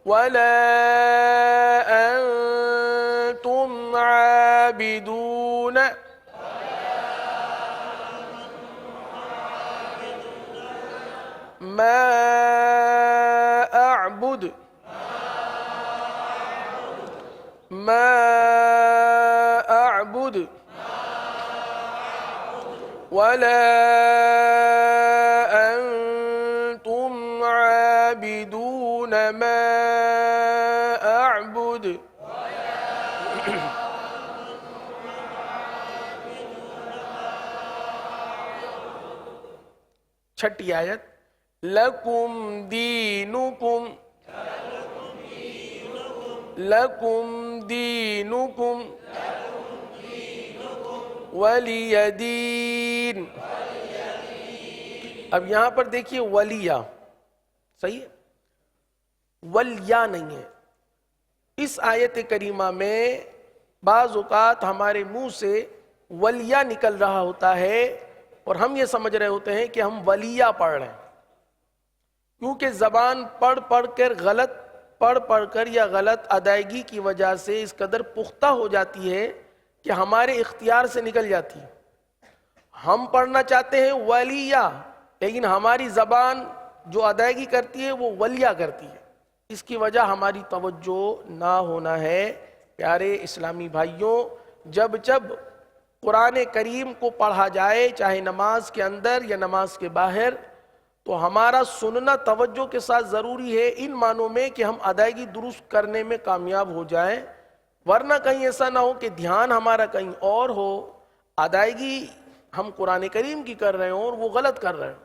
[SPEAKER 3] ولا انتم عابدون، ما اعبد، ما اعبد، ولا انتم عابدون ما اعبد۔ چھٹی آیت، لکم دینکم، لکم دینکم ولی دین۔ اب یہاں پر دیکھیے ولیہ، صحیح ہے؟ ولیہ نہیں ہے۔ اس آیت کریمہ میں بعض اوقات ہمارے منہ سے ولیہ نکل رہا ہوتا ہے اور ہم یہ سمجھ رہے ہوتے ہیں کہ ہم ولیہ پڑھ رہے ہیں، کیونکہ زبان پڑھ پڑھ کر یا غلط ادائیگی کی وجہ سے اس قدر پختہ ہو جاتی ہے کہ ہمارے اختیار سے نکل جاتی ہے۔ ہم پڑھنا چاہتے ہیں ولیہ، لیکن ہماری زبان جو ادائیگی کرتی ہے وہ ولیہ کرتی ہے، اس کی وجہ ہماری توجہ نہ ہونا ہے۔ پیارے اسلامی بھائیوں، جب قرآن کریم کو پڑھا جائے، چاہے نماز کے اندر یا نماز کے باہر، تو ہمارا سننا توجہ کے ساتھ ضروری ہے، ان معنوں میں کہ ہم ادائیگی درست کرنے میں کامیاب ہو جائیں، ورنہ کہیں ایسا نہ ہو کہ دھیان ہمارا کہیں اور ہو، ادائیگی ہم قرآن کریم کی کر رہے ہوں اور وہ غلط کر رہے ہوں،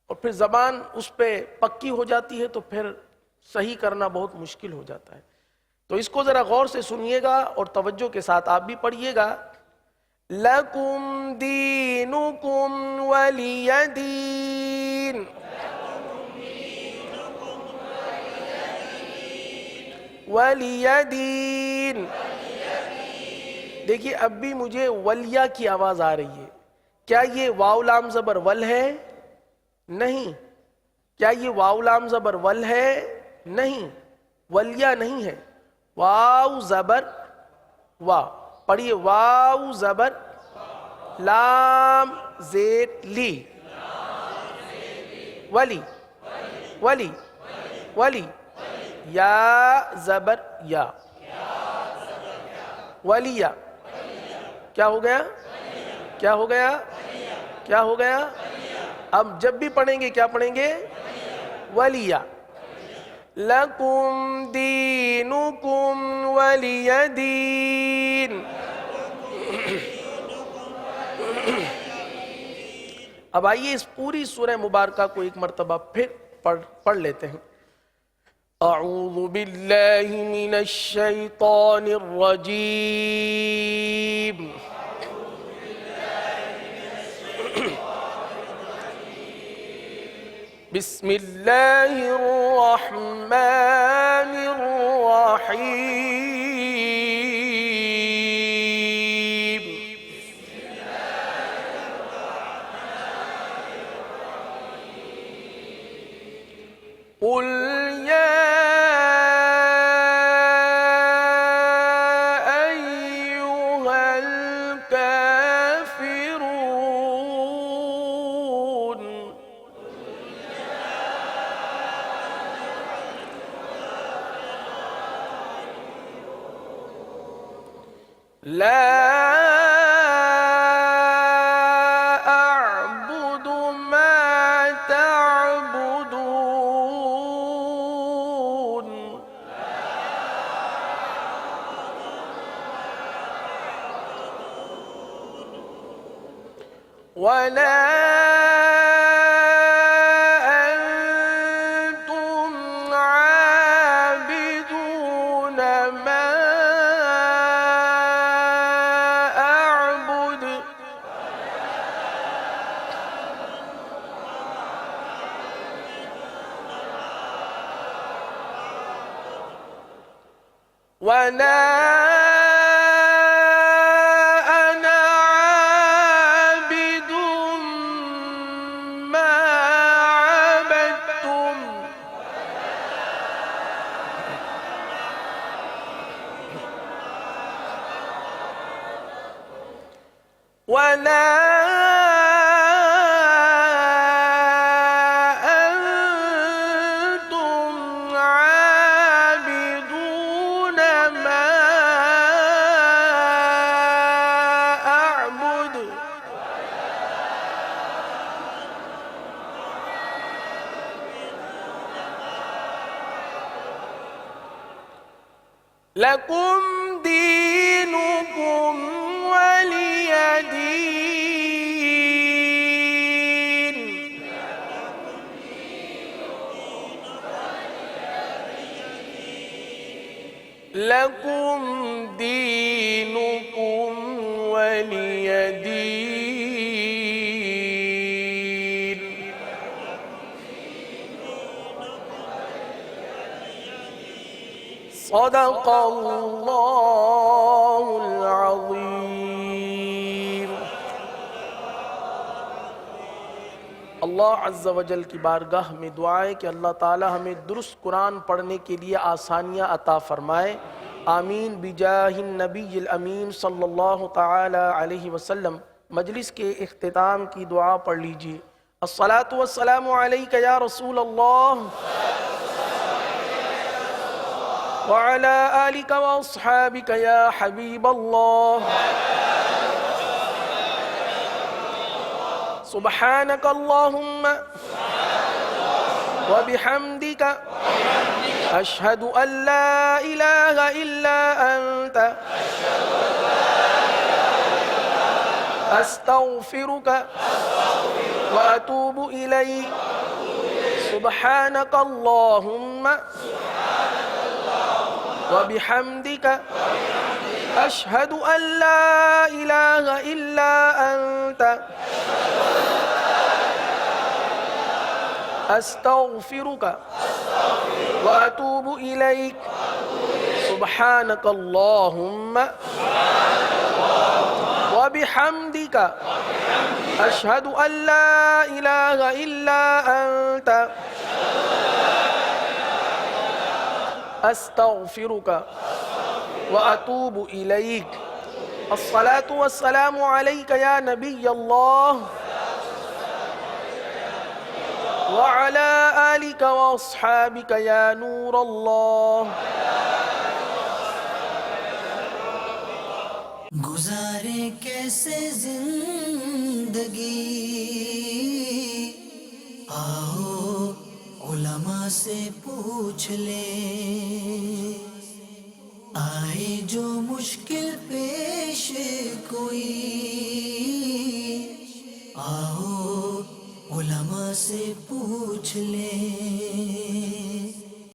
[SPEAKER 3] اور پھر زبان اس پہ پکی ہو جاتی ہے تو پھر صحیح کرنا بہت مشکل ہو جاتا ہے۔ تو اس کو ذرا غور سے سنیے گا اور توجہ کے ساتھ آپ بھی پڑھیے گا۔ لَكُمْ دِينُكُمْ وَلِيَ دِينِ، وَلِيَ دِينِ۔ دیکھیے اب بھی مجھے ولیہ کی آواز آ رہی ہے، کیا یہ واو لام زبر ول ہے؟ نہیں۔ کیا یہ واو لام زبر ول ہے؟ نہیں، ولیہ نہیں ہے، واو زبر وا، پڑھیے واو زبر لام زیر لی، ولی ولی ولی، یا زبر یا، ولیہ۔ کیا ہو گیا؟ کیا ہو گیا؟ کیا ہو گیا؟ اب جب بھی پڑھیں گے کیا پڑھیں گے؟ ولیہ۔ لَكُمْ دِينُكُمْ وَلِيَ دِينِ۔ اب آئیے اس پوری سورہ مبارکہ کو ایک مرتبہ پھر پڑھ لیتے ہیں۔ اعوذ باللہ من الشیطان الرجیم، بسم اللہ الرحمن الرحیم، قل یا ایہا الکافرون، لا أعبد ما تعبدون، ولا أنتم عابدون ما أعبد، ولا أنا عابد ما عبدتم، ولا أنتم عابدون ما أعبد، لكم دينكم ولي دين، لكم دينكم ولي دين۔ صدق اللہ العظیم۔ اللہ عز و جل کی بارگاہ میں دعا ہے کہ اللہ تعالی ہمیں درست قرآن پڑھنے کے لیے آسانیاں عطا فرمائے، آمین بجاہ النبی الامین صلی اللہ تعالی علیہ وسلم۔ مجلس کے اختتام کی دعا پڑھ لیجیے۔ الصلاۃ والسلام علیک یا رسول اللہ وعلی آلک واصحابک یا حبیب اللہ سبحانک اللہم وبحمدک اشہد ان لا الہ الا انت استغفرک واتوب الیک سبحانک اللہم وبحمدک اشہد ان لا الہ الا انت استغفرک واتوب الیک سبحانک اللہم وبحمدک اشہد ان لا الہ الا انت استغفرک واتوب الیک۔ الصلاۃ والسلام علیک یا نبی اللہ وعلی آلک واصحابک یا نور اللہ۔
[SPEAKER 1] گزارے کیسے زندگی، آؤ علماء سے پوچھ لیں، آئے جو مشکل پیش کوئی، آؤ علماء سے پوچھ لیں۔